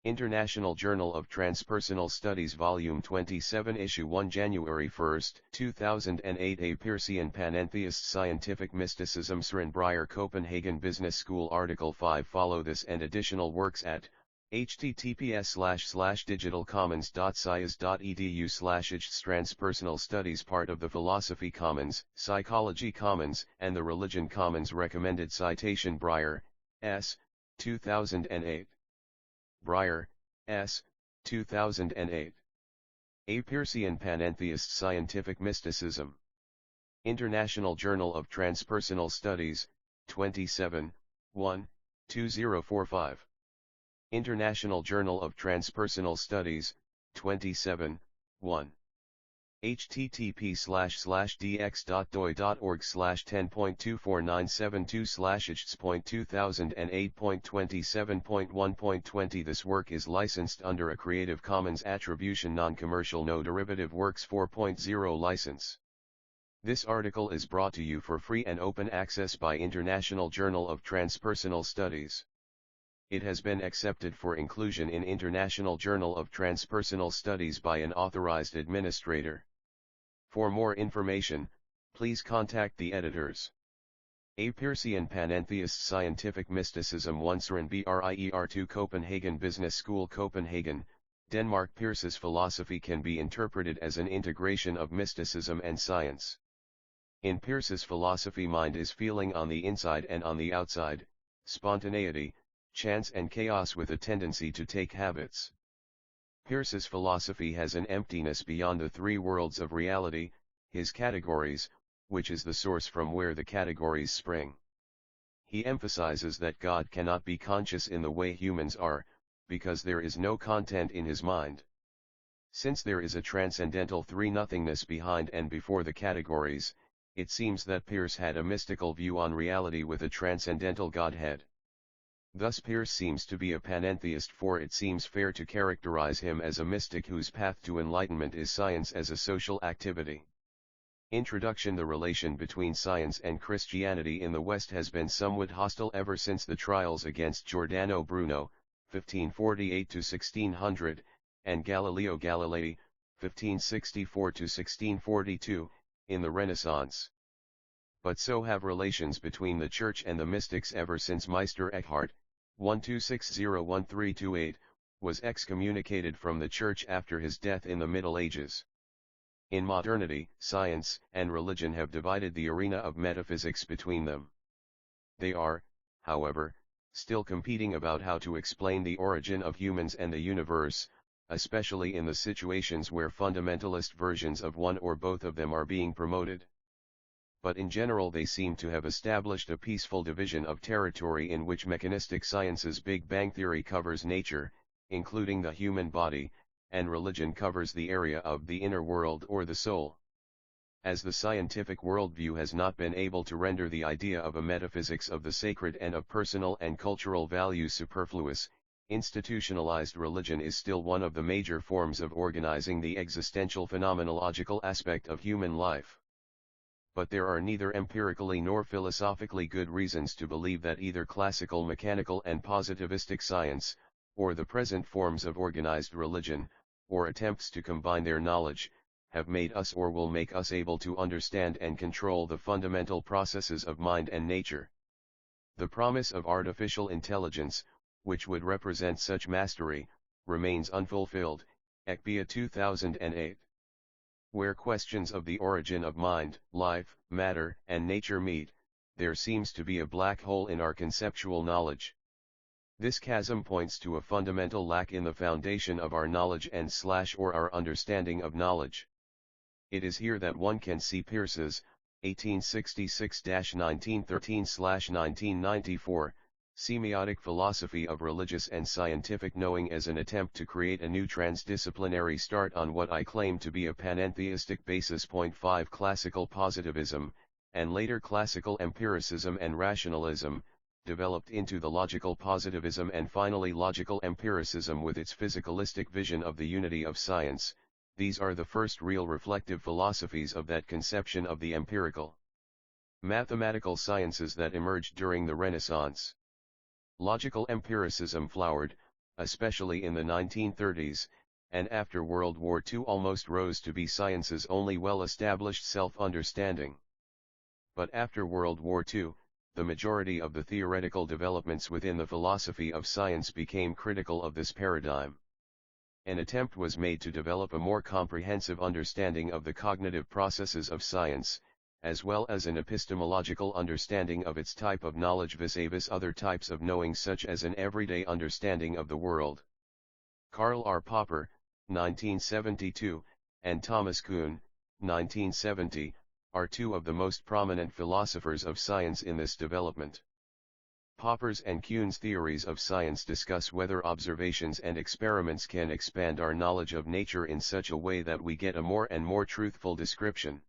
International Journal of Transpersonal Studies Volume 27 Issue 1 January 1, 2008 A Peircean Panentheist Scientific Mysticism Søren Breyer Copenhagen Business School Article 5 Follow this and additional works at https://digitalcommons.science.edu/transpersonal studies part of the Philosophy Commons, Psychology Commons, and the Religion Commons Recommended Citation Breyer, S. 2008. Breyer, S. 2008. A Peircean Panentheist Scientific Mysticism. International Journal of Transpersonal Studies, 27, 1, 2045. International Journal of Transpersonal Studies, 27, 1. http://dx.doi.org/10.24972/ichts.2008.27.1.20 This work is licensed under a Creative Commons Attribution Non-Commercial No Derivative Works 4.0 license. This article is brought to you for free and open access by International Journal of Transpersonal Studies. It has been accepted for inclusion in International Journal of Transpersonal Studies by an authorized administrator. For more information, please contact the editors. A Peircean Panentheist Scientific Mysticism 1 Søren Breyer 2 Copenhagen Business School Copenhagen, Denmark Peirce's philosophy can be interpreted as an integration of mysticism and science. In Peirce's philosophy, mind is feeling on the inside and on the outside, spontaneity, chance and chaos with a tendency to take habits. Peirce's philosophy has an emptiness beyond the three worlds of reality, his categories, which is the source from where the categories spring. He emphasizes that God cannot be conscious in the way humans are, because there is no content in his mind. Since there is a transcendental three-nothingness behind and before the categories, it seems that Peirce had a mystical view on reality with a transcendental Godhead. Thus Peirce seems to be a panentheist, for it seems fair to characterize him as a mystic whose path to enlightenment is science as a social activity. Introduction: The relation between science and Christianity in the West has been somewhat hostile ever since the trials against Giordano Bruno, 1548–1600, and Galileo Galilei, 1564–1642, in the Renaissance. But so have relations between the Church and the mystics ever since Meister Eckhart, 12601328, was excommunicated from the Church after his death in the Middle Ages. In modernity, science and religion have divided the arena of metaphysics between them. They are, however, still competing about how to explain the origin of humans and the universe, especially in the situations where fundamentalist versions of one or both of them are being promoted. But in general they seem to have established a peaceful division of territory in which mechanistic science's Big Bang theory covers nature, including the human body, and religion covers the area of the inner world or the soul. As the scientific worldview has not been able to render the idea of a metaphysics of the sacred and of personal and cultural values superfluous, institutionalized religion is still one of the major forms of organizing the existential phenomenological aspect of human life. But there are neither empirically nor philosophically good reasons to believe that either classical mechanical and positivistic science, or the present forms of organized religion, or attempts to combine their knowledge, have made us or will make us able to understand and control the fundamental processes of mind and nature. The promise of artificial intelligence, which would represent such mastery, remains unfulfilled, Ekbia 2008. Where questions of the origin of mind, life, matter, and nature meet, there seems to be a black hole in our conceptual knowledge. This chasm points to a fundamental lack in the foundation of our knowledge and/or our understanding of knowledge. It is here that one can see Peirce's, 1866–1913–1994, semiotic philosophy of religious and scientific knowing as an attempt to create a new transdisciplinary start on what I claim to be a panentheistic basis. 5 Classical positivism, and later classical empiricism and rationalism, developed into the logical positivism and finally logical empiricism with its physicalistic vision of the unity of science. These are the first real reflective philosophies of that conception of the empirical mathematical sciences that emerged during the Renaissance. Logical empiricism flowered, especially in the 1930s, and after World War II almost rose to be science's only well-established self-understanding. But after World War II, the majority of the theoretical developments within the philosophy of science became critical of this paradigm. An attempt was made to develop a more comprehensive understanding of the cognitive processes of science, as well as an epistemological understanding of its type of knowledge vis-a-vis other types of knowing, such as an everyday understanding of the world. Karl R. Popper, 1972, and Thomas Kuhn, 1970, are two of the most prominent philosophers of science in this development. Popper's and Kuhn's theories of science discuss whether observations and experiments can expand our knowledge of nature in such a way that we get a more and more truthful description.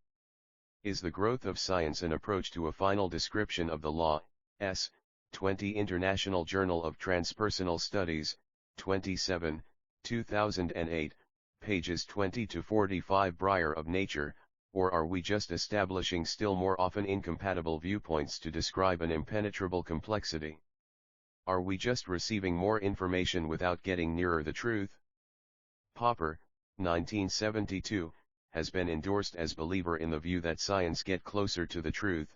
Is the growth of science an approach to a final description of the law? 20 International Journal of Transpersonal Studies, 27, 2008, pages 20 to 45. Breyer of Nature, or are we just establishing still more often incompatible viewpoints to describe an impenetrable complexity? Are we just receiving more information without getting nearer the truth? Popper, 1972, has been endorsed as believer in the view that science get closer to the truth,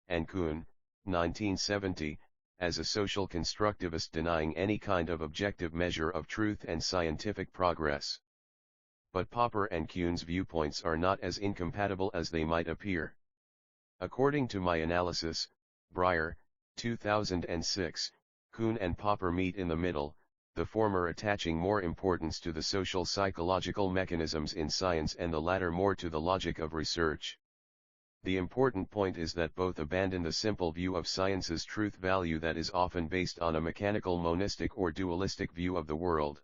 and Kuhn, 1970, as a social constructivist denying any kind of objective measure of truth and scientific progress. But Popper and Kuhn's viewpoints are not as incompatible as they might appear. According to my analysis, Breyer, 2006, Kuhn and Popper meet in the middle, the former attaching more importance to the social psychological mechanisms in science and the latter more to the logic of research. The important point is that both abandon the simple view of science's truth value that is often based on a mechanical monistic or dualistic view of the world.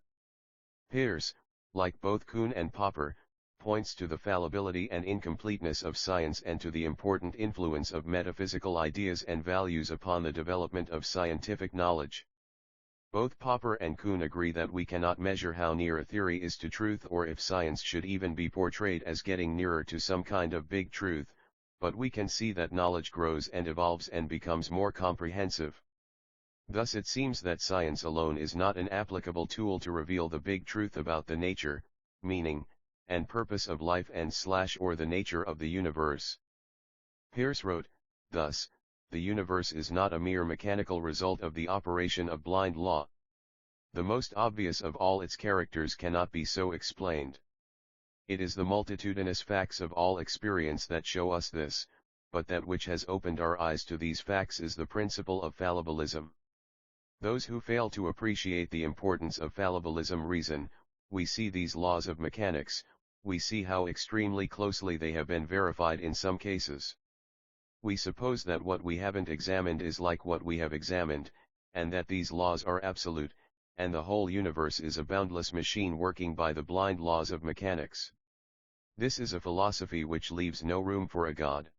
Peirce, like both Kuhn and Popper, points to the fallibility and incompleteness of science and to the important influence of metaphysical ideas and values upon the development of scientific knowledge. Both Popper and Kuhn agree that we cannot measure how near a theory is to truth or if science should even be portrayed as getting nearer to some kind of big truth, but we can see that knowledge grows and evolves and becomes more comprehensive. Thus it seems that science alone is not an applicable tool to reveal the big truth about the nature, meaning, and purpose of life or the nature of the universe. Peirce wrote, thus, the universe is not a mere mechanical result of the operation of blind law. The most obvious of all its characters cannot be so explained. It is the multitudinous facts of all experience that show us this, but that which has opened our eyes to these facts is the principle of fallibilism. Those who fail to appreciate the importance of fallibilism reason, we see these laws of mechanics, we see how extremely closely they have been verified in some cases. We suppose that what we haven't examined is like what we have examined, and that these laws are absolute, and the whole universe is a boundless machine working by the blind laws of mechanics. This is a philosophy which leaves no room for a God.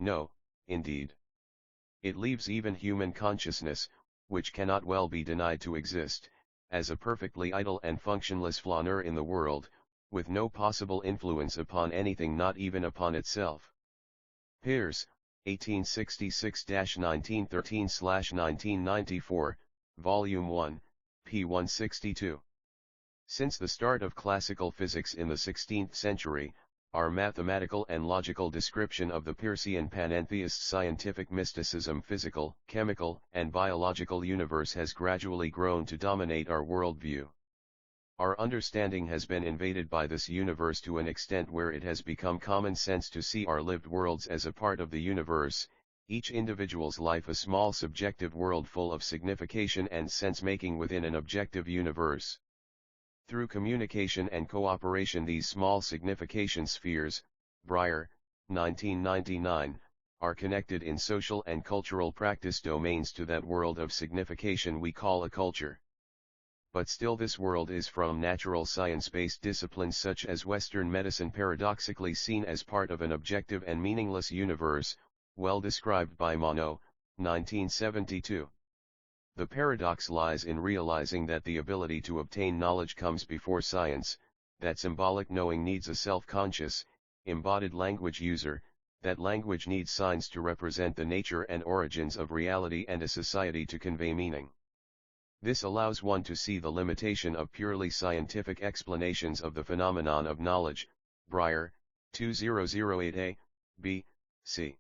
No, indeed. It leaves even human consciousness, which cannot well be denied to exist, as a perfectly idle and functionless flaneur in the world, with no possible influence upon anything, not even upon itself. Peirce, 1866-1913/1994, Volume 1, p. 162. Since the start of classical physics in the 16th century, our mathematical and logical description of the Peircean panentheist scientific mysticism physical, chemical, and biological universe has gradually grown to dominate our worldview. Our understanding has been invaded by this universe to an extent where it has become common sense to see our lived worlds as a part of the universe, each individual's life a small subjective world full of signification and sense-making within an objective universe. Through communication and cooperation, these small signification spheres, Breyer, 1999, are connected in social and cultural practice domains to that world of signification we call a culture. But still this world is from natural science-based disciplines such as Western medicine paradoxically seen as part of an objective and meaningless universe, well described by Monod, 1972. The paradox lies in realizing that the ability to obtain knowledge comes before science, that symbolic knowing needs a self-conscious, embodied language user, that language needs signs to represent the nature and origins of reality and a society to convey meaning. This allows one to see the limitation of purely scientific explanations of the phenomenon of knowledge. Breyer, 2008a, b, c.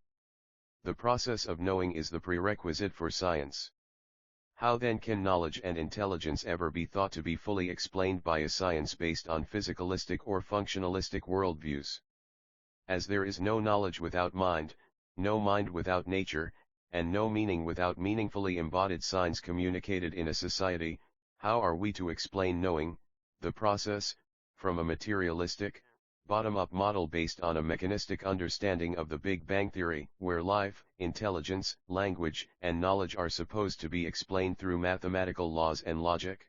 The process of knowing is the prerequisite for science. How then can knowledge and intelligence ever be thought to be fully explained by a science based on physicalistic or functionalistic worldviews? As there is no knowledge without mind, no mind without nature, and no meaning without meaningfully embodied signs communicated in a society, how are we to explain knowing, the process, from a materialistic, bottom-up model based on a mechanistic understanding of the Big Bang Theory, where life, intelligence, language, and knowledge are supposed to be explained through mathematical laws and logic?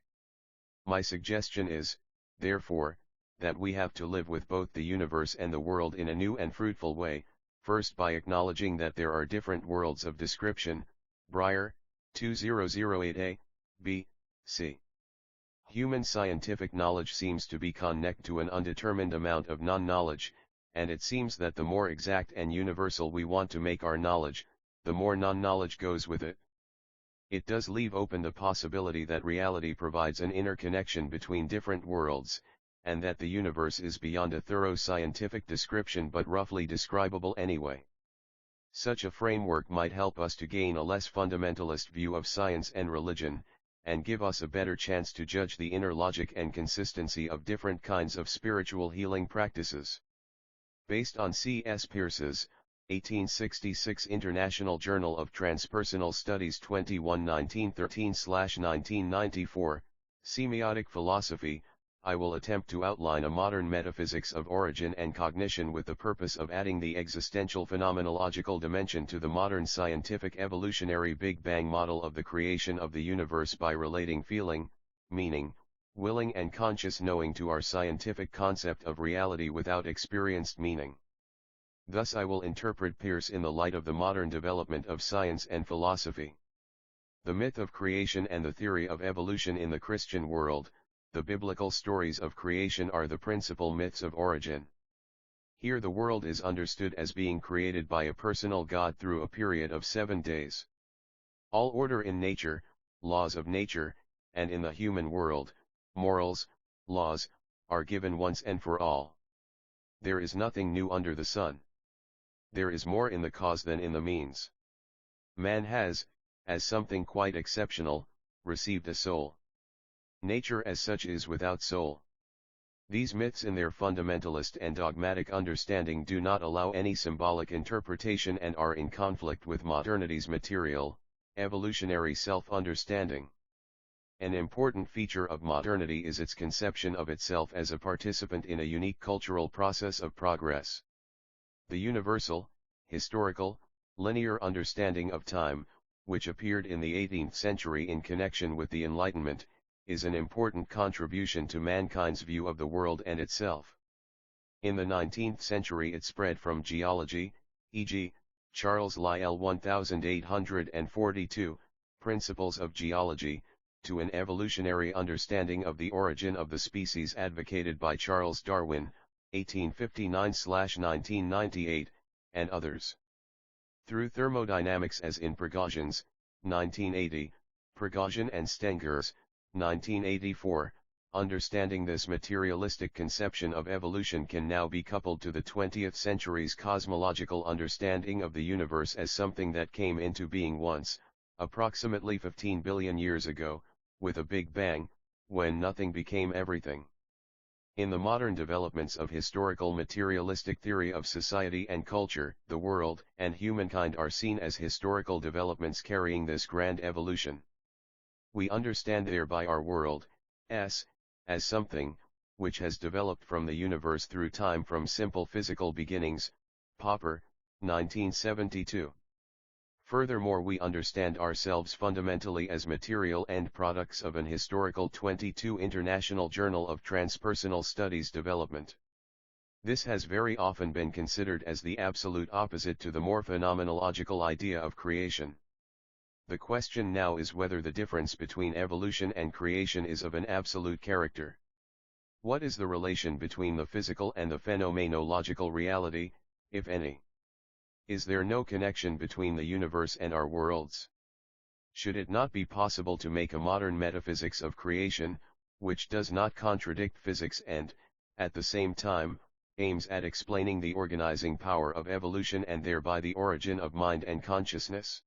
My suggestion is, therefore, that we have to live with both the universe and the world in a new and fruitful way, first by acknowledging that there are different worlds of description. Breyer, 2008a, b, c. Human scientific knowledge seems to be connected to an undetermined amount of non-knowledge, and it seems that the more exact and universal we want to make our knowledge, the more non-knowledge goes with it. It does leave open the possibility that reality provides an interconnection between different worlds, and that the universe is beyond a thorough scientific description but roughly describable anyway. Such a framework might help us to gain a less fundamentalist view of science and religion, and give us a better chance to judge the inner logic and consistency of different kinds of spiritual healing practices. Based on C.S. Peirce's 1866 International Journal of Transpersonal Studies 21 1913/1994, Semiotic Philosophy, I will attempt to outline a modern metaphysics of origin and cognition with the purpose of adding the existential phenomenological dimension to the modern scientific evolutionary Big Bang model of the creation of the universe by relating feeling, meaning, willing and conscious knowing to our scientific concept of reality without experienced meaning. Thus I will interpret Peirce in the light of the modern development of science and philosophy. The myth of creation and the theory of evolution in the Christian world. The biblical stories of creation are the principal myths of origin. Here the world is understood as being created by a personal God through a period of 7 days. All order in nature, laws of nature, and in the human world, morals, laws, are given once and for all. There is nothing new under the sun. There is more in the cause than in the means. Man has, as something quite exceptional, received a soul. Nature as such is without soul. These myths in their fundamentalist and dogmatic understanding do not allow any symbolic interpretation and are in conflict with modernity's material, evolutionary self-understanding. An important feature of modernity is its conception of itself as a participant in a unique cultural process of progress. The universal, historical, linear understanding of time, which appeared in the 18th century in connection with the Enlightenment, is an important contribution to mankind's view of the world and itself. In the 19th century it spread from geology, e.g., Charles Lyell 1842, Principles of Geology, to an evolutionary understanding of the origin of the species advocated by Charles Darwin, 1859-1998, and others. Through thermodynamics as in Prigogén's, 1980, Prigogine and Stenger's, 1984, understanding this materialistic conception of evolution can now be coupled to the 20th century's cosmological understanding of the universe as something that came into being once, approximately 15 billion years ago, with a Big Bang, when nothing became everything. In the modern developments of historical materialistic theory of society and culture, the world and humankind are seen as historical developments carrying this grand evolution. We understand thereby our world, as something, which has developed from the universe through time from simple physical beginnings. Popper, 1972. Furthermore, we understand ourselves fundamentally as material end products of an historical 22 International Journal of Transpersonal Studies development. This has very often been considered as the absolute opposite to the more phenomenological idea of creation. The question now is whether the difference between evolution and creation is of an absolute character. What is the relation between the physical and the phenomenological reality, if any? Is there no connection between the universe and our worlds? Should it not be possible to make a modern metaphysics of creation, which does not contradict physics and, at the same time, aims at explaining the organizing power of evolution and thereby the origin of mind and consciousness?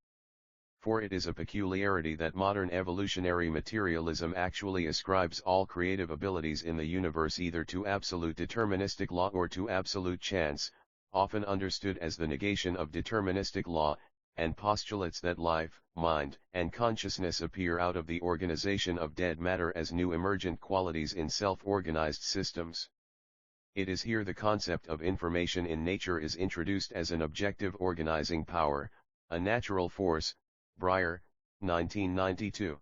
For it is a peculiarity that modern evolutionary materialism actually ascribes all creative abilities in the universe either to absolute deterministic law or to absolute chance, often understood as the negation of deterministic law, and postulates that life, mind, and consciousness appear out of the organization of dead matter as new emergent qualities in self-organized systems. It is here the concept of information in nature is introduced as an objective organizing power, a natural force, Breyer, 1992.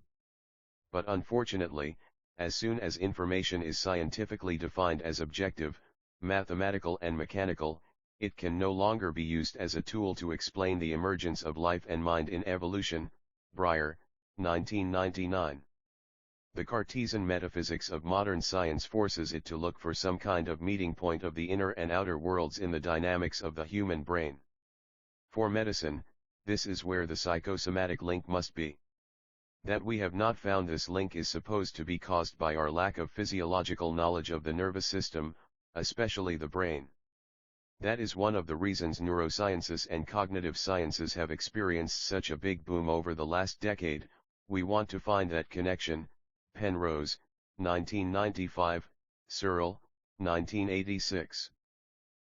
But unfortunately, as soon as information is scientifically defined as objective, mathematical and mechanical, it can no longer be used as a tool to explain the emergence of life and mind in evolution, Breyer, 1999. The Cartesian metaphysics of modern science forces it to look for some kind of meeting point of the inner and outer worlds in the dynamics of the human brain. For medicine, this is where the psychosomatic link must be. That we have not found this link is supposed to be caused by our lack of physiological knowledge of the nervous system, especially the brain. That is one of the reasons neurosciences and cognitive sciences have experienced such a big boom over the last decade. We want to find that connection. Penrose, 1995, Searle, 1986.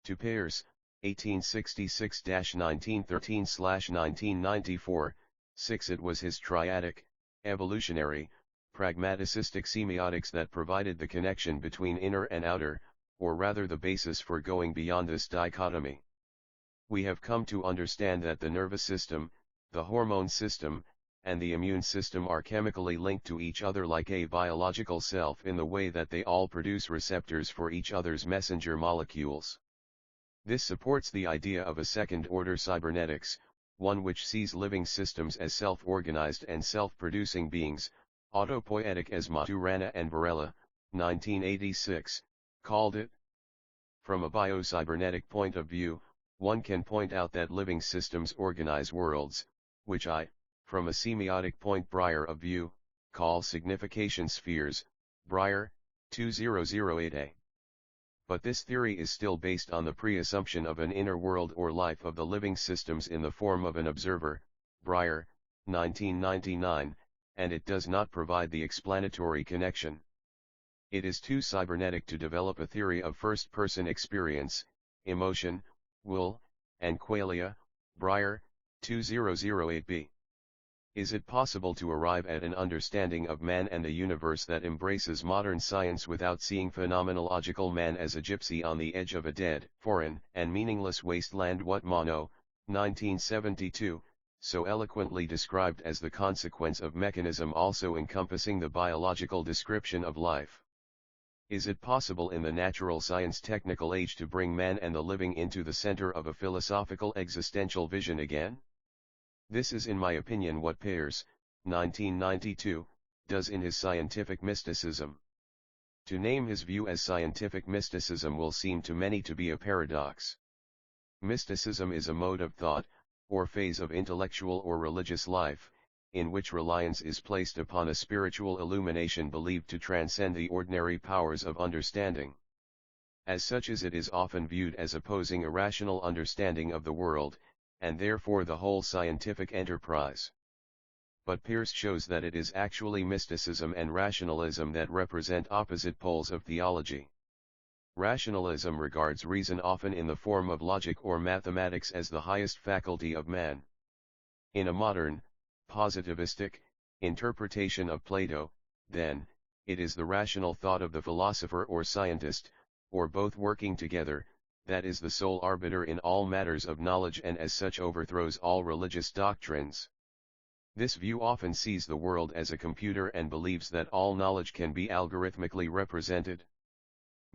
To Peirce, 1866-1913/1994, 6. It was his triadic, evolutionary, pragmaticistic semiotics that provided the connection between inner and outer, or rather the basis for going beyond this dichotomy. We have come to understand that the nervous system, the hormone system, and the immune system are chemically linked to each other like a biological self in the way that they all produce receptors for each other's messenger molecules. This supports the idea of a second-order cybernetics, one which sees living systems as self-organized and self-producing beings, autopoietic as Maturana and Varela, 1986, called it. From a biocybernetic point of view, one can point out that living systems organize worlds, which from a semiotic point Breyer of view, call signification spheres, Breyer, 2008a. But this theory is still based on the pre-assumption of an inner world or life of the living systems in the form of an observer, Breyer, 1999, and it does not provide the explanatory connection. It is too cybernetic to develop a theory of first-person experience, emotion, will, and qualia, Breyer, 2008b. Is it possible to arrive at an understanding of man and the universe that embraces modern science without seeing phenomenological man as a gypsy on the edge of a dead, foreign, and meaningless wasteland? What Monod, 1972, so eloquently described as the consequence of mechanism also encompassing the biological description of life? Is it possible in the natural science technical age to bring man and the living into the center of a philosophical existential vision again? This is in my opinion what Peirce, 1992, does in his scientific mysticism. To name his view as scientific mysticism will seem to many to be a paradox. Mysticism is a mode of thought, or phase of intellectual or religious life, in which reliance is placed upon a spiritual illumination believed to transcend the ordinary powers of understanding. As such as it is often viewed as opposing a rational understanding of the world, and therefore the whole scientific enterprise. But Peirce shows that it is actually mysticism and rationalism that represent opposite poles of theology. Rationalism regards reason often in the form of logic or mathematics as the highest faculty of man. In a modern, positivistic, interpretation of Plato, then, it is the rational thought of the philosopher or scientist, or both working together, that is the sole arbiter in all matters of knowledge and as such overthrows all religious doctrines. This view often sees the world as a computer and believes that all knowledge can be algorithmically represented.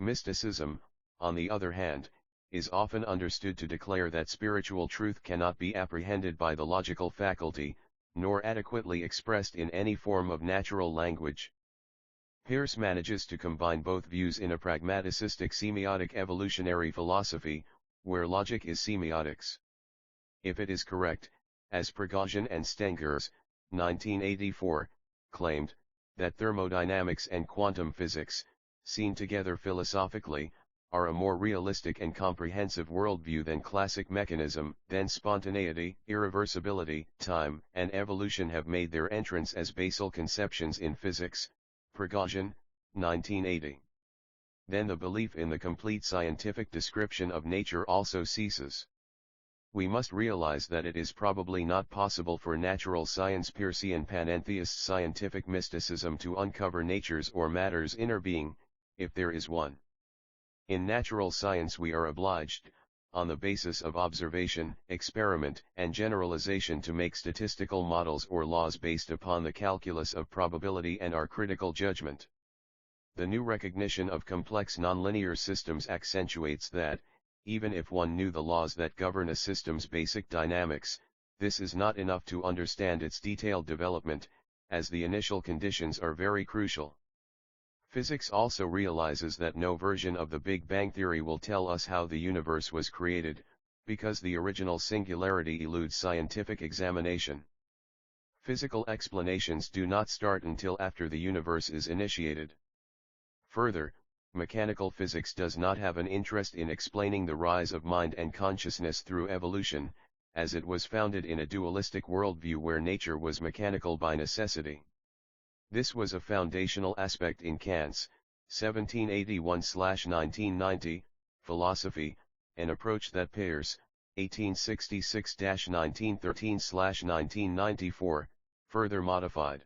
Mysticism, on the other hand, is often understood to declare that spiritual truth cannot be apprehended by the logical faculty, nor adequately expressed in any form of natural language. Peirce manages to combine both views in a pragmaticistic semiotic evolutionary philosophy, where logic is semiotics. If it is correct, as Prigogine and Stengers, 1984, claimed that thermodynamics and quantum physics, seen together philosophically, are a more realistic and comprehensive worldview than classic mechanism. Then spontaneity, irreversibility, time, and evolution have made their entrance as basal conceptions in physics. Prigogine, 1980. Then the belief in the complete scientific description of nature also ceases. We must realize that it is probably not possible for natural science, Peircean panentheist scientific mysticism, to uncover nature's or matter's inner being, if there is one. In natural science we are obliged, on the basis of observation, experiment, and generalization, to make statistical models or laws based upon the calculus of probability and our critical judgment. The new recognition of complex nonlinear systems accentuates that, even if one knew the laws that govern a system's basic dynamics, this is not enough to understand its detailed development, as the initial conditions are very crucial. Physics also realizes that no version of the Big Bang theory will tell us how the universe was created, because the original singularity eludes scientific examination. Physical explanations do not start until after the universe is initiated. Further, mechanical physics does not have an interest in explaining the rise of mind and consciousness through evolution, as it was founded in a dualistic worldview where nature was mechanical by necessity. This was a foundational aspect in Kant's 1781-1990 philosophy, an approach that Peirce 1866-1913-1994 further modified.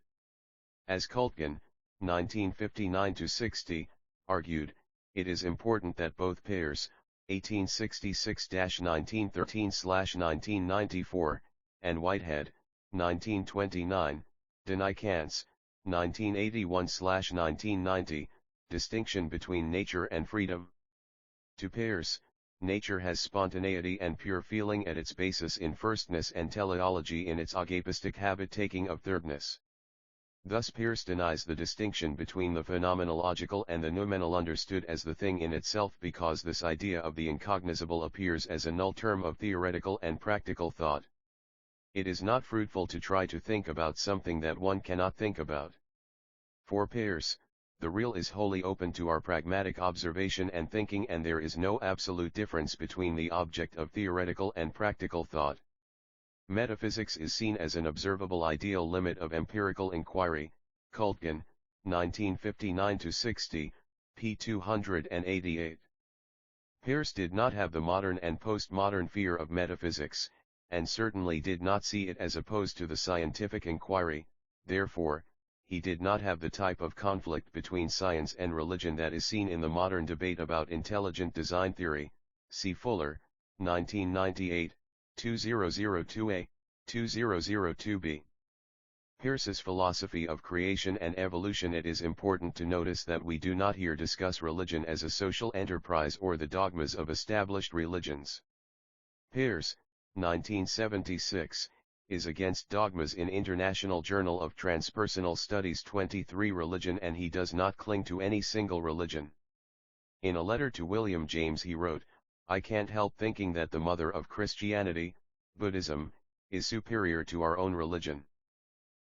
As Kultgen 1959-60 argued, it is important that both Peirce 1866-1913-1994 and Whitehead 1929 deny Kant's 1981-1990 distinction between nature and freedom. To Peirce, nature has spontaneity and pure feeling at its basis in firstness, and teleology in its agapistic habit-taking of thirdness. Thus Peirce denies the distinction between the phenomenological and the noumenal understood as the thing in itself, because this idea of the incognizable appears as a null term of theoretical and practical thought. It is not fruitful to try to think about something that one cannot think about. For Peirce, the real is wholly open to our pragmatic observation and thinking, and there is no absolute difference between the object of theoretical and practical thought. Metaphysics is seen as an observable ideal limit of empirical inquiry. Kultgen, 1959-60, p. 288. Peirce did not have the modern and postmodern fear of metaphysics, and certainly did not see it as opposed to the scientific inquiry. Therefore, he did not have the type of conflict between science and religion that is seen in the modern debate about intelligent design theory. See Fuller, 1998, 2002a, 2002b. Peirce's philosophy of creation and evolution. It is important to notice that we do not here discuss religion as a social enterprise or the dogmas of established religions. Peirce, 1976, is against dogmas in International Journal of Transpersonal Studies 23 religion, and he does not cling to any single religion. In a letter to William James he wrote, "I can't help thinking that the mother of Christianity, Buddhism, is superior to our own religion.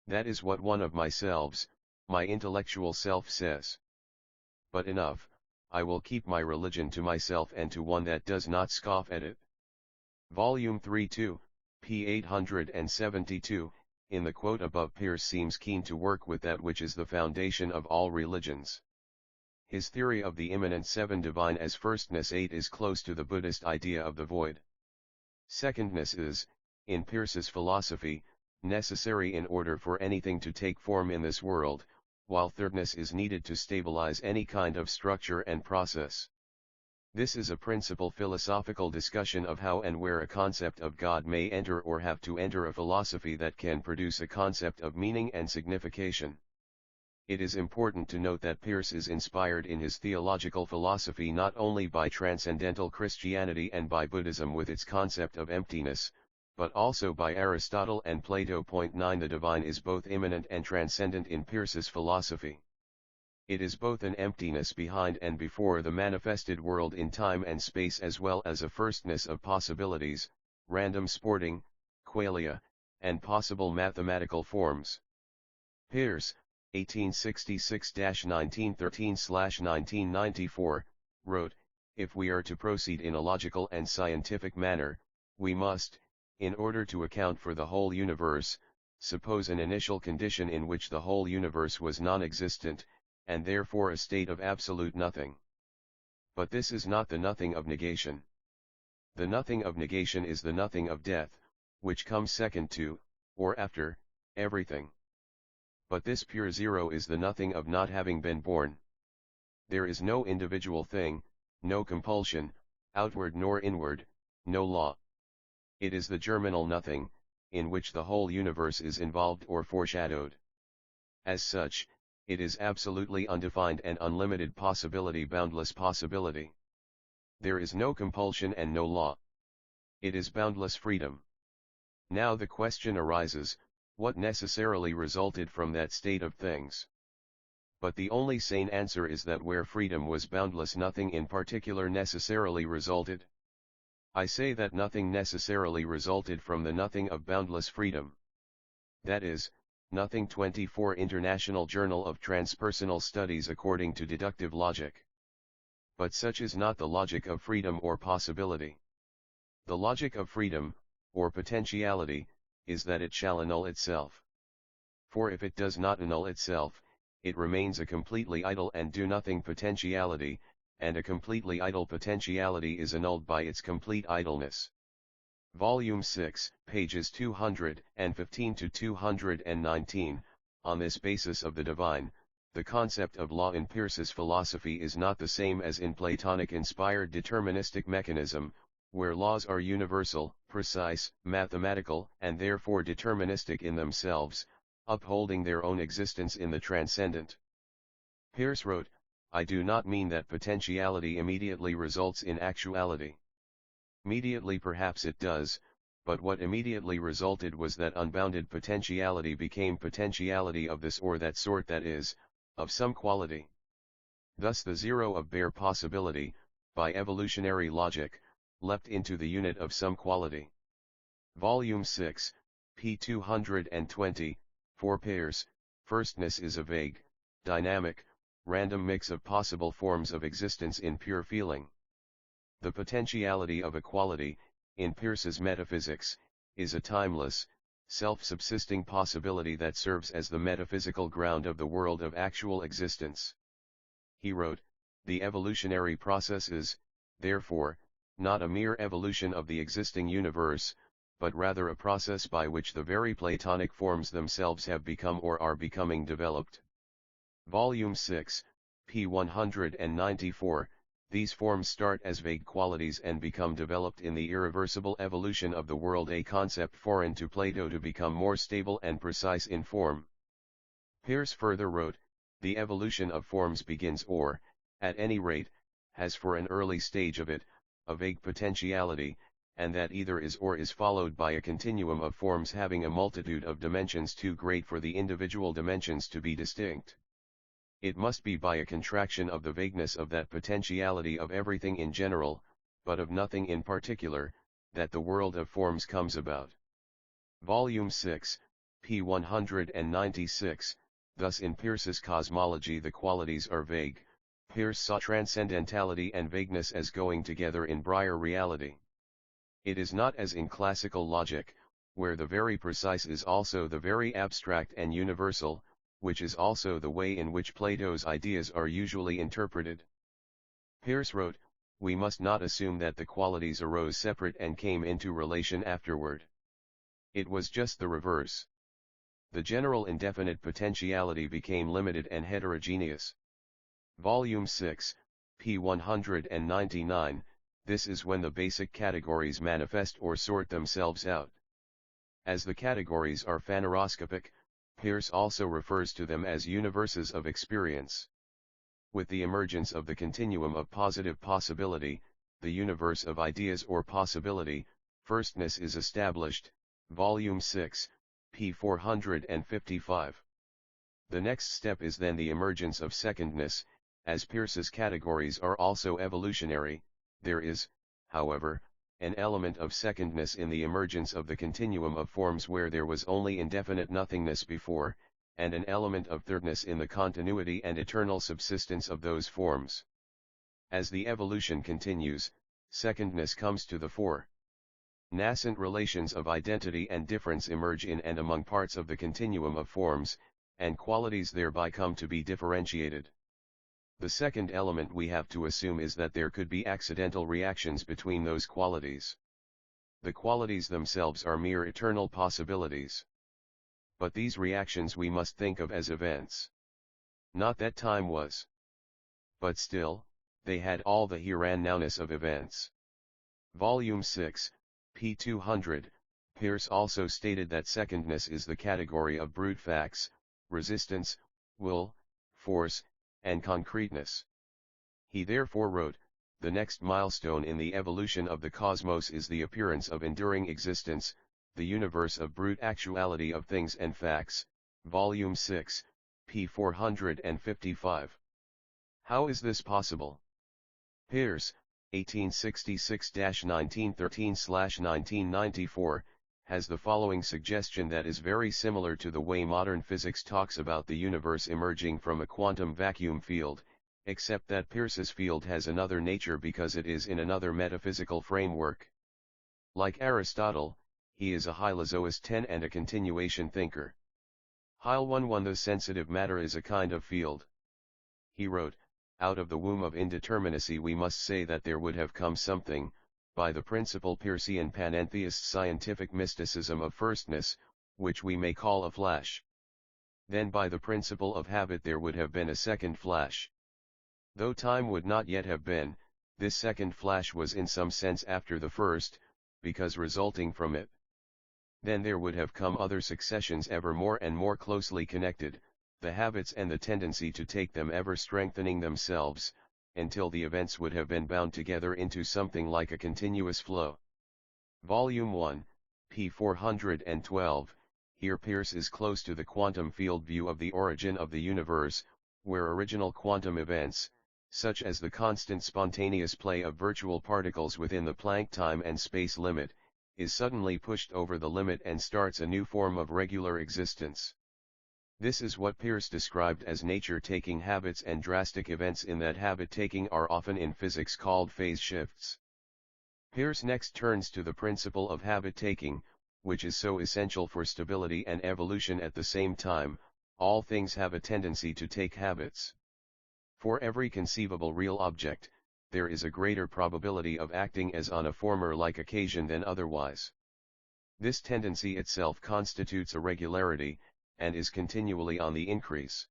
That is what one of my selves, my intellectual self, says. But enough, I will keep my religion to myself and to one that does not scoff at it." Volume 3-2, p. 872, in the quote above. Peirce seems keen to work with that which is the foundation of all religions. His theory of the immanent seven divine as firstness 8 is close to the Buddhist idea of the void. Secondness is, in Peirce's philosophy, necessary in order for anything to take form in this world, while thirdness is needed to stabilize any kind of structure and process. This is a principal philosophical discussion of how and where a concept of God may enter or have to enter a philosophy that can produce a concept of meaning and signification. It is important to note that Peirce is inspired in his theological philosophy not only by transcendental Christianity and by Buddhism with its concept of emptiness, but also by Aristotle and Plato. 9 The divine is both immanent and transcendent in Peirce's philosophy. It is both an emptiness behind and before the manifested world in time and space, as well as a firstness of possibilities, random sporting, qualia, and possible mathematical forms. Peirce, 1866-1913/1994, wrote, "If we are to proceed in a logical and scientific manner, we must, in order to account for the whole universe, suppose an initial condition in which the whole universe was non-existent, and therefore a state of absolute nothing. But this is not the nothing of negation. The nothing of negation is the nothing of death, which comes second to, or after, everything. But this pure zero is the nothing of not having been born. There is no individual thing, no compulsion, outward nor inward, no law. It is the germinal nothing, in which the whole universe is involved or foreshadowed. As such, it is absolutely undefined and unlimited possibility, boundless possibility. There is no compulsion and no law. It is boundless freedom. Now the question arises, what necessarily resulted from that state of things? But the only sane answer is that where freedom was boundless, nothing in particular necessarily resulted. I say that nothing necessarily resulted from the nothing of boundless freedom. That is, nothing. 24 International Journal of Transpersonal Studies according to deductive logic. But such is not the logic of freedom or possibility. The logic of freedom, or potentiality, is that it shall annul itself. For if it does not annul itself, it remains a completely idle and do-nothing potentiality, and a completely idle potentiality is annulled by its complete idleness. Volume 6, pages 215 to 219, on this basis of the divine, the concept of law in Peirce's philosophy is not the same as in Platonic-inspired deterministic mechanism, where laws are universal, precise, mathematical, and therefore deterministic in themselves, upholding their own existence in the transcendent. Peirce wrote, "I do not mean that potentiality immediately results in actuality. Immediately perhaps it does, but what immediately resulted was that unbounded potentiality became potentiality of this or that sort, that is, of some quality. Thus the zero of bare possibility, by evolutionary logic, leapt into the unit of some quality." Volume 6, p. 220, for Peirce, firstness is a vague, dynamic, random mix of possible forms of existence in pure feeling. The potentiality of a quality, in Peirce's metaphysics, is a timeless, self-subsisting possibility that serves as the metaphysical ground of the world of actual existence. He wrote, "The evolutionary process is, therefore, not a mere evolution of the existing universe, but rather a process by which the very Platonic forms themselves have become or are becoming developed." Volume 6, p. 194, these forms start as vague qualities and become developed in the irreversible evolution of the world, a concept foreign to Plato, to become more stable and precise in form. Peirce further wrote, "The evolution of forms begins, or, at any rate, has for an early stage of it, a vague potentiality, and that either is or is followed by a continuum of forms having a multitude of dimensions too great for the individual dimensions to be distinct. It must be by a contraction of the vagueness of that potentiality of everything in general, but of nothing in particular, that the world of forms comes about." Volume 6, p. 196, thus in Peirce's cosmology the qualities are vague. Peirce saw transcendentality and vagueness as going together in Breyer reality. It is not as in classical logic, where the very precise is also the very abstract and universal, which is also the way in which Plato's ideas are usually interpreted. Peirce wrote, "We must not assume that the qualities arose separate and came into relation afterward. It was just the reverse. The general indefinite potentiality became limited and heterogeneous." Volume 6, p. 199, this is when the basic categories manifest or sort themselves out. As the categories are phaneroscopic, Peirce also refers to them as universes of experience. With the emergence of the continuum of positive possibility, the universe of ideas or possibility, firstness is established. Volume 6, p. 455. The next step is then the emergence of secondness. As Peirce's categories are also evolutionary, there is, however, an element of secondness in the emergence of the continuum of forms where there was only indefinite nothingness before, and an element of thirdness in the continuity and eternal subsistence of those forms. As the evolution continues, secondness comes to the fore. Nascent relations of identity and difference emerge in and among parts of the continuum of forms, and qualities thereby come to be differentiated. The second element we have to assume is that there could be accidental reactions between those qualities. The qualities themselves are mere eternal possibilities. But these reactions we must think of as events. Not that time was. But still, they had all the here-and-nowness of events. Volume 6, p. 200, Peirce also stated that secondness is the category of brute facts, resistance, will, force, and concreteness. He therefore wrote, "The next milestone in the evolution of the cosmos is the appearance of enduring existence, the universe of brute actuality of things and facts." Volume 6, p. 455. How is this possible? Peirce, 1866-1913-1994, has the following suggestion that is very similar to the way modern physics talks about the universe emerging from a quantum vacuum field, except that Peirce's field has another nature because it is in another metaphysical framework. Like Aristotle, he is a hylozoist and a continuation thinker. Hyle 1:1 The sensitive matter is a kind of field. He wrote, "Out of the womb of indeterminacy we must say that there would have come something, by the principle Peircean Panentheist scientific mysticism of firstness, which we may call a flash. Then by the principle of habit there would have been a second flash. Though time would not yet have been, this second flash was in some sense after the first, because resulting from it. Then there would have come other successions ever more and more closely connected, the habits and the tendency to take them ever strengthening themselves, until the events would have been bound together into something like a continuous flow." Volume 1, p. 412, here Peirce is close to the quantum field view of the origin of the universe, where original quantum events, such as the constant spontaneous play of virtual particles within the Planck time and space limit, is suddenly pushed over the limit and starts a new form of regular existence. This is what Peirce described as nature taking habits, and drastic events in that habit taking are often in physics called phase shifts. Peirce next turns to the principle of habit taking, which is so essential for stability and evolution at the same time. All things have a tendency to take habits. For every conceivable real object, there is a greater probability of acting as on a former like occasion than otherwise. This tendency itself constitutes a regularity, and is continually on the increase.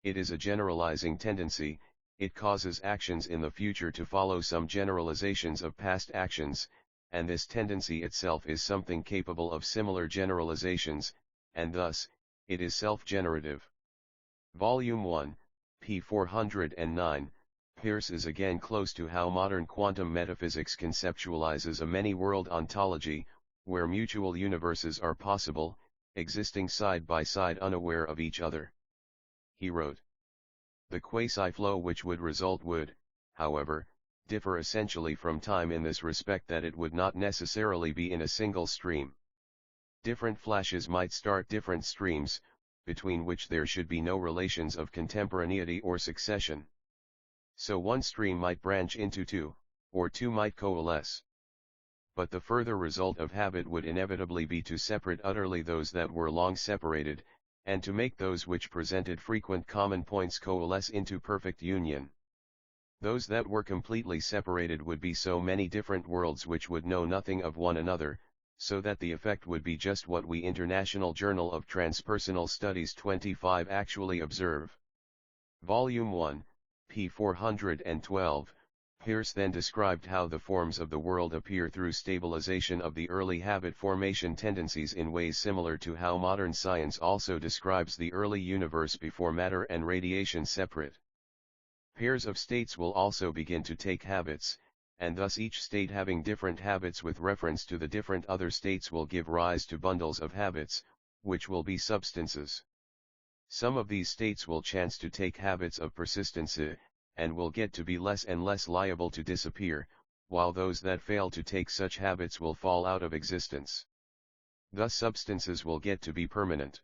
It is a generalizing tendency, it causes actions in the future to follow some generalizations of past actions, and this tendency itself is something capable of similar generalizations, and thus, it is self-generative. Volume 1, p. 409, Peirce is again close to how modern quantum metaphysics conceptualizes a many-world ontology, where mutual universes are possible, existing side by side unaware of each other. He wrote, "The quasi-flow which would result would, however, differ essentially from time in this respect that it would not necessarily be in a single stream. Different flashes might start different streams, between which there should be no relations of contemporaneity or succession. So one stream might branch into two, or two might coalesce. But the further result of habit would inevitably be to separate utterly those that were long separated, and to make those which presented frequent common points coalesce into perfect union. Those that were completely separated would be so many different worlds which would know nothing of one another, so that the effect would be just what we International Journal of Transpersonal Studies 25 actually observe." Volume 1, p. 412, Peirce then described how the forms of the world appear through stabilization of the early habit formation tendencies in ways similar to how modern science also describes the early universe before matter and radiation separate. Pairs of states will also begin to take habits, and thus each state having different habits with reference to the different other states will give rise to bundles of habits, which will be substances. Some of these states will chance to take habits of persistence, and will get to be less and less liable to disappear, while those that fail to take such habits will fall out of existence. Thus substances will get to be permanent.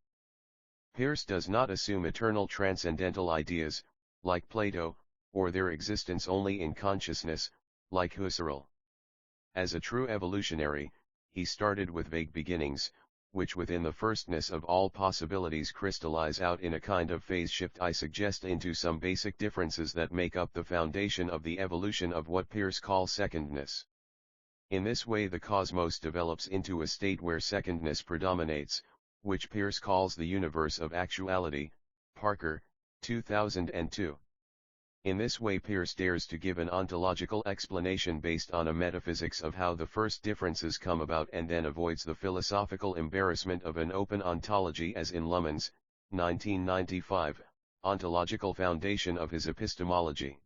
Peirce does not assume eternal transcendental ideas, like Plato, or their existence only in consciousness, like Husserl. As a true evolutionary, he started with vague beginnings, which within the firstness of all possibilities crystallize out in a kind of phase shift I suggest into some basic differences that make up the foundation of the evolution of what Peirce calls secondness. In this way the cosmos develops into a state where secondness predominates, which Peirce calls the universe of actuality, Parker, 2002. In this way Peirce dares to give an ontological explanation based on a metaphysics of how the first differences come about and then avoids the philosophical embarrassment of an open ontology as in Luhmann's, 1995, ontological foundation of his epistemology.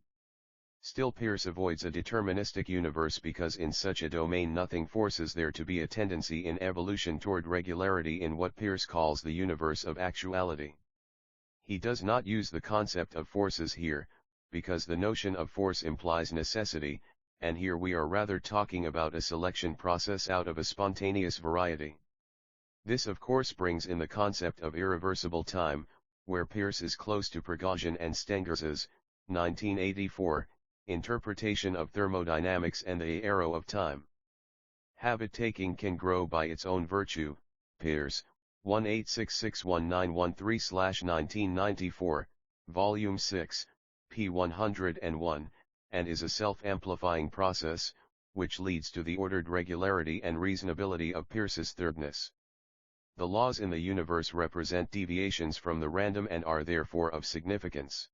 Still Peirce avoids a deterministic universe because in such a domain nothing forces there to be a tendency in evolution toward regularity in what Peirce calls the universe of actuality. He does not use the concept of forces here, because the notion of force implies necessity, and here we are rather talking about a selection process out of a spontaneous variety. This of course brings in the concept of irreversible time, where Peirce is close to Prigogine and Stengers's, 1984, interpretation of thermodynamics and the arrow of time. Habit-taking can grow by its own virtue, Peirce, 186619113/1994, Volume 6, p. 101, and is a self-amplifying process, which leads to the ordered regularity and reasonability of Peirce's thirdness. The laws in the universe represent deviations from the random and are therefore of significance.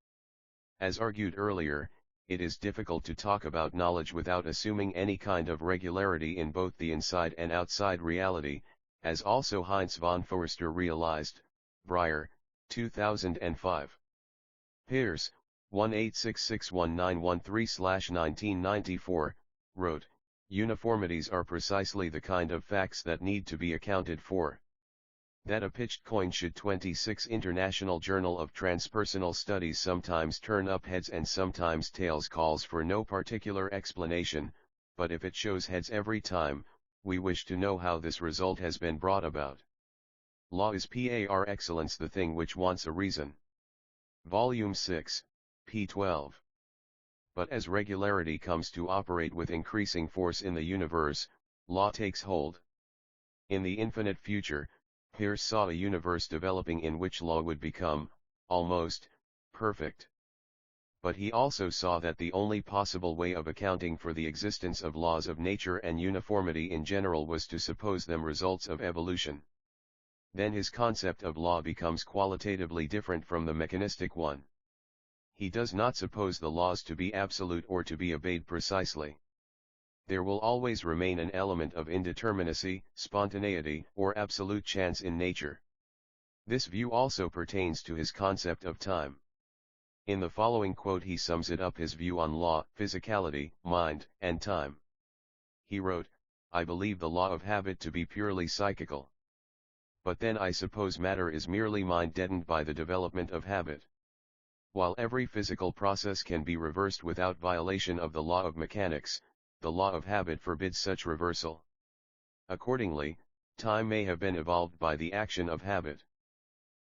As argued earlier, it is difficult to talk about knowledge without assuming any kind of regularity in both the inside and outside reality, as also Heinz von Foerster realized, Breyer, 2005. Peirce, 186619113/1994, wrote, uniformities are precisely the kind of facts that need to be accounted for. That a pitched coin should 26 International Journal of Transpersonal Studies sometimes turn up heads and sometimes tails calls for no particular explanation, but if it shows heads every time, we wish to know how this result has been brought about. Law is par excellence the thing which wants a reason. Volume 6, p. 12. But as regularity comes to operate with increasing force in the universe, law takes hold. In the infinite future, Peirce saw a universe developing in which law would become, almost, perfect. But he also saw that the only possible way of accounting for the existence of laws of nature and uniformity in general was to suppose them results of evolution. Then his concept of law becomes qualitatively different from the mechanistic one. He does not suppose the laws to be absolute or to be obeyed precisely. There will always remain an element of indeterminacy, spontaneity, or absolute chance in nature. This view also pertains to his concept of time. In the following quote he sums it up his view on law, physicality, mind, and time. He wrote, I believe the law of habit to be purely psychical. But then I suppose matter is merely mind deadened by the development of habit. While every physical process can be reversed without violation of the law of mechanics, the law of habit forbids such reversal. Accordingly, time may have been evolved by the action of habit.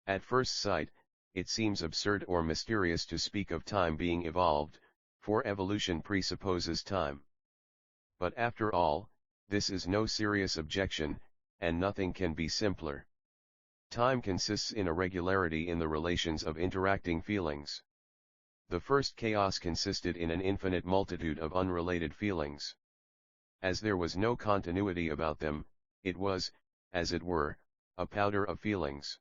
At first sight, it seems absurd or mysterious to speak of time being evolved, for evolution presupposes time. But after all, this is no serious objection, and nothing can be simpler. Time consists in a regularity in the relations of interacting feelings. The first chaos consisted in an infinite multitude of unrelated feelings. As there was no continuity about them, it was, as it were, a powder of feelings.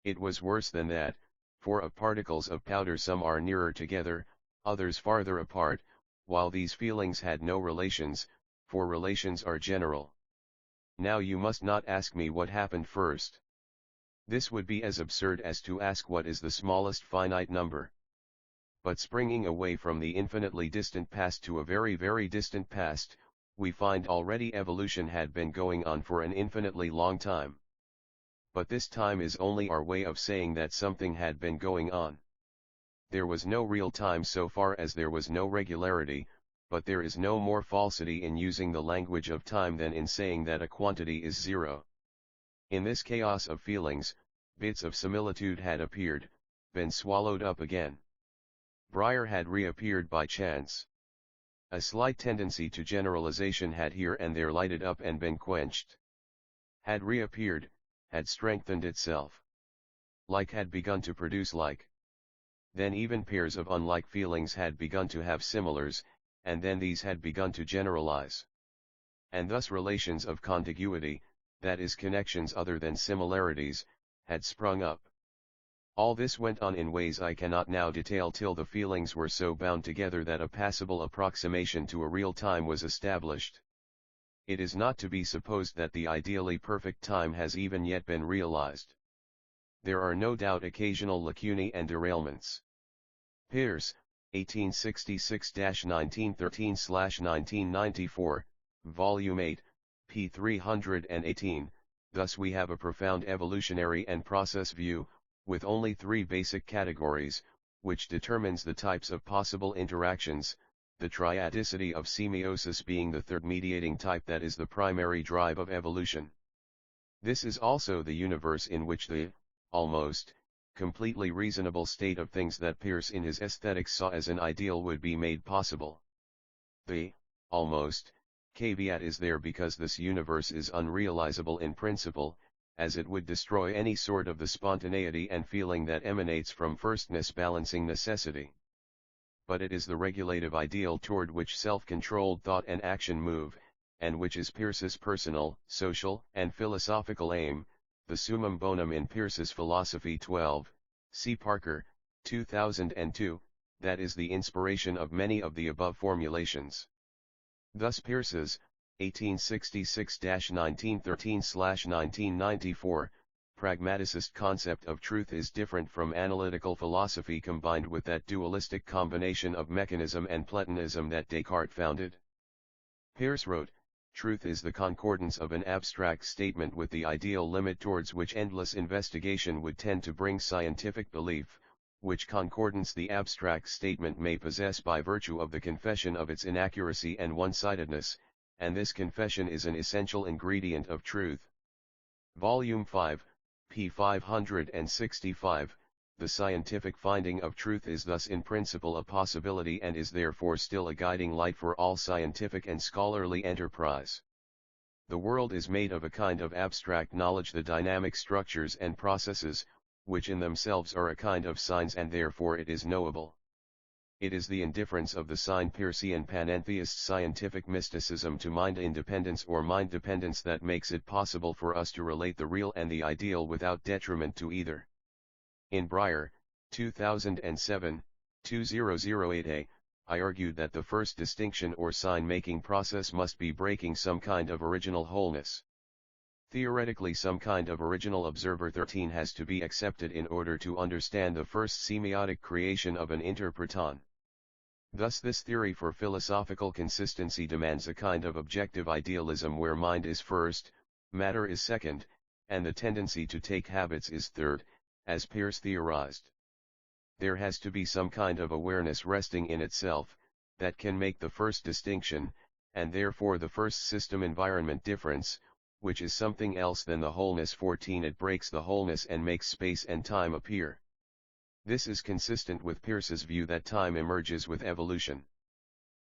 It was worse than that, for of particles of powder some are nearer together, others farther apart, while these feelings had no relations, for relations are general. Now you must not ask me what happened first. This would be as absurd as to ask what is the smallest finite number. But springing away from the infinitely distant past to a very, very distant past, we find already evolution had been going on for an infinitely long time. But this time is only our way of saying that something had been going on. There was no real time so far as there was no regularity, but there is no more falsity in using the language of time than in saying that a quantity is zero. In this chaos of feelings, bits of similitude had appeared, been swallowed up again. Briar had reappeared by chance. A slight tendency to generalization had here and there lighted up and been quenched. Had reappeared, had strengthened itself. Like had begun to produce like. Then even pairs of unlike feelings had begun to have similars, and then these had begun to generalize. And thus relations of contiguity, that is connections other than similarities, had sprung up. All this went on in ways I cannot now detail till the feelings were so bound together that a passable approximation to a real time was established. It is not to be supposed that the ideally perfect time has even yet been realized. There are no doubt occasional lacunae and derailments. Peirce, 1866-1913/1994, Volume 8, p. 318, thus we have a profound evolutionary and process view, with only three basic categories, which determines the types of possible interactions, the triadicity of semiosis being the third mediating type that is the primary drive of evolution. This is also the universe in which the, almost, completely reasonable state of things that Peirce in his Aesthetics saw as an ideal would be made possible. The, almost, caveat is there because this universe is unrealizable in principle, as it would destroy any sort of the spontaneity and feeling that emanates from firstness balancing necessity. But it is the regulative ideal toward which self-controlled thought and action move, and which is Peirce's personal, social, and philosophical aim, the summum bonum in Peirce's Philosophy 12, C. Parker, 2002, that is the inspiration of many of the above formulations. Thus Peirce's, 1866-1913/1994, pragmaticist concept of truth is different from analytical philosophy combined with that dualistic combination of mechanism and Platonism that Descartes founded. Peirce wrote, truth is the concordance of an abstract statement with the ideal limit towards which endless investigation would tend to bring scientific belief, which concordance the abstract statement may possess by virtue of the confession of its inaccuracy and one-sidedness, and this confession is an essential ingredient of truth. Volume 5, p. 565, the scientific finding of truth is thus in principle a possibility and is therefore still a guiding light for all scientific and scholarly enterprise. The world is made of a kind of abstract knowledge, the dynamic structures and processes, which in themselves are a kind of signs and therefore it is knowable. It is the indifference of the sign Peircean panentheist scientific mysticism to mind independence or mind dependence that makes it possible for us to relate the real and the ideal without detriment to either. In Briar, 2007, 2008a, I argued that the first distinction or sign-making process must be breaking some kind of original wholeness. Theoretically some kind of original observer 13 has to be accepted in order to understand the first semiotic creation of an interpreton. Thus this theory for philosophical consistency demands a kind of objective idealism where mind is first, matter is second, and the tendency to take habits is third, as Peirce theorized. There has to be some kind of awareness resting in itself, that can make the first distinction, and therefore the first system-environment difference, which is something else than the wholeness 14. It breaks the wholeness and makes space and time appear. This is consistent with Peirce's view that time emerges with evolution.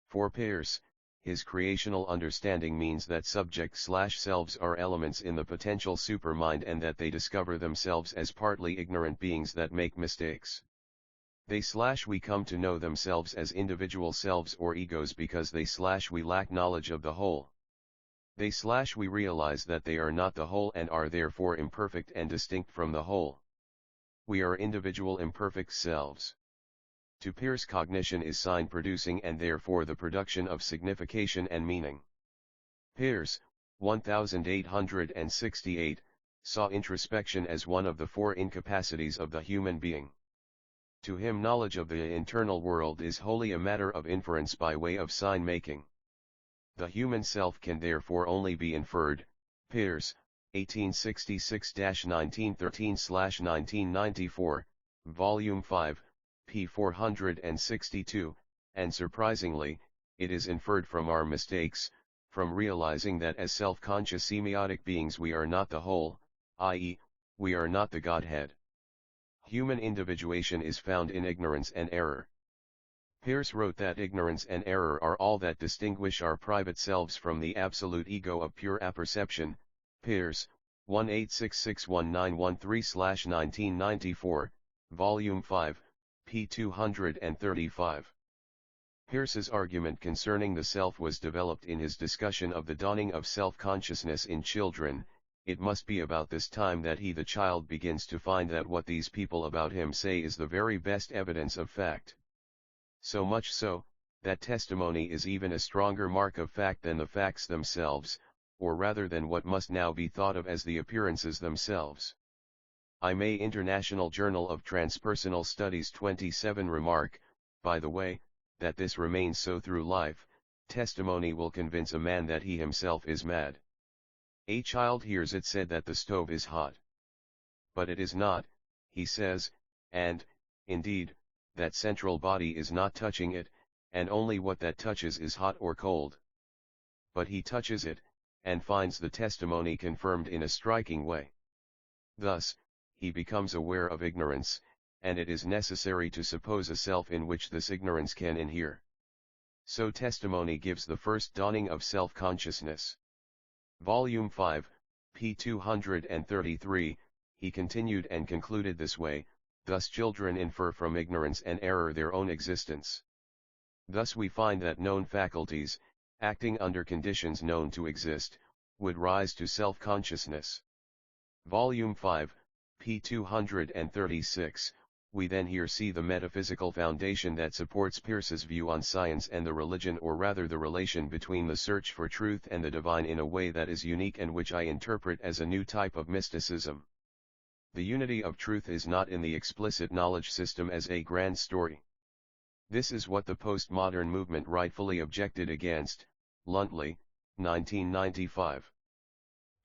For Peirce, his creational understanding means that subjects/selves are elements in the potential supermind and that they discover themselves as partly ignorant beings that make mistakes. They/we come to know themselves as individual selves or egos because they/we lack knowledge of the whole. They/we realize that they are not the whole and are therefore imperfect and distinct from the whole. We are individual imperfect selves. To Peirce, cognition is sign-producing and therefore the production of signification and meaning. Peirce, 1868, saw introspection as one of the four incapacities of the human being. To him knowledge of the internal world is wholly a matter of inference by way of sign-making. The human self can therefore only be inferred. Peirce, 1866-1913/1994, Volume 5, p. 462, and surprisingly, it is inferred from our mistakes, from realizing that as self-conscious semiotic beings we are not the whole, i.e., we are not the Godhead. Human individuation is found in ignorance and error. Peirce wrote that ignorance and error are all that distinguish our private selves from the absolute ego of pure apperception. Peirce, 186619113/1994, Volume 5, p. 235. Peirce's argument concerning the self was developed in his discussion of the dawning of self-consciousness in children. It must be about this time that he, the child, begins to find that what these people about him say is the very best evidence of fact. So much so, that testimony is even a stronger mark of fact than the facts themselves, or rather than what must now be thought of as the appearances themselves. I may International Journal of Transpersonal Studies 27 remark, by the way, that this remains so through life. Testimony will convince a man that he himself is mad. A child hears it said that the stove is hot. But it is not, he says, and, indeed, that central body is not touching it, and only what that touches is hot or cold. But he touches it, and finds the testimony confirmed in a striking way. Thus, he becomes aware of ignorance, and it is necessary to suppose a self in which this ignorance can inhere. So testimony gives the first dawning of self-consciousness. Volume 5, p. 233, he continued and concluded this way: thus children infer from ignorance and error their own existence. Thus we find that known faculties, acting under conditions known to exist, would rise to self-consciousness. Volume 5, p. 236, we then here see the metaphysical foundation that supports Peirce's view on science and the religion, or rather the relation between the search for truth and the divine, in a way that is unique and which I interpret as a new type of mysticism. The unity of truth is not in the explicit knowledge system as a grand story. This is what the postmodern movement rightfully objected against. Luntley, 1995.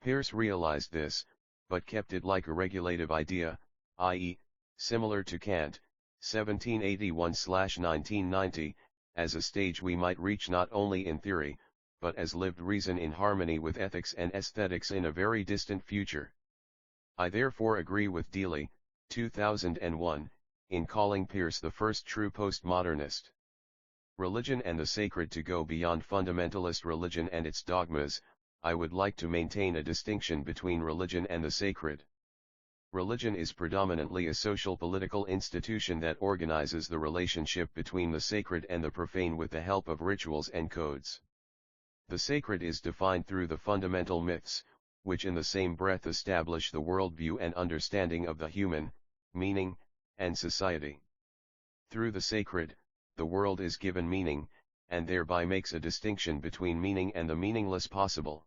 Peirce realized this, but kept it like a regulative idea, i.e., similar to Kant, 1781-1990, as a stage we might reach not only in theory, but as lived reason in harmony with ethics and aesthetics in a very distant future. I therefore agree with Dealey, 2001, in calling Peirce the first true postmodernist. Religion and the sacred. To go beyond fundamentalist religion and its dogmas, I would like to maintain a distinction between religion and the sacred. Religion is predominantly a social political institution that organizes the relationship between the sacred and the profane with the help of rituals and codes. The sacred is defined through the fundamental myths, which in the same breath establish the worldview and understanding of the human, meaning, and society. Through the sacred, the world is given meaning, and thereby makes a distinction between meaning and the meaningless possible.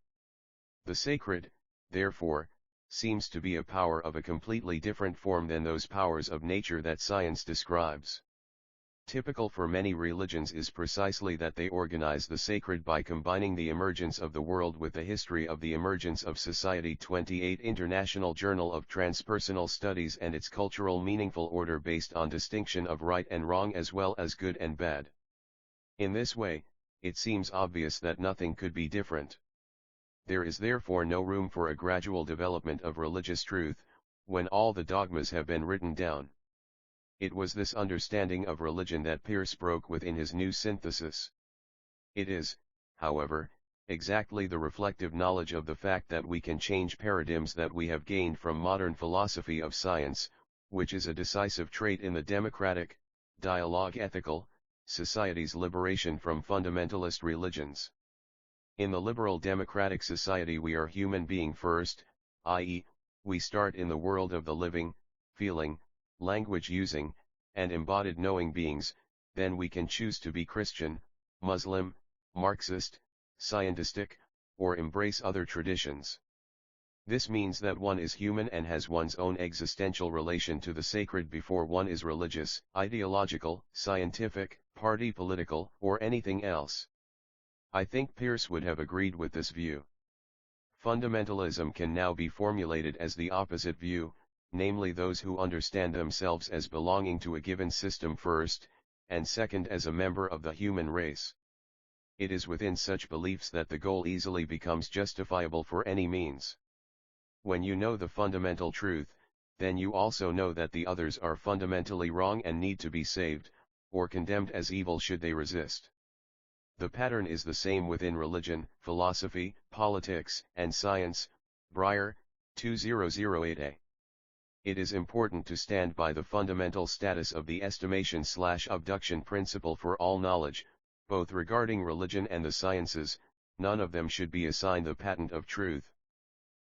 The sacred, therefore, seems to be a power of a completely different form than those powers of nature that science describes. Typical for many religions is precisely that they organize the sacred by combining the emergence of the world with the history of the emergence of society. 28 International Journal of Transpersonal Studies, and its cultural meaningful order based on distinction of right and wrong as well as good and bad. In this way, it seems obvious that nothing could be different. There is therefore no room for a gradual development of religious truth, when all the dogmas have been written down. It was this understanding of religion that Peirce broke with in his new synthesis. It is, however, exactly the reflective knowledge of the fact that we can change paradigms that we have gained from modern philosophy of science, which is a decisive trait in the democratic, dialogue ethical, society's liberation from fundamentalist religions. In the liberal democratic society we are human being first, i.e., we start in the world of the living, feeling, language using, and embodied knowing beings, then we can choose to be Christian, Muslim, Marxist, scientistic, or embrace other traditions. This means that one is human and has one's own existential relation to the sacred before one is religious, ideological, scientific, party political, or anything else. I think Peirce would have agreed with this view. Fundamentalism can now be formulated as the opposite view, namely those who understand themselves as belonging to a given system first, and second as a member of the human race. It is within such beliefs that the goal easily becomes justifiable for any means. When you know the fundamental truth, then you also know that the others are fundamentally wrong and need to be saved, or condemned as evil should they resist. The pattern is the same within religion, philosophy, politics, and science. Breyer, 2008a. It is important to stand by the fundamental status of the estimation/abduction principle for all knowledge, both regarding religion and the sciences. None of them should be assigned the patent of truth.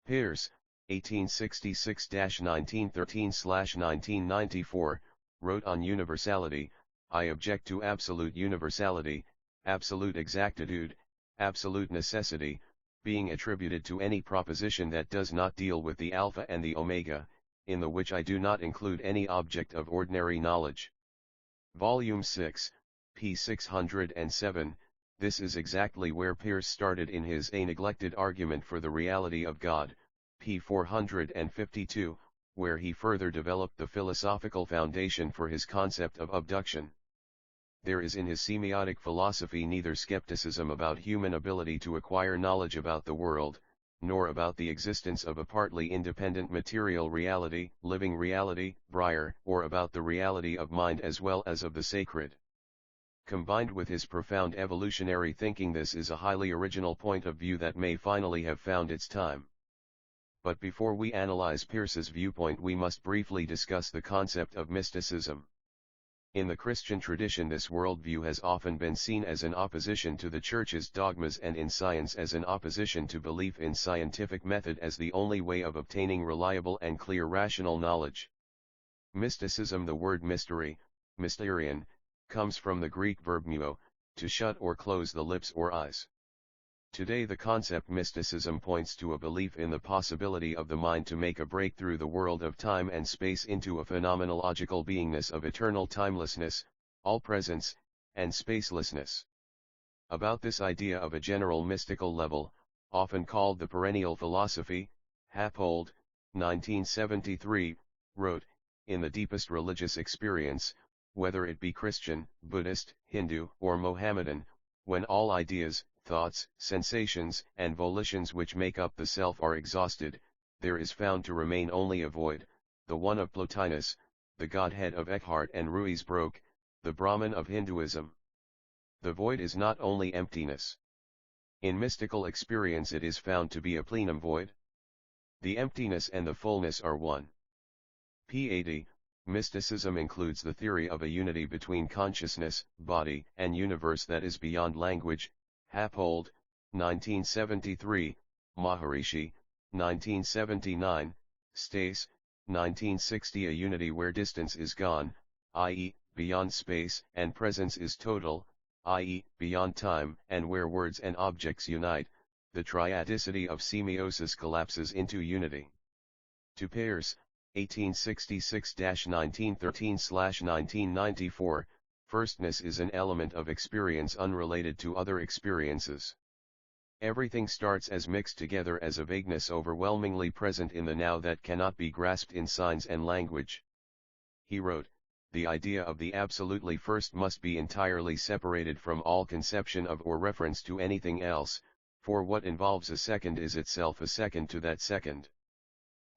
Peirce, 1866-1913/1994, wrote on universality, "I object to absolute universality, absolute exactitude, absolute necessity, being attributed to any proposition that does not deal with the alpha and the omega, in the which I do not include any object of ordinary knowledge." Volume 6, p. 607. This is exactly where Peirce started in his A Neglected Argument for the Reality of God, p. 452, where he further developed the philosophical foundation for his concept of abduction. There is in his semiotic philosophy neither skepticism about human ability to acquire knowledge about the world, nor about the existence of a partly independent material reality, living reality, Breyer, or about the reality of mind as well as of the sacred. Combined with his profound evolutionary thinking, this is a highly original point of view that may finally have found its time. But before we analyze Peirce's viewpoint, we must briefly discuss the concept of mysticism. In the Christian tradition, this worldview has often been seen as an opposition to the Church's dogmas, and in science as an opposition to belief in scientific method as the only way of obtaining reliable and clear rational knowledge. Mysticism, the word mystery, mysterion, comes from the Greek verb muo, to shut or close the lips or eyes. Today the concept mysticism points to a belief in the possibility of the mind to make a break through the world of time and space into a phenomenological beingness of eternal timelessness, all-presence, and spacelessness. About this idea of a general mystical level, often called the Perennial Philosophy, Happold, 1973, wrote, "In the deepest religious experience, whether it be Christian, Buddhist, Hindu, or Mohammedan, when all ideas, thoughts, sensations, and volitions which make up the self are exhausted, there is found to remain only a void, the one of Plotinus, the Godhead of Eckhart and Ruysbroeck, the Brahman of Hinduism. The void is not only emptiness. In mystical experience it is found to be a plenum void. The emptiness and the fullness are one." P. 80. Mysticism includes the theory of a unity between consciousness, body, and universe that is beyond language. Happold, 1973, Maharishi, 1979, Stace, 1960. A unity where distance is gone, i.e., beyond space, and presence is total, i.e., beyond time, and where words and objects unite, the triadicity of semiosis collapses into unity. To Peirce, 1866-1913/1994, firstness is an element of experience unrelated to other experiences. Everything starts as mixed together as a vagueness overwhelmingly present in the now that cannot be grasped in signs and language. He wrote, "The idea of the absolutely first must be entirely separated from all conception of or reference to anything else, for what involves a second is itself a second to that second.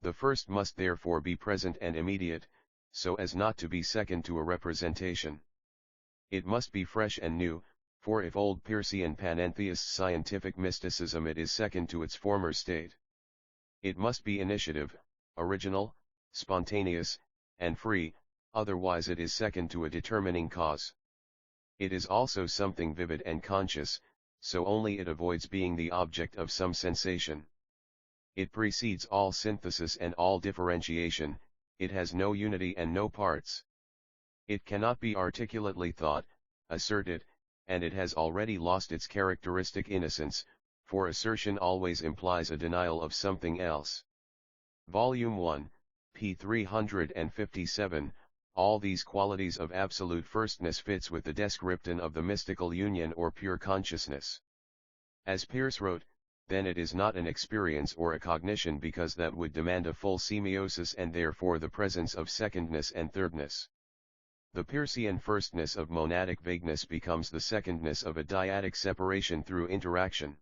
The first must therefore be present and immediate, so as not to be second to a representation. It must be fresh and new, for if old Peircean Panentheist scientific mysticism, it is second to its former state. It must be initiative, original, spontaneous, and free, otherwise it is second to a determining cause. It is also something vivid and conscious, so only it avoids being the object of some sensation. It precedes all synthesis and all differentiation, it has no unity and no parts. It cannot be articulately thought, asserted, and it has already lost its characteristic innocence, for assertion always implies a denial of something else." Volume 1, p. 357. All these qualities of absolute firstness fits with the description of the mystical union or pure consciousness. As Peirce wrote, then it is not an experience or a cognition, because that would demand a full semiosis and therefore the presence of secondness and thirdness. The Peircean firstness of monadic vagueness becomes the secondness of a dyadic separation through interaction.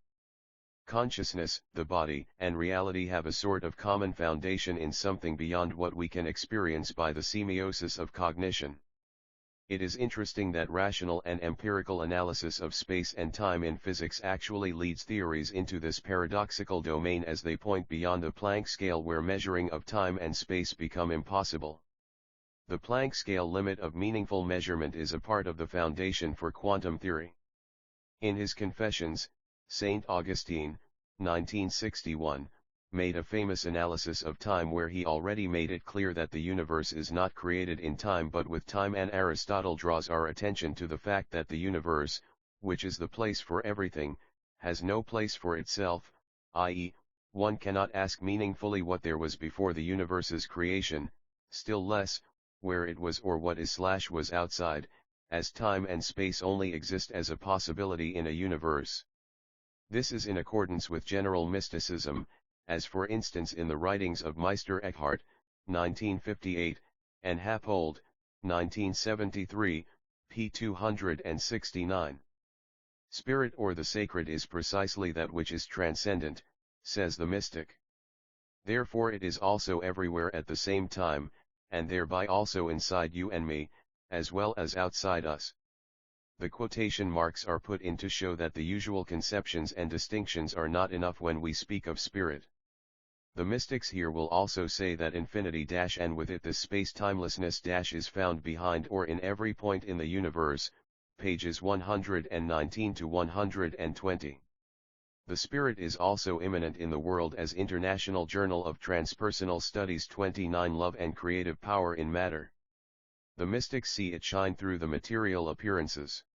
Consciousness, the body, and reality have a sort of common foundation in something beyond what we can experience by the semiosis of cognition. It is interesting that rational and empirical analysis of space and time in physics actually leads theories into this paradoxical domain as they point beyond the Planck scale where measuring of time and space become impossible. The Planck scale limit of meaningful measurement is a part of the foundation for quantum theory. In his Confessions, St. Augustine, 1961, made a famous analysis of time where he already made it clear that the universe is not created in time but with time, and Aristotle draws our attention to the fact that the universe, which is the place for everything, has no place for itself, i.e., one cannot ask meaningfully what there was before the universe's creation, still less, where it was or what was outside, as time and space only exist as a possibility in a universe. This is in accordance with general mysticism, as for instance in the writings of Meister Eckhart, 1958, and Happold, 1973, p. 269. Spirit or the sacred is precisely that which is transcendent, says the mystic. Therefore it is also everywhere at the same time, and thereby also inside you and me, as well as outside us. The quotation marks are put in to show that the usual conceptions and distinctions are not enough when we speak of spirit. The mystics here will also say that infinity and with it the space-timelessness is found behind or in every point in the universe, pages 119 to 120. The spirit is also immanent in the world, as International Journal of Transpersonal Studies 29, Love and Creative Power in Matter. The mystics see it shine through the material appearances.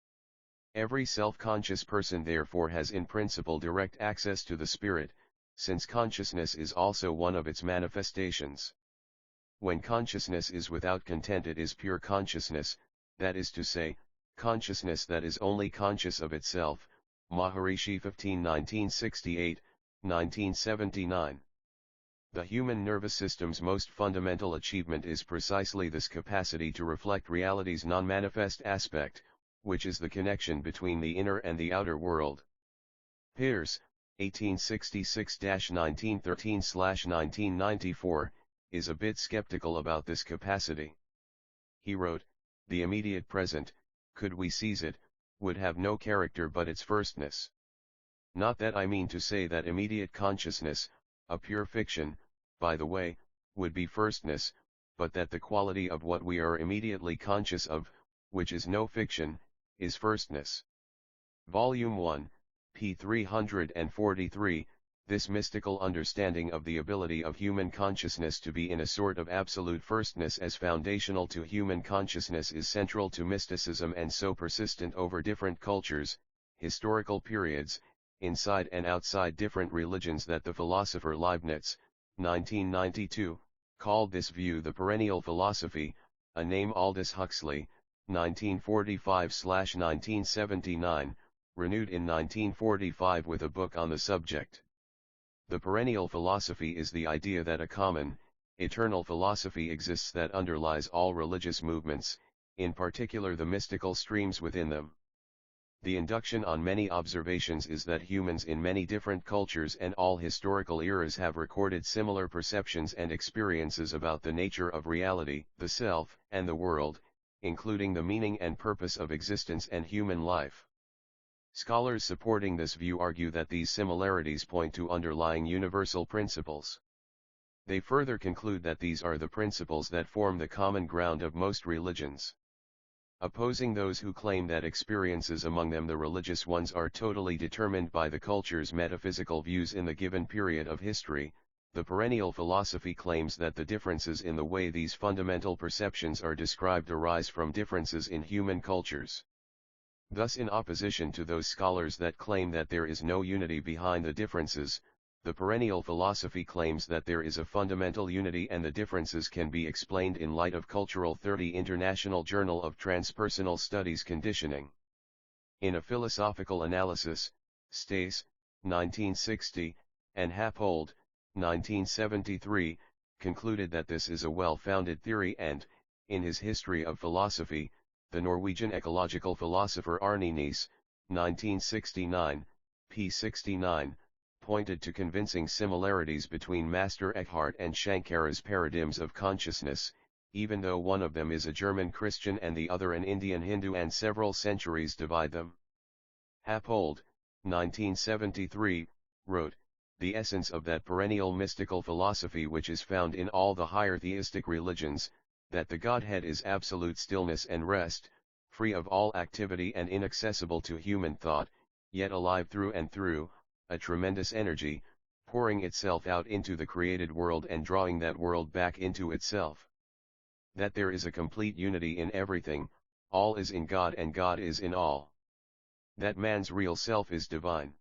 Every self-conscious person therefore has in principle direct access to the spirit, since consciousness is also one of its manifestations. When consciousness is without content, it is pure consciousness, that is to say, consciousness that is only conscious of itself. Maharishi 15, 1968, 1979. The human nervous system's most fundamental achievement is precisely this capacity to reflect reality's non-manifest aspect, which is the connection between the inner and the outer world. Peirce, 1866-1913/1994, is a bit skeptical about this capacity. He wrote, "The immediate present, could we seize it, would have no character but its firstness. Not that I mean to say that immediate consciousness, a pure fiction, by the way, would be firstness, but that the quality of what we are immediately conscious of, which is no fiction, is firstness." Volume 1, p. 343, this mystical understanding of the ability of human consciousness to be in a sort of absolute firstness as foundational to human consciousness is central to mysticism and so persistent over different cultures, historical periods, inside and outside different religions that the philosopher Leibniz, 1992, called this view the perennial philosophy, a name Aldous Huxley, 1945-1979, renewed in 1945 with a book on the subject. The perennial philosophy is the idea that a common, eternal philosophy exists that underlies all religious movements, in particular the mystical streams within them. The induction on many observations is that humans in many different cultures and all historical eras have recorded similar perceptions and experiences about the nature of reality, the self, and the world, including the meaning and purpose of existence and human life. Scholars supporting this view argue that these similarities point to underlying universal principles. They further conclude that these are the principles that form the common ground of most religions. Opposing those who claim that experiences among them, the religious ones, are totally determined by the culture's metaphysical views in the given period of history, the perennial philosophy claims that the differences in the way these fundamental perceptions are described arise from differences in human cultures. Thus, in opposition to those scholars that claim that there is no unity behind the differences, the perennial philosophy claims that there is a fundamental unity and the differences can be explained in light of cultural 30 International Journal of Transpersonal Studies Conditioning. In a philosophical analysis, Stace, 1960, and Happold, 1973, concluded that this is a well-founded theory and, In his History of Philosophy, the Norwegian ecological philosopher Arne Nies, 1969, p. 69, pointed to convincing similarities between Master Eckhart and Shankara's paradigms of consciousness, even though one of them is a German Christian and the other an Indian Hindu, and several centuries divide them. Happold, 1973, wrote, "The essence of that perennial mystical philosophy which is found in all the higher theistic religions, that the Godhead is absolute stillness and rest, free of all activity and inaccessible to human thought, yet alive through and through, a tremendous energy, pouring itself out into the created world and drawing that world back into itself. That there is a complete unity in everything, all is in God and God is in all. That man's real self is divine.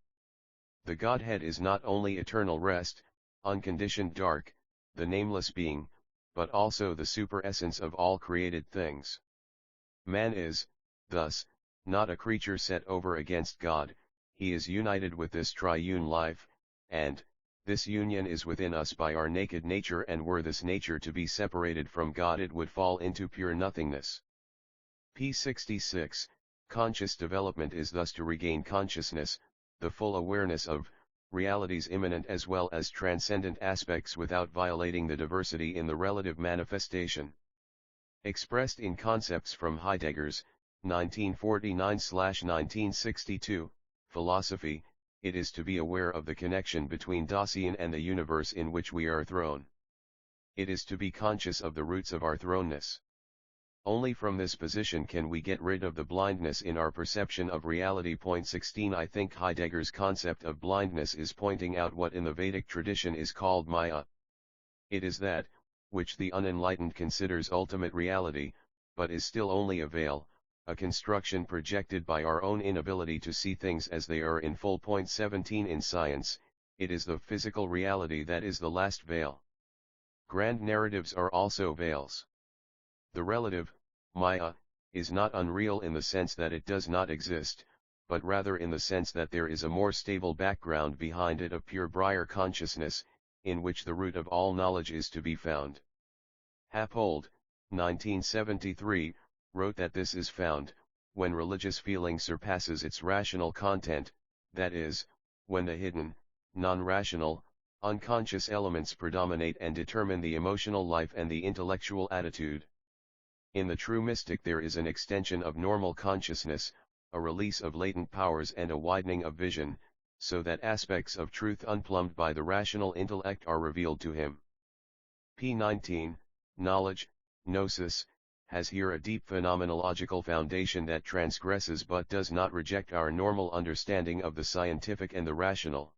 The Godhead is not only eternal rest, unconditioned dark, the nameless being, but also the super-essence of all created things. Man is, thus, not a creature set over against God, he is united with this triune life, and, this union is within us by our naked nature, and were this nature to be separated from God it would fall into pure nothingness." p. 66, conscious development is thus to regain consciousness, the full awareness of, reality's immanent as well as transcendent aspects without violating the diversity in the relative manifestation. Expressed in Concepts from Heidegger's, 1949-1962, Philosophy, it is to be aware of the connection between Dasein and the universe in which we are thrown. It is to be conscious of the roots of our thrownness. Only from this position can we get rid of the blindness in our perception of reality. Point 16. I think Heidegger's concept of blindness is pointing out what in the Vedic tradition is called Maya. It is that, which the unenlightened considers ultimate reality, but is still only a veil, a construction projected by our own inability to see things as they are in full. Point 17. In science, it is the physical reality that is the last veil. Grand narratives are also veils. The relative, Maya, is not unreal in the sense that it does not exist, but rather in the sense that there is a more stable background behind it of pure Briar consciousness, in which the root of all knowledge is to be found. Happold, 1973, wrote that this is found, when religious feeling surpasses its rational content, that is, when the hidden, non-rational, unconscious elements predominate and determine the emotional life and the intellectual attitude. In the true mystic there is an extension of normal consciousness, a release of latent powers and a widening of vision, so that aspects of truth unplumbed by the rational intellect are revealed to him. p. 19, knowledge, gnosis, has here a deep phenomenological foundation that transgresses but does not reject our normal understanding of the scientific and the rational.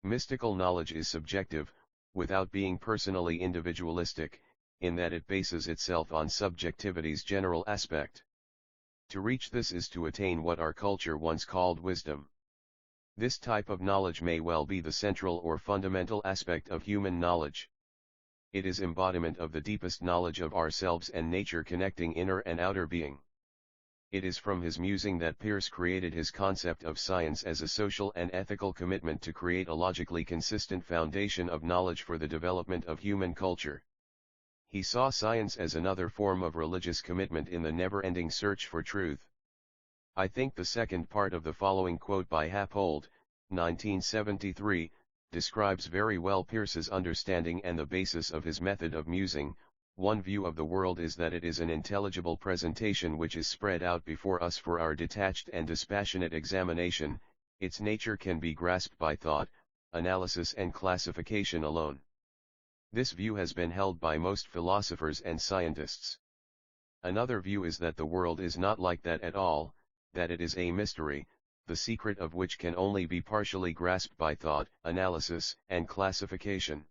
Mystical knowledge is subjective, without being personally individualistic, in that it bases itself on subjectivity's general aspect. To reach this is to attain what our culture once called wisdom. This type of knowledge may well be the central or fundamental aspect of human knowledge. It is embodiment of the deepest knowledge of ourselves and nature, connecting inner and outer being. It is from his musing that Peirce created his concept of science as a social and ethical commitment to create a logically consistent foundation of knowledge for the development of human culture. He saw science as another form of religious commitment in the never-ending search for truth. I think the second part of the following quote by Happold, 1973, describes very well Peirce's understanding and the basis of his method of musing. One view of the world is that it is an intelligible presentation which is spread out before us for our detached and dispassionate examination. Its nature can be grasped by thought, analysis and classification alone. This view has been held by most philosophers and scientists. Another view is that the world is not like that at all, that it is a mystery, the secret of which can only be partially grasped by thought, analysis, and classification.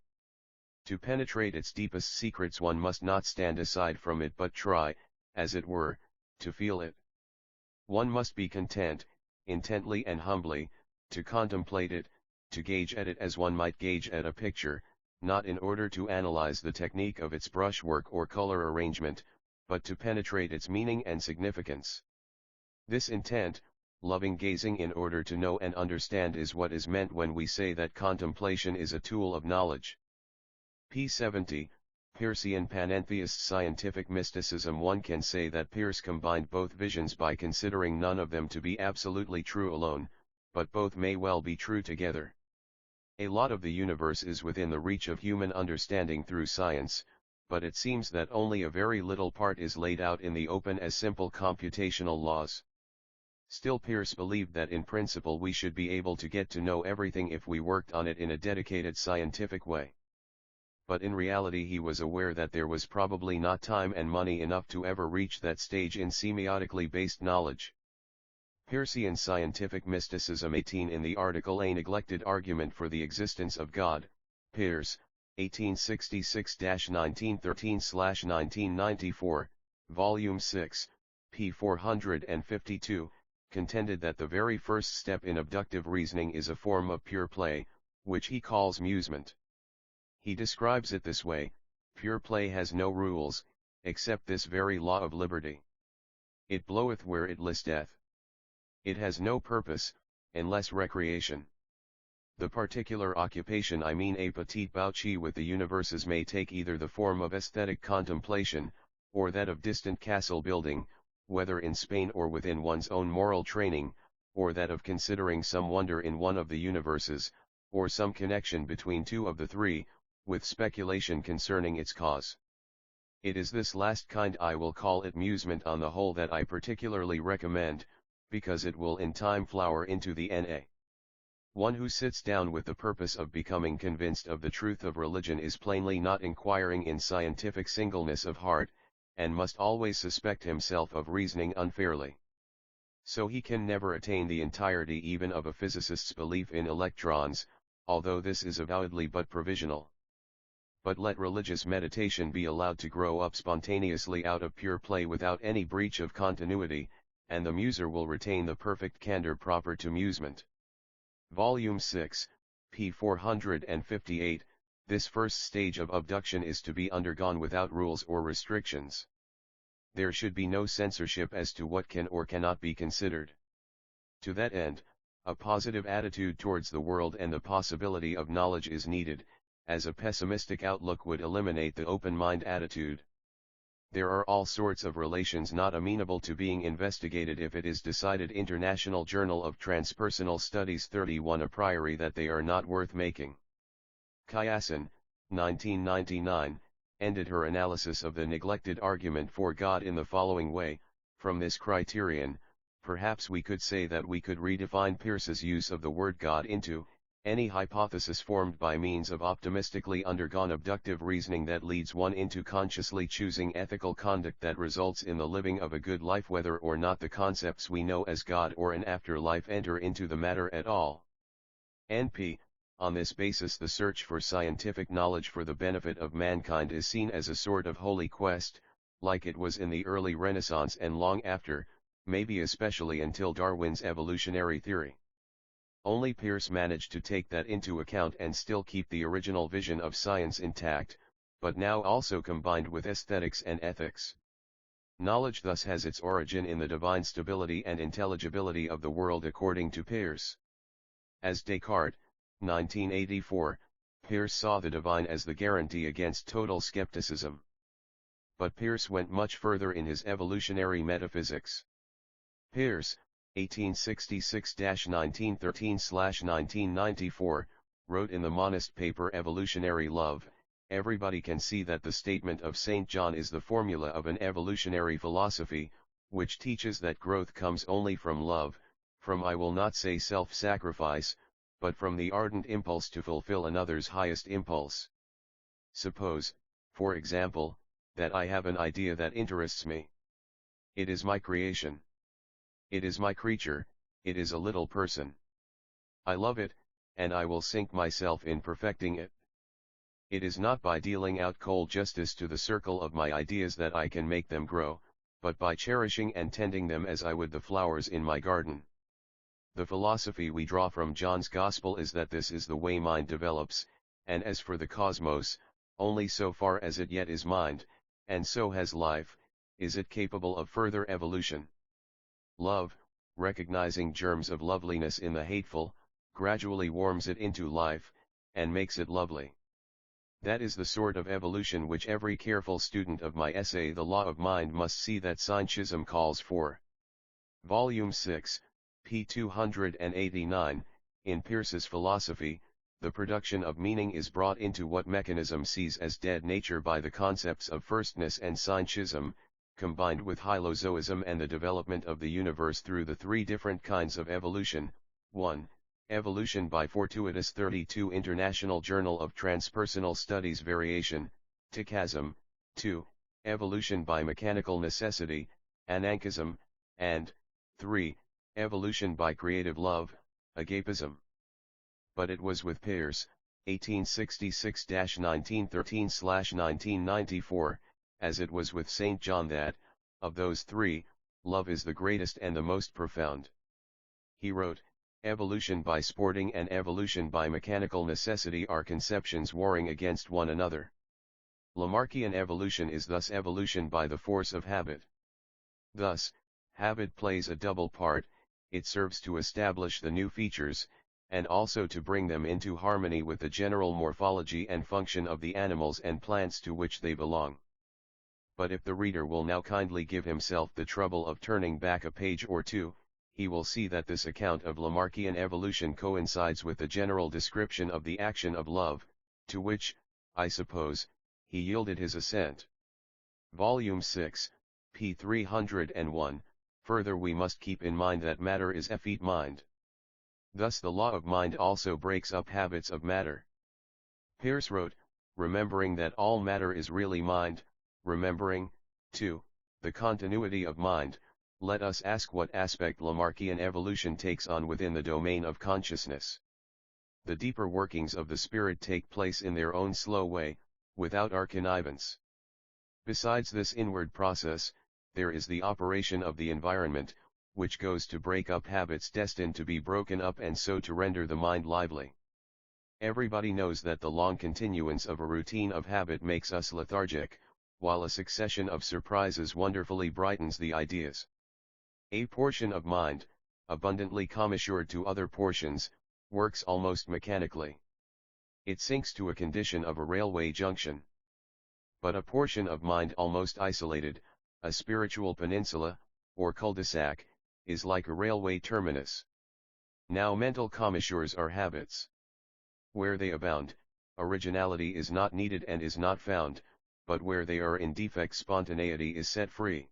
To penetrate its deepest secrets one must not stand aside from it but try, as it were, to feel it. One must be content, intently and humbly, to contemplate it, to gauge at it as one might gauge at a picture, not in order to analyze the technique of its brushwork or color arrangement, but to penetrate its meaning and significance. This intent, loving gazing in order to know and understand is what is meant when we say that contemplation is a tool of knowledge. p. 70, Peircean panentheist scientific mysticism. One can say that Peirce combined both visions by considering none of them to be absolutely true alone, but both may well be true together. A lot of the universe is within the reach of human understanding through science, but it seems that only a very little part is laid out in the open as simple computational laws. Still, Peirce believed that in principle we should be able to get to know everything if we worked on it in a dedicated scientific way. But in reality he was aware that there was probably not time and money enough to ever reach that stage in semiotically based knowledge. Peircean Scientific Mysticism 18. In the article A Neglected Argument for the Existence of God, Peirce, 1866-1913/1994, Volume 6, p. 452, contended that the very first step in abductive reasoning is a form of pure play, which he calls musement. He describes it this way: pure play has no rules, except this very law of liberty. It bloweth where it listeth. It has no purpose, unless recreation. The particular occupation, I mean a petit bouchi with the universes, may take either the form of aesthetic contemplation, or that of distant castle building, whether in Spain or within one's own moral training, or that of considering some wonder in one of the universes, or some connection between two of the three, with speculation concerning its cause. It is this last kind, I will call it musement on the whole, that I particularly recommend, because it will in time flower into the N.A. One who sits down with the purpose of becoming convinced of the truth of religion is plainly not inquiring in scientific singleness of heart, and must always suspect himself of reasoning unfairly. So he can never attain the entirety even of a physicist's belief in electrons, although this is avowedly but provisional. But let religious meditation be allowed to grow up spontaneously out of pure play without any breach of continuity, and the muser will retain the perfect candor proper to musement. Volume 6, p. 458, this first stage of abduction is to be undergone without rules or restrictions. There should be no censorship as to what can or cannot be considered. To that end, a positive attitude towards the world and the possibility of knowledge is needed, as a pessimistic outlook would eliminate the open-mind attitude. There are all sorts of relations not amenable to being investigated if it is decided, International Journal of Transpersonal Studies 31, a priori, that they are not worth making. Peircean, 1999, ended her analysis of the neglected argument for God in the following way: from this criterion, perhaps we could say that we could redefine Peirce's use of the word God into any hypothesis formed by means of optimistically undergone abductive reasoning that leads one into consciously choosing ethical conduct that results in the living of a good life, whether or not the concepts we know as God or an afterlife enter into the matter at all. N.P. On this basis, the search for scientific knowledge for the benefit of mankind is seen as a sort of holy quest, like it was in the early Renaissance and long after, maybe especially until Darwin's evolutionary theory. Only Peirce managed to take that into account and still keep the original vision of science intact, but now also combined with aesthetics and ethics. Knowledge thus has its origin in the divine stability and intelligibility of the world, according to Peirce. As Descartes, 1984, Peirce saw the divine as the guarantee against total skepticism. But Peirce went much further in his evolutionary metaphysics. Peirce, 1866-1913/1994, wrote in the monist paper Evolutionary Love, "Everybody can see that the statement of St. John is the formula of an evolutionary philosophy, which teaches that growth comes only from love, from, I will not say self-sacrifice, but from the ardent impulse to fulfill another's highest impulse. Suppose, for example, that I have an idea that interests me. It is my creation. It is my creature, it is a little person. I love it, and I will sink myself in perfecting it. It is not by dealing out cold justice to the circle of my ideas that I can make them grow, but by cherishing and tending them as I would the flowers in my garden." The philosophy we draw from John's Gospel is that this is the way mind develops, and as for the cosmos, only so far as it yet is mind, and so has life, is it capable of further evolution. Love, recognizing germs of loveliness in the hateful, gradually warms it into life, and makes it lovely. That is the sort of evolution which every careful student of my essay The Law of Mind must see that Scientism calls for. Volume 6, p. 289, in Peirce's Philosophy, the production of meaning is brought into what mechanism sees as dead nature by the concepts of firstness and Scientism, combined with hylozoism and the development of the universe through the three different kinds of evolution. 1. Evolution by fortuitous 32 International Journal of Transpersonal Studies Variation, Tikasm. 2. Evolution by mechanical necessity, Anankism, and 3. Evolution by creative love, Agapism. But it was with Peirce, 1866-1913/1994, as it was with St. John that, of those three, love is the greatest and the most profound. He wrote, evolution by sporting and evolution by mechanical necessity are conceptions warring against one another. Lamarckian evolution is thus evolution by the force of habit. Thus, habit plays a double part, it serves to establish the new features, and also to bring them into harmony with the general morphology and function of the animals and plants to which they belong. But if the reader will now kindly give himself the trouble of turning back a page or two, he will see that this account of Lamarckian evolution coincides with the general description of the action of love, to which, I suppose, he yielded his assent. Volume 6, p. 301, further we must keep in mind that matter is effete mind. Thus the law of mind also breaks up habits of matter. Peirce wrote, remembering that all matter is really mind, remembering, too, the continuity of mind, let us ask what aspect Lamarckian evolution takes on within the domain of consciousness. The deeper workings of the spirit take place in their own slow way, without our connivance. Besides this inward process, there is the operation of the environment, which goes to break up habits destined to be broken up and so to render the mind lively. Everybody knows that the long continuance of a routine of habit makes us lethargic, while a succession of surprises wonderfully brightens the ideas. A portion of mind, abundantly commissured to other portions, works almost mechanically. It sinks to a condition of a railway junction. But a portion of mind almost isolated, a spiritual peninsula, or cul-de-sac, is like a railway terminus. Now mental commissures are habits. Where they abound, originality is not needed and is not found, but where they are in defect spontaneity is set free.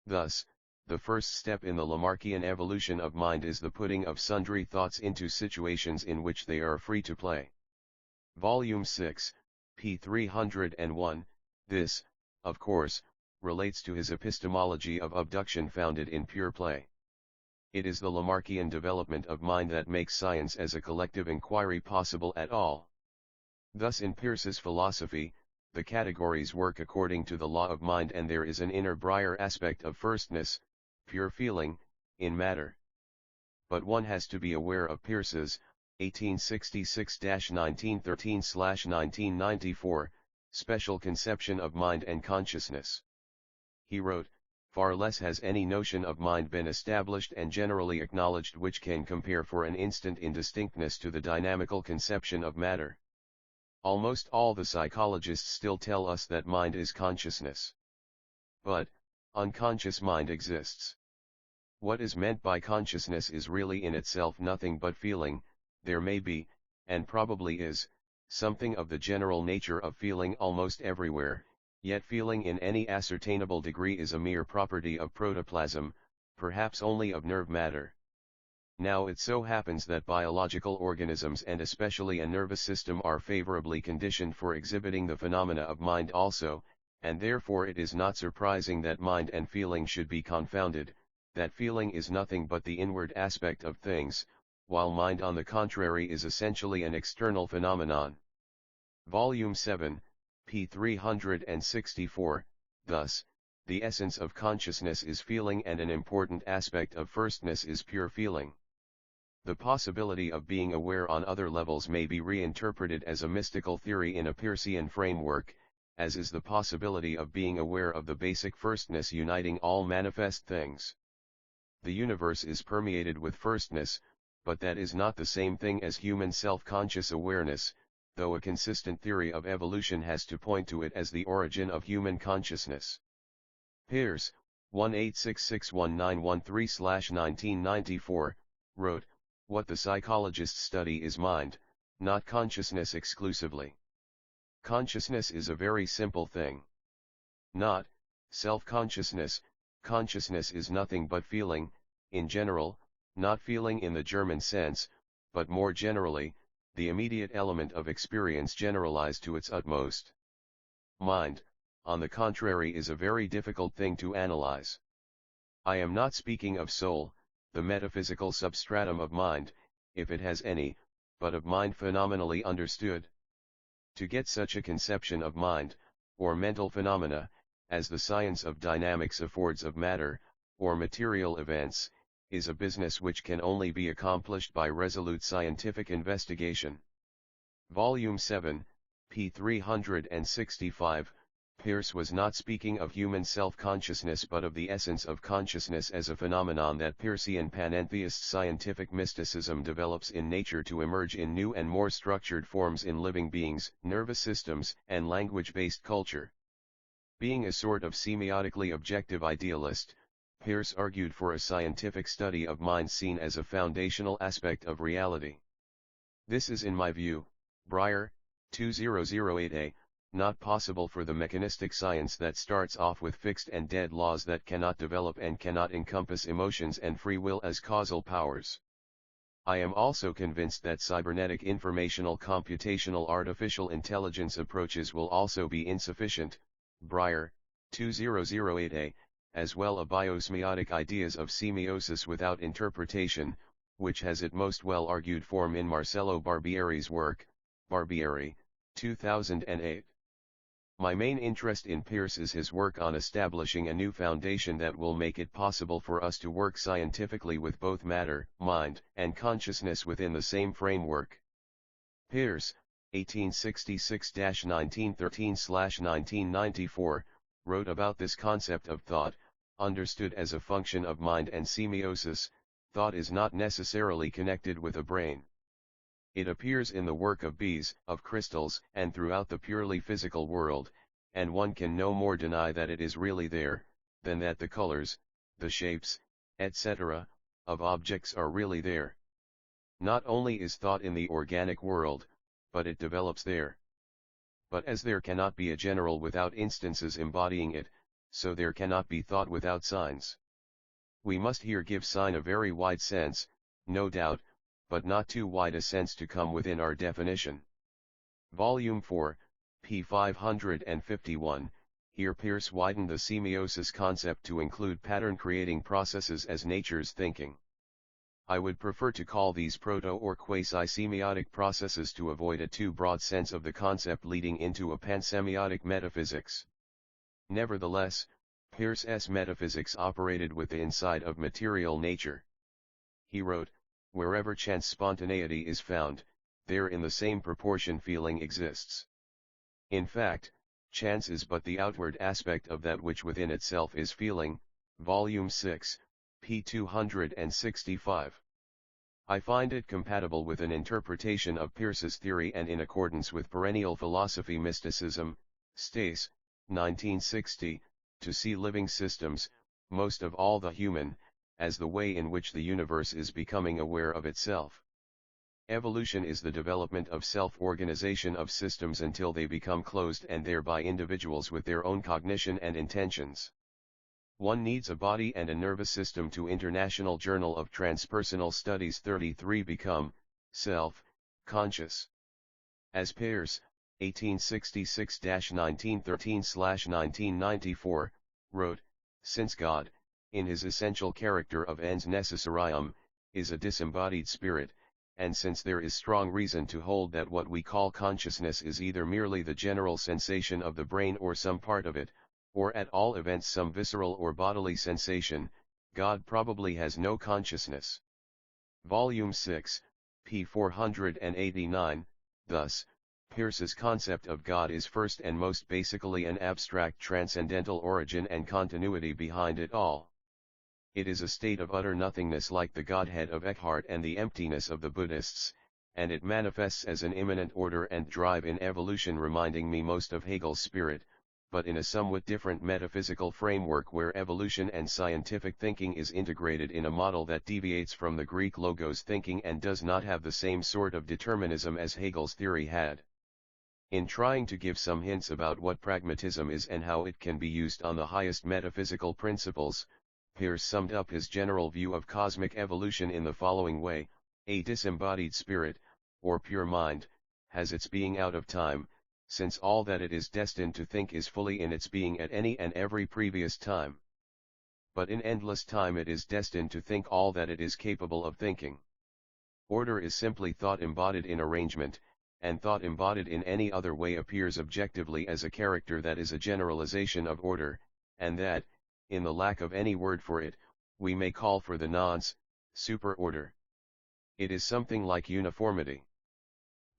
Thus, the first step in the Lamarckian evolution of mind is the putting of sundry thoughts into situations in which they are free to play. Volume 6, p. 301, this, of course, relates to his epistemology of abduction founded in pure play. It is the Lamarckian development of mind that makes science as a collective inquiry possible at all. Thus in Peirce's philosophy, the categories work according to the law of mind and there is an inner Breyer aspect of firstness, pure feeling, in matter. But one has to be aware of Peirce's, 1866-1913/1994, special conception of mind and consciousness. He wrote, far less has any notion of mind been established and generally acknowledged which can compare for an instant in distinctness to the dynamical conception of matter. Almost all the psychologists still tell us that mind is consciousness. But, unconscious mind exists. What is meant by consciousness is really in itself nothing but feeling. There may be, and probably is, something of the general nature of feeling almost everywhere, yet feeling in any ascertainable degree is a mere property of protoplasm, perhaps only of nerve matter. Now it so happens that biological organisms and especially a nervous system are favorably conditioned for exhibiting the phenomena of mind also, and therefore it is not surprising that mind and feeling should be confounded, that feeling is nothing but the inward aspect of things, while mind on the contrary is essentially an external phenomenon. Volume 7, p. 364, thus, the essence of consciousness is feeling and an important aspect of firstness is pure feeling. The possibility of being aware on other levels may be reinterpreted as a mystical theory in a Peircean framework, as is the possibility of being aware of the basic firstness uniting all manifest things. The universe is permeated with firstness, but that is not the same thing as human self-conscious awareness, though a consistent theory of evolution has to point to it as the origin of human consciousness. Peirce, 186619113/1994, wrote, "What the psychologists study is mind, not consciousness exclusively. Consciousness is a very simple thing. Not self-consciousness. Consciousness is nothing but feeling, in general, not feeling in the German sense, but more generally, the immediate element of experience generalized to its utmost. Mind, on the contrary, is a very difficult thing to analyze. I am not speaking of soul, the metaphysical substratum of mind, if it has any, but of mind phenomenally understood. To get such a conception of mind, or mental phenomena, as the science of dynamics affords of matter, or material events, is a business which can only be accomplished by resolute scientific investigation." Volume 7, p. 365, Peirce was not speaking of human self-consciousness but of the essence of consciousness as a phenomenon that Peircean panentheist scientific mysticism develops in nature to emerge in new and more structured forms in living beings, nervous systems, and language-based culture. Being a sort of semiotically objective idealist, Peirce argued for a scientific study of mind seen as a foundational aspect of reality. This is, in my view, Breyer, 2008a, not possible for the mechanistic science that starts off with fixed and dead laws that cannot develop and cannot encompass emotions and free will as causal powers. I am also convinced that cybernetic informational computational artificial intelligence approaches will also be insufficient, Breyer, 2008a, as well as biosemiotic ideas of semiosis without interpretation, which has it most well argued form in Marcello Barbieri's work, Barbieri, 2008. My main interest in Peirce is his work on establishing a new foundation that will make it possible for us to work scientifically with both matter, mind, and consciousness within the same framework. Peirce, 1866-1913/1994, wrote about this concept of thought, understood as a function of mind and semiosis. Thought is not necessarily connected with a brain. It appears in the work of bees, of crystals, and throughout the purely physical world, and one can no more deny that it is really there, than that the colors, the shapes, etc., of objects are really there. Not only is thought in the organic world, but it develops there. But as there cannot be a general without instances embodying it, so there cannot be thought without signs. We must here give sign a very wide sense, no doubt, but not too wide a sense to come within our definition. Volume 4, p. 551, here Peirce widened the semiosis concept to include pattern-creating processes as nature's thinking. I would prefer to call these proto- or quasi-semiotic processes to avoid a too broad sense of the concept leading into a pansemiotic metaphysics. Nevertheless, Peirce's metaphysics operated with the inside of material nature. He wrote, "Wherever chance spontaneity is found, there in the same proportion feeling exists. In fact, chance is but the outward aspect of that which within itself is feeling." Volume 6, p. 265. I find it compatible with an interpretation of Peirce's theory and in accordance with Perennial Philosophy Mysticism, Stace, 1960, to see living systems, most of all the human, as the way in which the universe is becoming aware of itself. Evolution is the development of self-organization of systems until they become closed and thereby individuals with their own cognition and intentions. One needs a body and a nervous system to International Journal of Transpersonal Studies 33 become, self-conscious. As Peirce, 1866-1913/1994, wrote, "Since God, in his essential character of ens necessarium, is a disembodied spirit, and since there is strong reason to hold that what we call consciousness is either merely the general sensation of the brain or some part of it, or at all events some visceral or bodily sensation, God probably has no consciousness." Volume 6, p. 489, thus, Peirce's concept of God is first and most basically an abstract transcendental origin and continuity behind it all. It is a state of utter nothingness like the Godhead of Eckhart and the emptiness of the Buddhists, and it manifests as an immanent order and drive in evolution, reminding me most of Hegel's spirit, but in a somewhat different metaphysical framework where evolution and scientific thinking is integrated in a model that deviates from the Greek logos thinking and does not have the same sort of determinism as Hegel's theory had. In trying to give some hints about what pragmatism is and how it can be used on the highest metaphysical principles, Peirce summed up his general view of cosmic evolution in the following way: a disembodied spirit, or pure mind, has its being out of time, since all that it is destined to think is fully in its being at any and every previous time. But in endless time it is destined to think all that it is capable of thinking. Order is simply thought embodied in arrangement, and thought embodied in any other way appears objectively as a character that is a generalization of order, and that, in the lack of any word for it, we may call for the nonce, superorder. It is something like uniformity.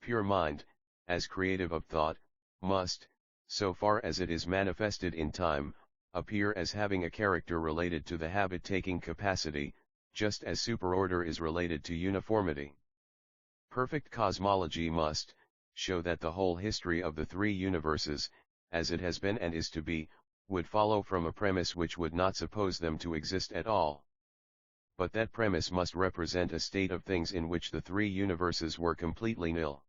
Pure mind, as creative of thought, must, so far as it is manifested in time, appear as having a character related to the habit-taking capacity, just as superorder is related to uniformity. Perfect cosmology must show that the whole history of the three universes, as it has been and is to be, would follow from a premise which would not suppose them to exist at all. But that premise must represent a state of things in which the three universes were completely nil.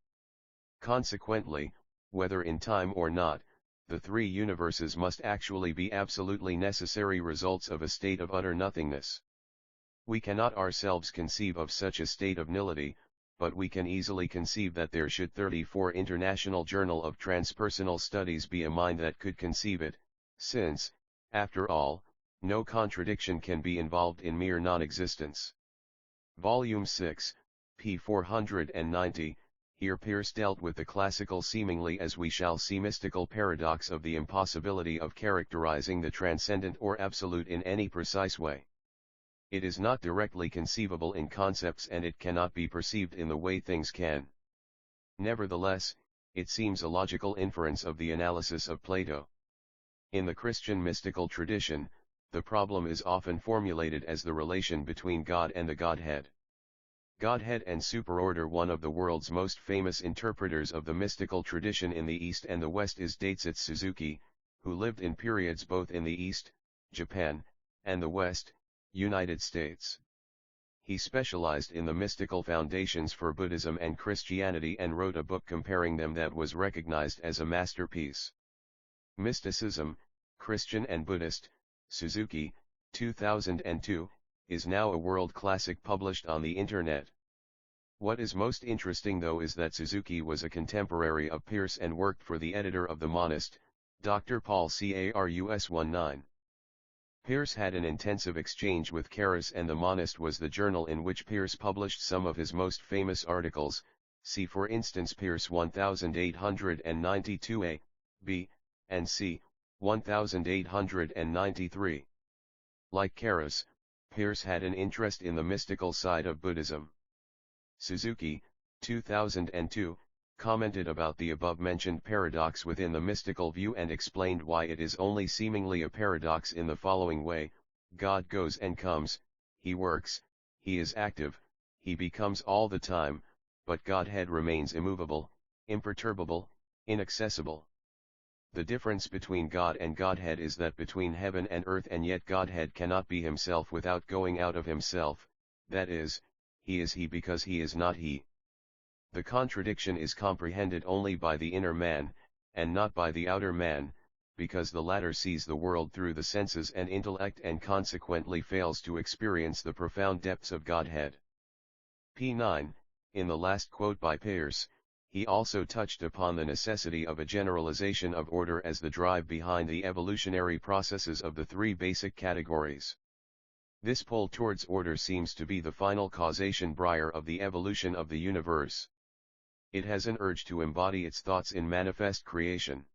Consequently, whether in time or not, the three universes must actually be absolutely necessary results of a state of utter nothingness. We cannot ourselves conceive of such a state of nility, but we can easily conceive that there should 34 International Journal of Transpersonal Studies be a mind that could conceive it, since, after all, no contradiction can be involved in mere non-existence. Volume 6, p. 490, here Peirce dealt with the classical, seemingly as we shall see mystical paradox of the impossibility of characterizing the transcendent or absolute in any precise way. It is not directly conceivable in concepts and it cannot be perceived in the way things can. Nevertheless, it seems a logical inference of the analysis of Plato. In the Christian mystical tradition, the problem is often formulated as the relation between God and the Godhead. Godhead and superorder. One of the world's most famous interpreters of the mystical tradition in the East and the West is Daisetsu Suzuki, who lived in periods both in the East, Japan, and the West, United States. He specialized in the mystical foundations for Buddhism and Christianity and wrote a book comparing them that was recognized as a masterpiece. Mysticism, Christian and Buddhist, Suzuki, 2002, is now a world classic published on the Internet. What is most interesting though is that Suzuki was a contemporary of Peirce and worked for the editor of The Monist, Dr. Paul Carus 19. Peirce had an intensive exchange with Carus, and The Monist was the journal in which Peirce published some of his most famous articles. See for instance Peirce 1892a, b, and c, 1893. Like Carus, Peirce had an interest in the mystical side of Buddhism. Suzuki, 2002, commented about the above-mentioned paradox within the mystical view and explained why it is only seemingly a paradox in the following way: God goes and comes, he works, he is active, he becomes all the time, but Godhead remains immovable, imperturbable, inaccessible. The difference between God and Godhead is that between heaven and earth, and yet Godhead cannot be himself without going out of himself, that is, he is he because he is not he. The contradiction is comprehended only by the inner man, and not by the outer man, because the latter sees the world through the senses and intellect and consequently fails to experience the profound depths of Godhead. p. 9, in the last quote by Peirce, he also touched upon the necessity of a generalization of order as the drive behind the evolutionary processes of the three basic categories. This pull towards order seems to be the final causation briar of the evolution of the universe. It has an urge to embody its thoughts in manifest creation.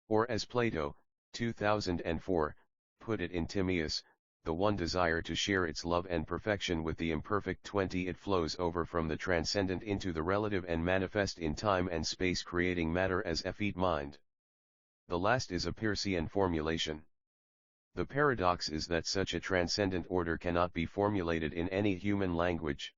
Or as Plato, 2004, put it in Timaeus, the one desire to share its love and perfection with the imperfect. 20 It flows over from the transcendent into the relative and manifest in time and space, creating matter as effete mind. The last is a Peircean formulation. The paradox is that such a transcendent order cannot be formulated in any human language.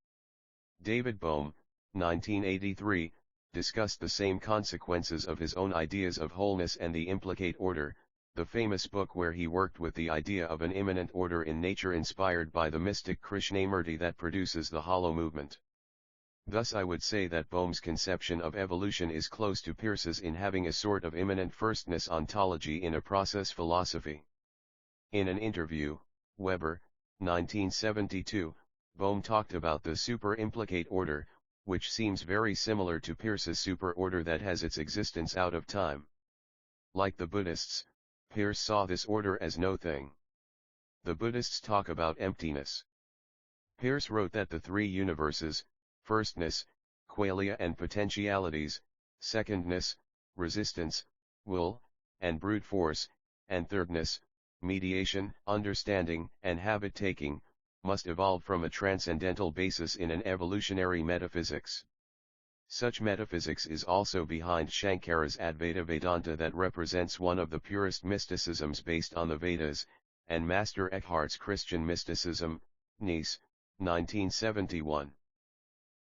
David Bohm, 1983, discussed the same consequences of his own ideas of wholeness and the implicate order, the famous book where he worked with the idea of an immanent order in nature inspired by the mystic Krishnamurti that produces the hollow movement. Thus I would say that Bohm's conception of evolution is close to Peirce's in having a sort of immanent firstness ontology in a process philosophy. In an interview, Weber, 1972, Bohm talked about the super-implicate order, which seems very similar to Peirce's super-order that has its existence out of time. Like the Buddhists, Peirce saw this order as no thing. The Buddhists talk about emptiness. Peirce wrote that the three universes, firstness, qualia and potentialities, secondness, resistance, will, and brute force, and thirdness, mediation, understanding, and habit-taking, must evolve from a transcendental basis in an evolutionary metaphysics. Such metaphysics is also behind Shankara's Advaita Vedanta that represents one of the purest mysticisms based on the Vedas, and Master Eckhart's Christian mysticism, Nice, 1971.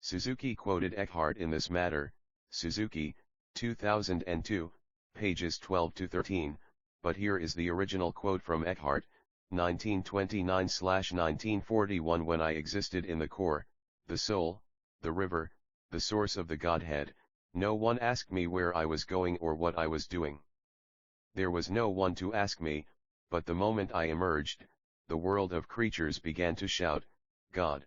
Suzuki quoted Eckhart in this matter, Suzuki, 2002, pages 12-13, but here is the original quote from Eckhart, 1929-1941. When I existed in the core, the soul, the river, the source of the Godhead, no one asked me where I was going or what I was doing. There was no one to ask me, but the moment I emerged, the world of creatures began to shout, God.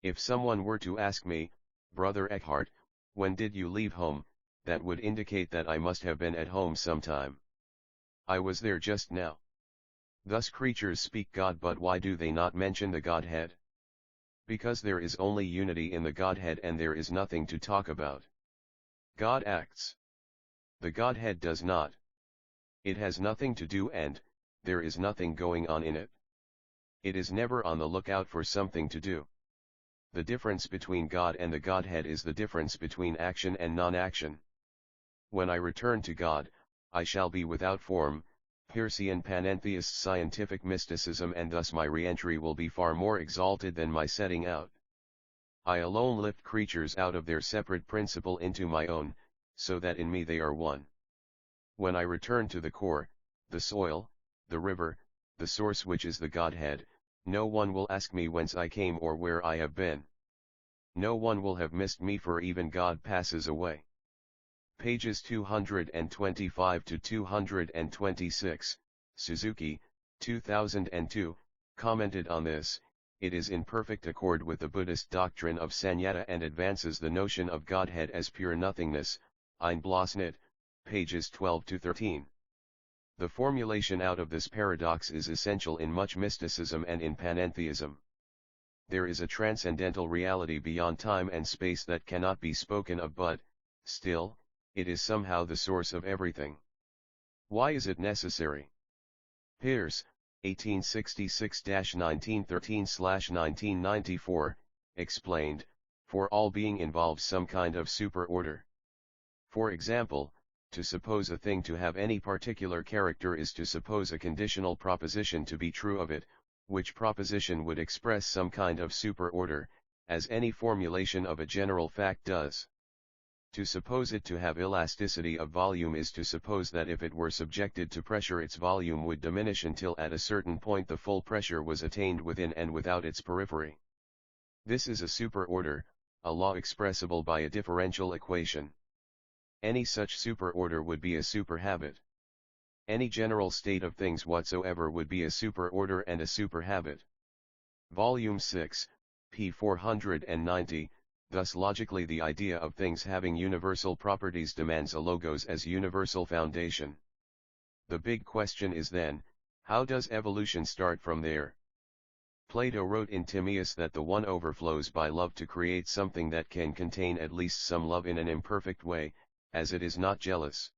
If someone were to ask me, Brother Eckhart, when did you leave home, that would indicate that I must have been at home sometime. I was there just now. Thus creatures speak God, but why do they not mention the Godhead? Because there is only unity in the Godhead and there is nothing to talk about. God acts. The Godhead does not. It has nothing to do and, there is nothing going on in it. It is never on the lookout for something to do. The difference between God and the Godhead is the difference between action and non-action. When I return to God, I shall be without form, Peircean Panentheist scientific mysticism, and thus my re-entry will be far more exalted than my setting out. I alone lift creatures out of their separate principle into my own, so that in me they are one. When I return to the core, the soil, the river, the source which is the Godhead, no one will ask me whence I came or where I have been. No one will have missed me, for even God passes away. Pages 225-226, Suzuki, 2002, commented on this. It is in perfect accord with the Buddhist doctrine of Sunyata and advances the notion of Godhead as pure nothingness, Einblossnit, pages 12-13. The formulation out of this paradox is essential in much mysticism and in panentheism. There is a transcendental reality beyond time and space that cannot be spoken of, but, still, it is somehow the source of everything. Why is it necessary? Peirce, 1866-1913-1994, explained, for all being involves some kind of super-order. For example, to suppose a thing to have any particular character is to suppose a conditional proposition to be true of it, which proposition would express some kind of super-order, as any formulation of a general fact does. To suppose it to have elasticity of volume is to suppose that if it were subjected to pressure its volume would diminish until at a certain point the full pressure was attained within and without its periphery. This is a super-order, a law expressible by a differential equation. Any such super-order would be a super-habit. Any general state of things whatsoever would be a super-order and a super-habit. Volume 6, p. 490, thus logically the idea of things having universal properties demands a logos as universal foundation. The big question is then, how does evolution start from there? Plato wrote in Timaeus that the one overflows by love to create something that can contain at least some love in an imperfect way, as it is not jealous.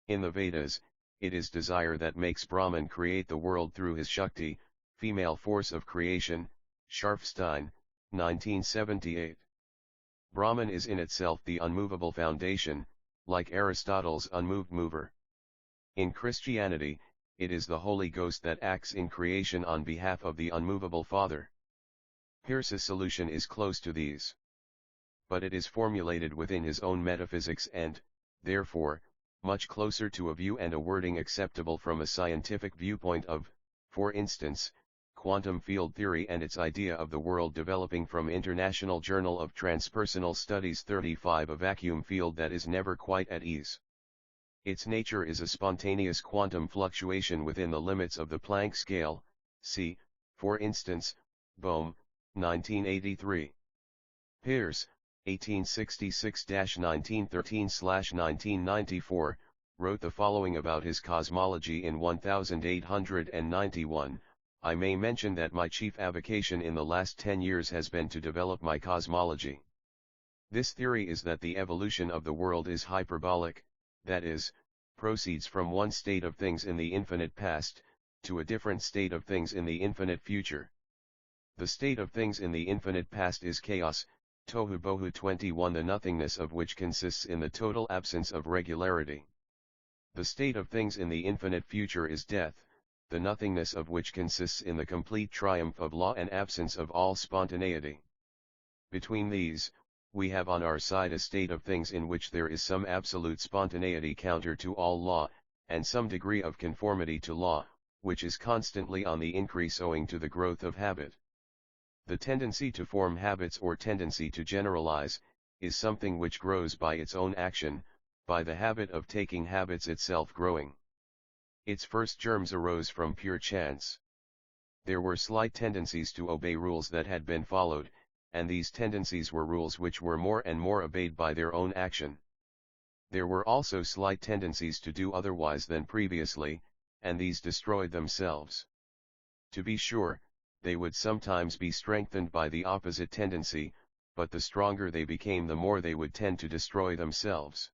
In the Vedas, it is desire that makes Brahman create the world through his Shakti, female force of creation, Scharfstein, 1978. Brahman is in itself the unmovable foundation, like Aristotle's unmoved mover. In Christianity, it is the Holy Ghost that acts in creation on behalf of the unmovable Father. Peirce's solution is close to these. but it is formulated within his own metaphysics and, therefore, much closer to a view and a wording acceptable from a scientific viewpoint of, for instance, quantum field theory and its idea of the world developing from International Journal of Transpersonal Studies 35, a vacuum field that is never quite at ease. Its nature is a spontaneous quantum fluctuation within the limits of the Planck scale, see, for instance, Bohm, 1983. Peirce, 1866-1913-1994, wrote the following about his cosmology in 1891, I may mention that my chief avocation in the last 10 years has been to develop my cosmology. This theory is that the evolution of the world is hyperbolic, that is, proceeds from one state of things in the infinite past, to a different state of things in the infinite future. The state of things in the infinite past is chaos, tohu bohu 21, the nothingness of which consists in the total absence of regularity. The state of things in the infinite future is death, the nothingness of which consists in the complete triumph of law and absence of all spontaneity. Between these, we have on our side a state of things in which there is some absolute spontaneity counter to all law, and some degree of conformity to law, which is constantly on the increase owing to the growth of habit. The tendency to form habits or tendency to generalize, is something which grows by its own action, by the habit of taking habits itself growing. Its first germs arose from pure chance. There were slight tendencies to obey rules that had been followed, and these tendencies were rules which were more and more obeyed by their own action. There were also slight tendencies to do otherwise than previously, and these destroyed themselves. To be sure, they would sometimes be strengthened by the opposite tendency, but the stronger they became the more they would tend to destroy themselves.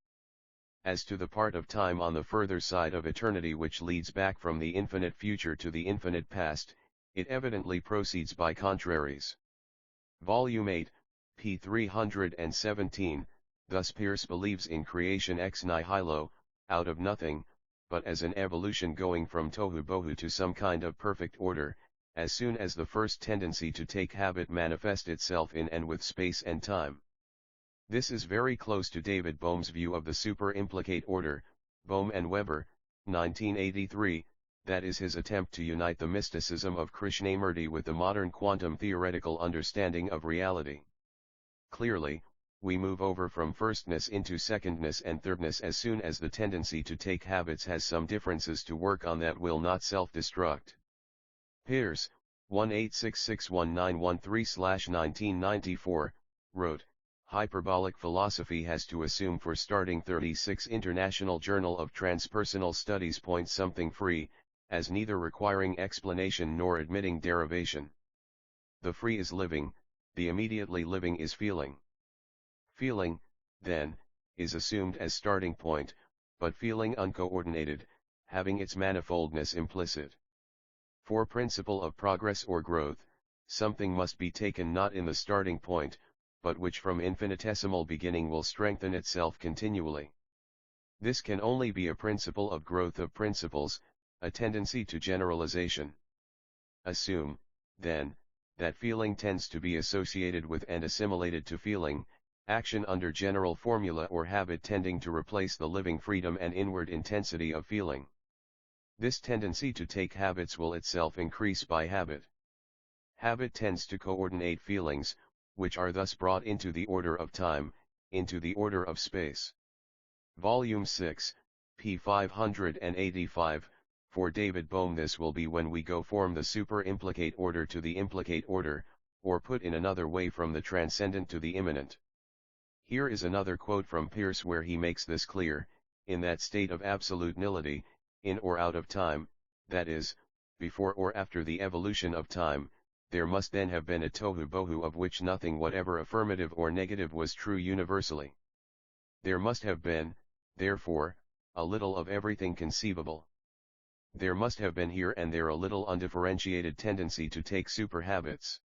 As to the part of time on the further side of eternity which leads back from the infinite future to the infinite past, it evidently proceeds by contraries. Volume 8, p. 317, thus Peirce believes in creation ex nihilo, out of nothing, but as an evolution going from tohu bohu to some kind of perfect order, as soon as the first tendency to take habit manifests itself in and with space and time. This is very close to David Bohm's view of the super-implicate order, Bohm and Weber, 1983, that is his attempt to unite the mysticism of Krishnamurti with the modern quantum theoretical understanding of reality. Clearly, we move over from firstness into secondness and thirdness as soon as the tendency to take habits has some differences to work on that will not self-destruct. Peirce, 186619113/1994, wrote, Hyperbolic philosophy has to assume for starting 36 International Journal of Transpersonal Studies point something free, as neither requiring explanation nor admitting derivation. The free is living, the immediately living is feeling. Feeling, then, is assumed as starting point, but feeling uncoordinated, having its manifoldness implicit. For principle of progress or growth, something must be taken not in the starting point, but which from infinitesimal beginning will strengthen itself continually. This can only be a principle of growth of principles, a tendency to generalization. Assume, then, that feeling tends to be associated with and assimilated to feeling, action under general formula or habit tending to replace the living freedom and inward intensity of feeling. This tendency to take habits will itself increase by habit. Habit tends to coordinate feelings, which are thus brought into the order of time, into the order of space. Volume 6, p. 585, for David Bohm this will be when we go from the super-implicate order to the implicate order, or put in another way from the transcendent to the immanent. Here is another quote from Peirce where he makes this clear, in that state of absolute nility, in or out of time, that is, before or after the evolution of time, there must then have been a tohu bohu of which nothing whatever affirmative or negative was true universally. There must have been, therefore, a little of everything conceivable. There must have been here and there a little undifferentiated tendency to take super habits.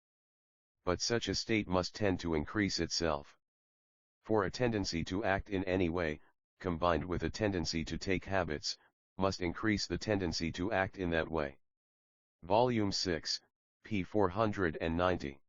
But such a state must tend to increase itself. For a tendency to act in any way, combined with a tendency to take habits, must increase the tendency to act in that way. Volume 6, p. 490.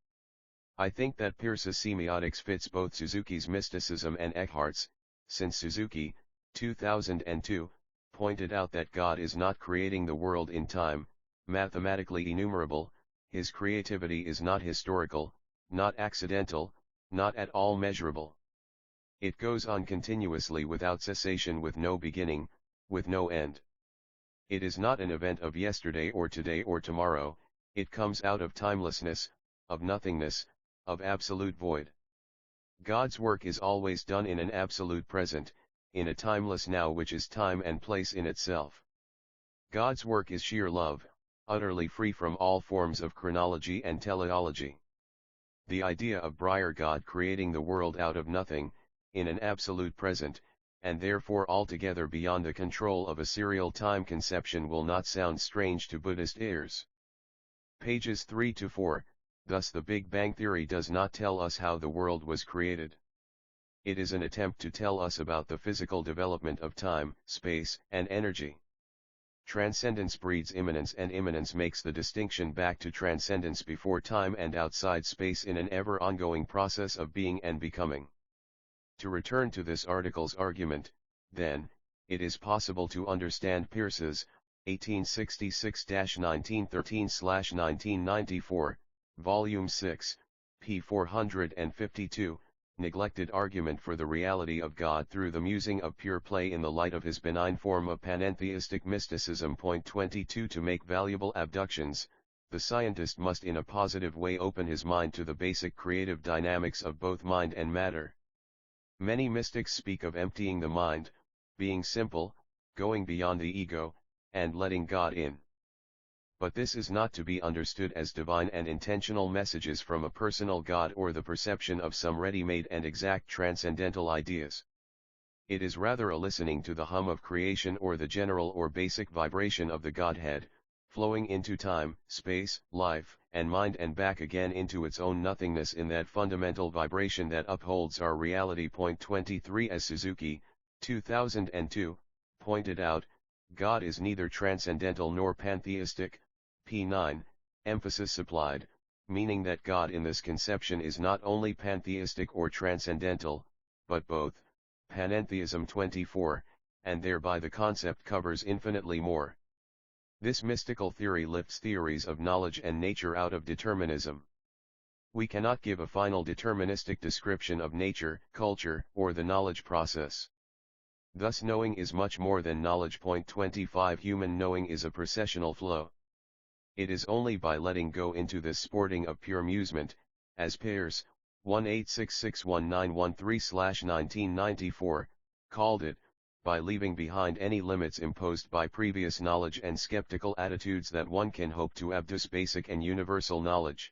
I think that Peirce's semiotics fits both Suzuki's mysticism and Eckhart's, since Suzuki, 2002, pointed out that God is not creating the world in time, mathematically enumerable, his creativity is not historical, not accidental, not at all measurable. It goes on continuously without cessation, with no beginning, with no end. It is not an event of yesterday or today or tomorrow, it comes out of timelessness, of nothingness, of absolute void. God's work is always done in an absolute present, in a timeless now which is time and place in itself. God's work is sheer love, utterly free from all forms of chronology and teleology. The idea of Breyer God creating the world out of nothing, in an absolute present, and therefore altogether beyond the control of a serial time conception will not sound strange to Buddhist ears. Pages 3 to 4, thus the Big Bang Theory does not tell us how the world was created. It is an attempt to tell us about the physical development of time, space, and energy. Transcendence breeds immanence, and immanence makes the distinction back to transcendence before time and outside space in an ever-ongoing process of being and becoming. To return to this article's argument, then, it is possible to understand Peirce's, 1866-1913/1994, Volume 6, p. 452, neglected argument for the reality of God through the musing of pure play in the light of his benign form of panentheistic mysticism. Point 22. To make valuable abductions, the scientist must in a positive way open his mind to the basic creative dynamics of both mind and matter. Many mystics speak of emptying the mind, being simple, going beyond the ego, and letting God in. But this is not to be understood as divine and intentional messages from a personal God or the perception of some ready-made and exact transcendental ideas. It is rather a listening to the hum of creation or the general or basic vibration of the Godhead, flowing into time, space, life, and mind and back again into its own nothingness in that fundamental vibration that upholds our reality. Point 23. As Suzuki, 2002, pointed out, God is neither transcendental nor pantheistic. p. 9, emphasis supplied, meaning that God in this conception is not only pantheistic or transcendental, but both. Panentheism 24, and thereby the concept covers infinitely more. This mystical theory lifts theories of knowledge and nature out of determinism. We cannot give a final deterministic description of nature, culture, or the knowledge process. Thus knowing is much more than knowledge. Point 25. Human knowing is a processional flow. It is only by letting go into this sporting of pure amusement, as Peirce, 186619113/1994, called it, by leaving behind any limits imposed by previous knowledge and skeptical attitudes, that one can hope to abduce basic and universal knowledge.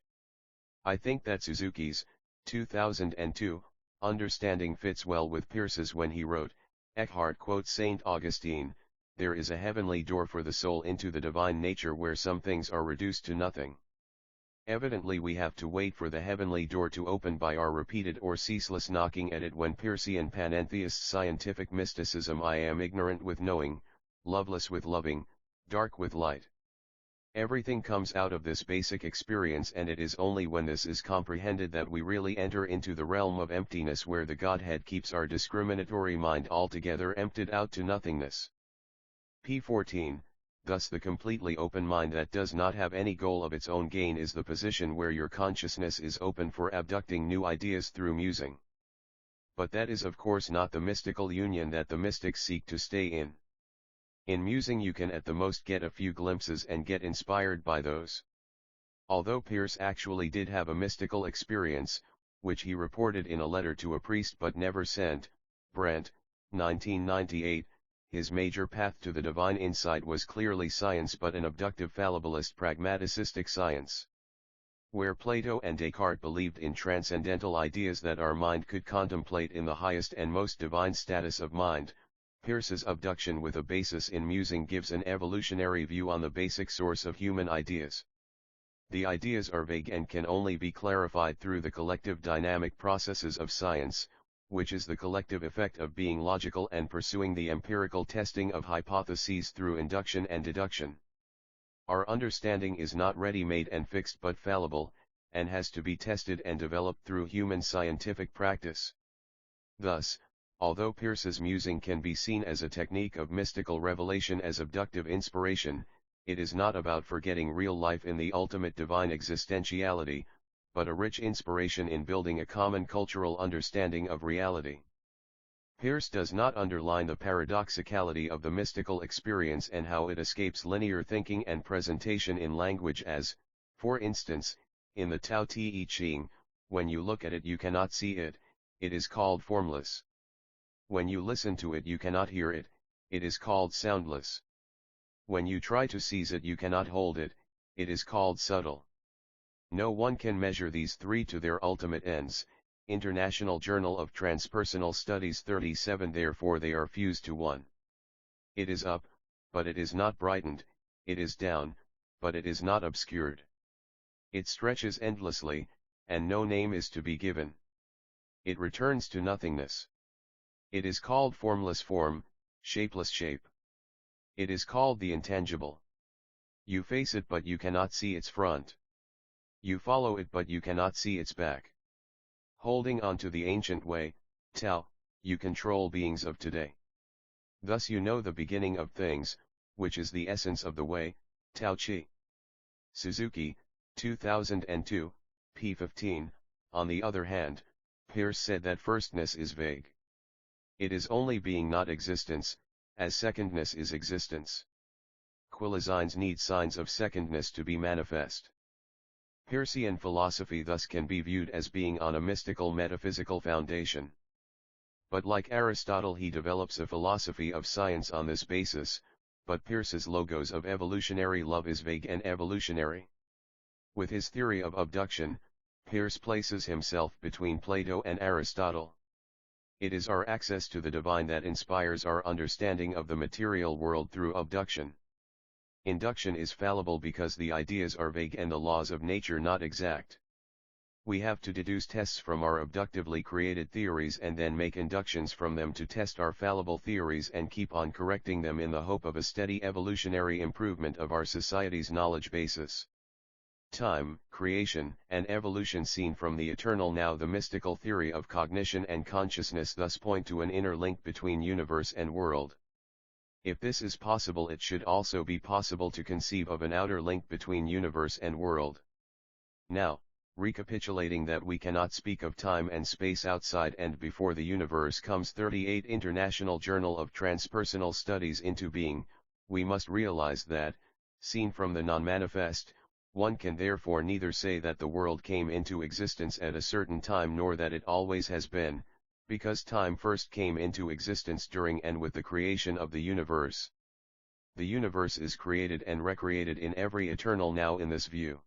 I think that Suzuki's, 2002, understanding fits well with Peirce's when he wrote, Eckhart quotes St. Augustine, "There is a heavenly door for the soul into the divine nature where some things are reduced to nothing." Evidently we have to wait for the heavenly door to open by our repeated or ceaseless knocking at it. When Peircean panentheist scientific mysticism, I am ignorant with knowing, loveless with loving, dark with light. Everything comes out of this basic experience, and it is only when this is comprehended that we really enter into the realm of emptiness, where the Godhead keeps our discriminatory mind altogether emptied out to nothingness. p. 14, thus the completely open mind that does not have any goal of its own gain is the position where your consciousness is open for abducting new ideas through musing. But that is of course not the mystical union that the mystics seek to stay in. In musing you can at the most get a few glimpses and get inspired by those. Although Peirce actually did have a mystical experience, which he reported in a letter to a priest but never sent, Brent, 1998, his major path to the divine insight was clearly science, but an abductive fallibilist pragmaticistic science. Where Plato and Descartes believed in transcendental ideas that our mind could contemplate in the highest and most divine status of mind, Peirce's abduction with a basis in musing gives an evolutionary view on the basic source of human ideas. The ideas are vague and can only be clarified through the collective dynamic processes of science, which is the collective effect of being logical and pursuing the empirical testing of hypotheses through induction and deduction. Our understanding is not ready-made and fixed but fallible, and has to be tested and developed through human scientific practice. Thus, although Peirce's musing can be seen as a technique of mystical revelation as abductive inspiration, it is not about forgetting real life in the ultimate divine existentiality, but a rich inspiration in building a common cultural understanding of reality. Peirce does not underline the paradoxicality of the mystical experience and how it escapes linear thinking and presentation in language as, for instance, in the Tao Te Ching, when you look at it you cannot see it, it is called formless. When you listen to it you cannot hear it, it is called soundless. When you try to seize it you cannot hold it, it is called subtle. No one can measure these three to their ultimate ends. International Journal of Transpersonal Studies 37. Therefore they are fused to one. It is up, but it is not brightened, it is down, but it is not obscured. It stretches endlessly, and no name is to be given. It returns to nothingness. It is called formless form, shapeless shape. It is called the intangible. You face it but you cannot see its front. You follow it but you cannot see its back. Holding on to the ancient way, Tao, you control beings of today. Thus you know the beginning of things, which is the essence of the way, Tao Chi. Suzuki, 2002, p. 15. On the other hand, Peirce said that firstness is vague. It is only being not existence, as secondness is existence. Quilazines need signs of secondness to be manifest. Peircean philosophy thus can be viewed as being on a mystical metaphysical foundation. But like Aristotle he develops a philosophy of science on this basis, but Peirce's logos of evolutionary love is vague and evolutionary. With his theory of abduction, Peirce places himself between Plato and Aristotle. It is our access to the divine that inspires our understanding of the material world through abduction. Induction is fallible because the ideas are vague and the laws of nature not exact. We have to deduce tests from our abductively created theories and then make inductions from them to test our fallible theories and keep on correcting them in the hope of a steady evolutionary improvement of our society's knowledge basis. Time, creation, and evolution seen from the eternal now the mystical theory of cognition and consciousness thus point to an inner link between universe and world. If this is possible it should also be possible to conceive of an outer link between universe and world. Now, recapitulating that we cannot speak of time and space outside and before the universe comes 38 International Journal of Transpersonal Studies into being, we must realize that, seen from the non-manifest, one can therefore neither say that the world came into existence at a certain time nor that it always has been, because time first came into existence during and with the creation of the universe. The universe is created and recreated in every eternal now in this view.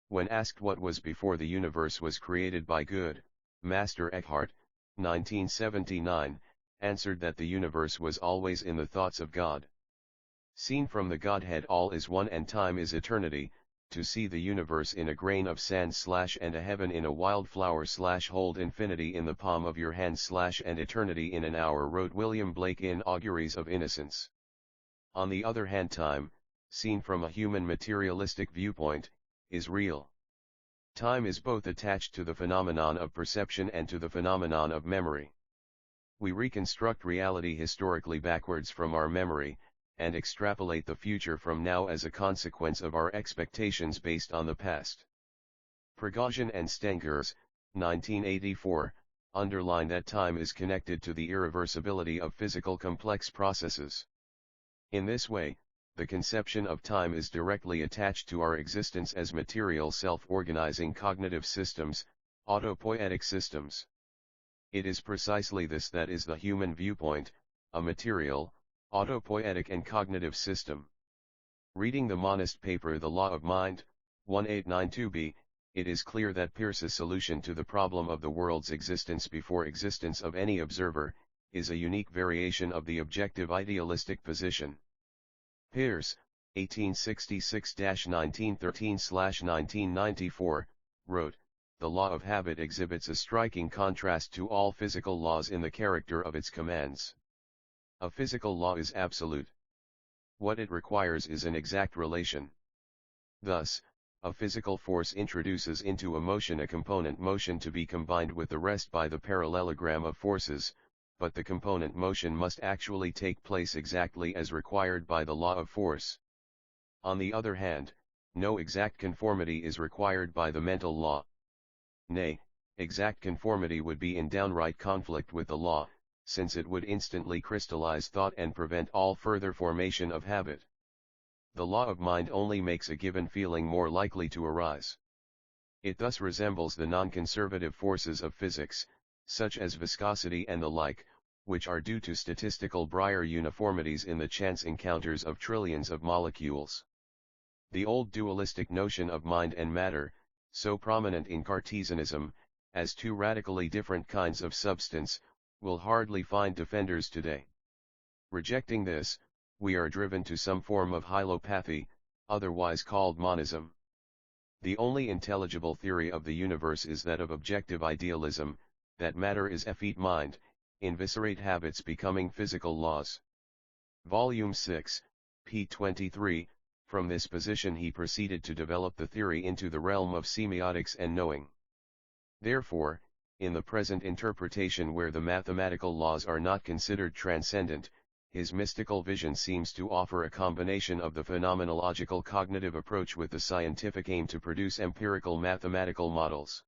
When asked what was before the universe was created by good, Master Eckhart, 1979, answered that the universe was always in the thoughts of God. Seen from the Godhead all is one and time is eternity. To see the universe in a grain of sand / and a heaven in a wildflower / hold infinity in the palm of your hand / and eternity in an hour, wrote William Blake in Auguries of Innocence. On the other hand, time, seen from a human materialistic viewpoint, is real. Time is both attached to the phenomenon of perception and to the phenomenon of memory. We reconstruct reality historically backwards from our memory, and extrapolate the future from now as a consequence of our expectations based on the past. Prigozhin and Stengers, 1984, underline that time is connected to the irreversibility of physical complex processes. In this way, the conception of time is directly attached to our existence as material self-organizing cognitive systems, autopoietic systems. It is precisely this that is the human viewpoint, a material, autopoietic and cognitive system. Reading the monist paper The Law of Mind, 1892b, it is clear that Peirce's solution to the problem of the world's existence before existence of any observer, is a unique variation of the objective idealistic position. Peirce, 1866-1913/1994, wrote, "The law of habit exhibits a striking contrast to all physical laws in the character of its commands. A physical law is absolute. What it requires is an exact relation. Thus, a physical force introduces into a motion a component motion to be combined with the rest by the parallelogram of forces, but the component motion must actually take place exactly as required by the law of force. On the other hand, no exact conformity is required by the mental law. Nay, exact conformity would be in downright conflict with the law, since it would instantly crystallize thought and prevent all further formation of habit. The law of mind only makes a given feeling more likely to arise. It thus resembles the non-conservative forces of physics, such as viscosity and the like, which are due to statistical Brier uniformities in the chance encounters of trillions of molecules. The old dualistic notion of mind and matter, so prominent in Cartesianism, as two radically different kinds of substance, will hardly find defenders today. Rejecting this, we are driven to some form of hylopathy, otherwise called monism. The only intelligible theory of the universe is that of objective idealism, that matter is effete mind, inviscerate habits becoming physical laws. Volume 6, p. 23, from this position he proceeded to develop the theory into the realm of semiotics and knowing. Therefore, in the present interpretation where the mathematical laws are not considered transcendent, his mystical vision seems to offer a combination of the phenomenological cognitive approach with the scientific aim to produce empirical mathematical models.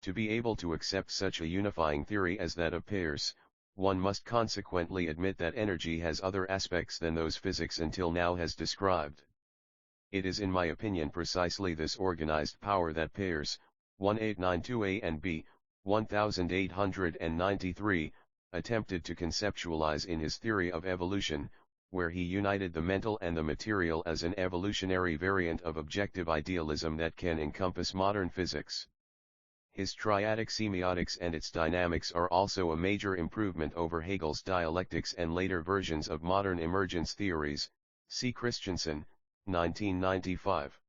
To be able to accept such a unifying theory as that of Peirce, one must consequently admit that energy has other aspects than those physics until now has described. It is in my opinion precisely this organized power that Peirce, 1892a and b. 1893, attempted to conceptualize in his theory of evolution, where he united the mental and the material as an evolutionary variant of objective idealism that can encompass modern physics. His triadic semiotics and its dynamics are also a major improvement over Hegel's dialectics and later versions of modern emergence theories, see Christensen, 1995.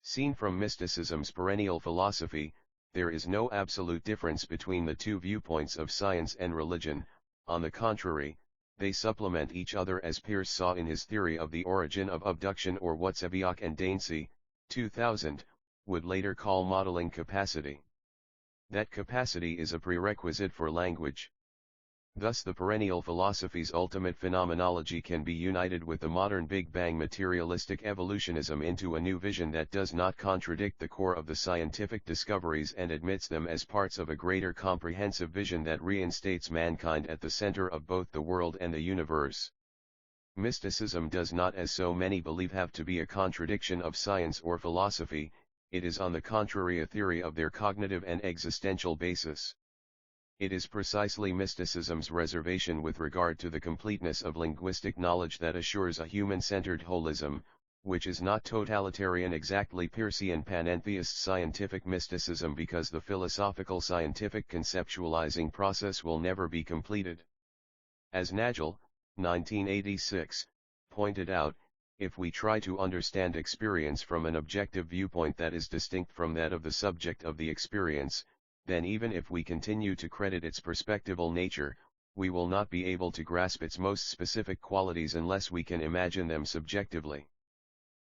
Seen from mysticism's perennial philosophy, there is no absolute difference between the two viewpoints of science and religion. On the contrary, they supplement each other, as Peirce saw in his theory of the origin of abduction, or what Sebiok and Dainsey, 2000, would later call modeling capacity. That capacity is a prerequisite for language. Thus the perennial philosophy's ultimate phenomenology can be united with the modern Big Bang materialistic evolutionism into a new vision that does not contradict the core of the scientific discoveries and admits them as parts of a greater comprehensive vision that reinstates mankind at the center of both the world and the universe. Mysticism does not, as so many believe, have to be a contradiction of science or philosophy. It is on the contrary a theory of their cognitive and existential basis. It is precisely mysticism's reservation with regard to the completeness of linguistic knowledge that assures a human-centered holism, which is not totalitarian exactly Peircean panentheist scientific mysticism, because the philosophical scientific conceptualizing process will never be completed. As Nagel, 1986, pointed out, if we try to understand experience from an objective viewpoint that is distinct from that of the subject of the experience, then even if we continue to credit its perspectival nature, we will not be able to grasp its most specific qualities unless we can imagine them subjectively.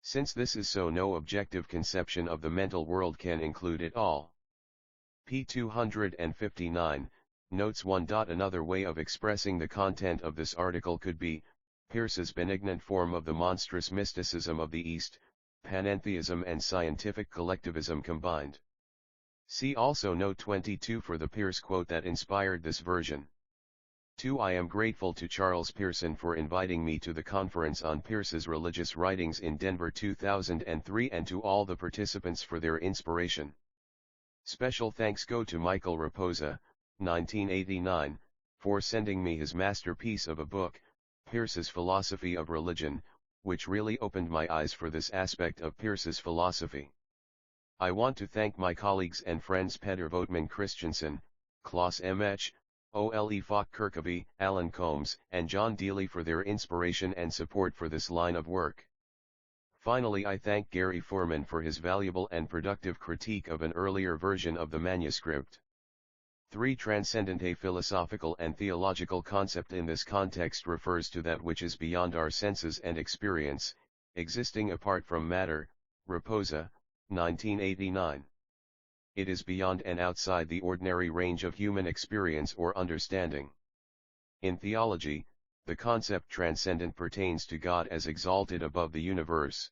Since this is so, no objective conception of the mental world can include it all. p. 259, notes 1. Another way of expressing the content of this article could be, Peirce's benignant form of the monstrous mysticism of the East, panentheism and scientific collectivism combined. See also note 22 for the Peirce quote that inspired this version. 2. I am grateful to Charles Peircean for inviting me to the conference on Peirce's religious writings in Denver 2003, and to all the participants for their inspiration. Special thanks go to Michael Raposa, 1989, for sending me his masterpiece of a book, Peirce's Philosophy of Religion, which really opened my eyes for this aspect of Peirce's philosophy. I want to thank my colleagues and friends Peter Voetman Christensen, Klaus Mh, Ole Falk Kirkeby, Alan Combs, and John Dealey for their inspiration and support for this line of work. Finally, I thank Gary Foreman for his valuable and productive critique of an earlier version of the manuscript. 3. Transcendent. A philosophical and theological concept in this context refers to that which is beyond our senses and experience, existing apart from matter, Raposa, 1989. It is beyond and outside the ordinary range of human experience or understanding. In theology, the concept transcendent pertains to God as exalted above the universe.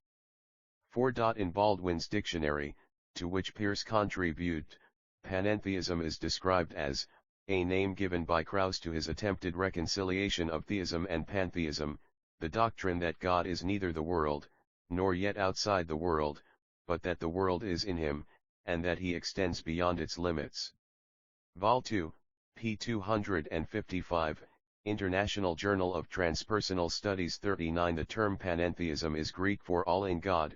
4. In Baldwin's dictionary, to which Peirce contributed, panentheism is described as a name given by Krauss to his attempted reconciliation of theism and pantheism, the doctrine that God is neither the world, nor yet outside the world, but that the world is in him, and that he extends beyond its limits. Vol. 2, p. 255, International Journal of Transpersonal Studies 39. The term panentheism is Greek for all in God,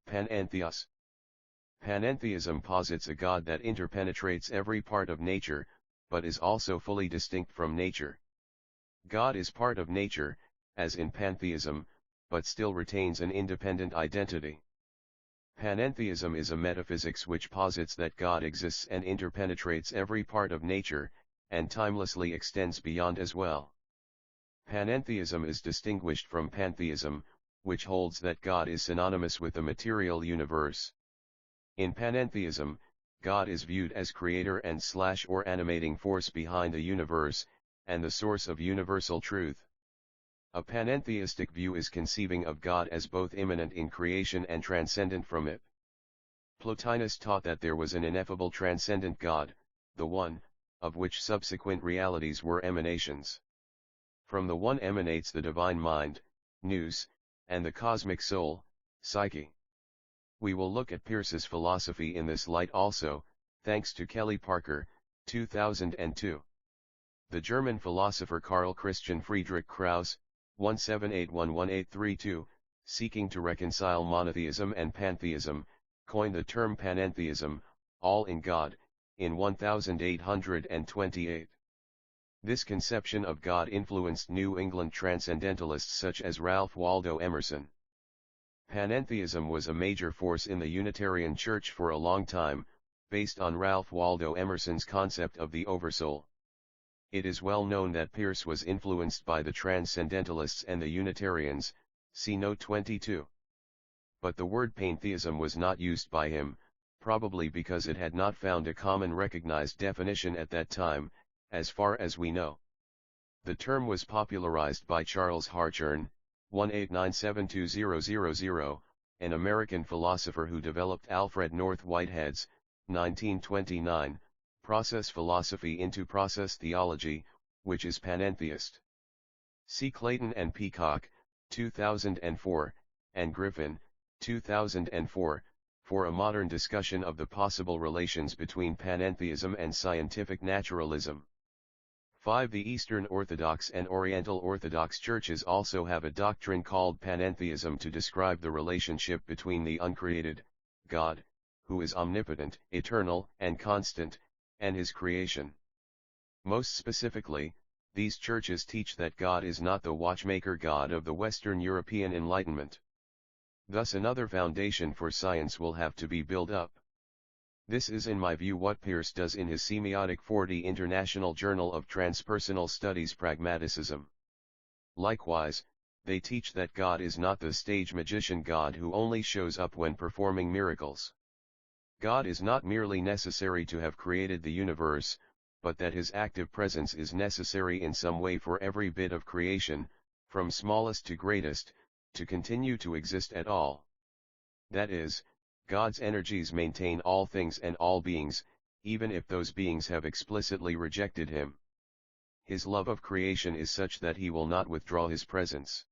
Panentheos. Panentheism posits a God that interpenetrates every part of nature, but is also fully distinct from nature. God is part of nature, as in pantheism, but still retains an independent identity. Panentheism is a metaphysics which posits that God exists and interpenetrates every part of nature, and timelessly extends beyond as well. Panentheism is distinguished from pantheism, which holds that God is synonymous with the material universe. In panentheism, God is viewed as creator and / or animating force behind the universe, and the source of universal truth. A panentheistic view is conceiving of God as both immanent in creation and transcendent from it. Plotinus taught that there was an ineffable transcendent God, the One, of which subsequent realities were emanations. From the One emanates the divine mind, nous, and the cosmic soul, psyche. We will look at Peirce's philosophy in this light also, thanks to Kelly Parker, 2002. The German philosopher Karl Christian Friedrich Krauss, 17811832, seeking to reconcile monotheism and pantheism, coined the term panentheism, all in God, in 1828. This conception of God influenced New England transcendentalists such as Ralph Waldo Emerson. Panentheism was a major force in the Unitarian Church for a long time, based on Ralph Waldo Emerson's concept of the Oversoul. It is well known that Peirce was influenced by the Transcendentalists and the Unitarians, see Note 22. But the word pantheism was not used by him, probably because it had not found a common recognized definition at that time, as far as we know. The term was popularized by Charles Hartshorne, 18972000, an American philosopher who developed Alfred North Whitehead's, 1929, process philosophy into process theology, which is panentheist. See Clayton and Peacock, 2004, and Griffin, 2004, for a modern discussion of the possible relations between panentheism and scientific naturalism. 5. The Eastern Orthodox and Oriental Orthodox churches also have a doctrine called panentheism to describe the relationship between the uncreated, God, who is omnipotent, eternal, and constant, and his creation. Most specifically, these churches teach that God is not the watchmaker God of the Western European Enlightenment. Thus another foundation for science will have to be built up. This is in my view what Peirce does in his Semiotic 40 International Journal of Transpersonal Studies Pragmaticism. Likewise, they teach that God is not the stage magician God who only shows up when performing miracles. God is not merely necessary to have created the universe, but that his active presence is necessary in some way for every bit of creation, from smallest to greatest, to continue to exist at all. That is, God's energies maintain all things and all beings, even if those beings have explicitly rejected him. His love of creation is such that he will not withdraw his presence.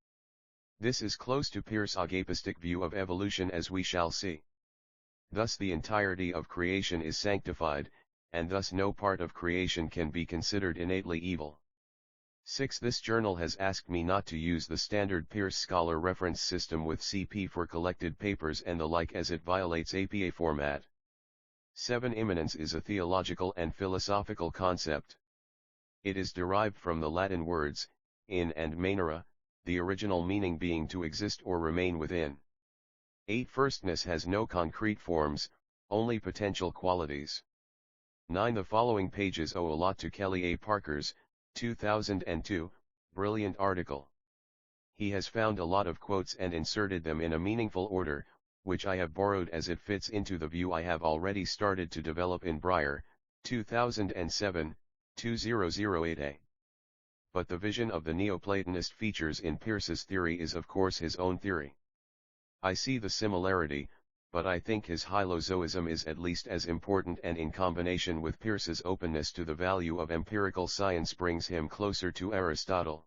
This is close to Peirce's agapistic view of evolution, as we shall see. Thus the entirety of creation is sanctified, and thus no part of creation can be considered innately evil. 6. This journal has asked me not to use the standard Peirce Scholar reference system with CP for collected papers and the like, as it violates APA format. 7. Immanence is a theological and philosophical concept. It is derived from the Latin words, in and manere, the original meaning being to exist or remain within. 8. Firstness has no concrete forms, only potential qualities. 9. The following pages owe a lot to Kelly A. Parker's, 2002, brilliant article. He has found a lot of quotes and inserted them in a meaningful order, which I have borrowed as it fits into the view I have already started to develop in Breyer, 2007, 2008a. But the vision of the Neoplatonist features in Peirce's theory is of course his own theory. I see the similarity, but I think his hylozoism is at least as important, and in combination with Peirce's openness to the value of empirical science brings him closer to Aristotle.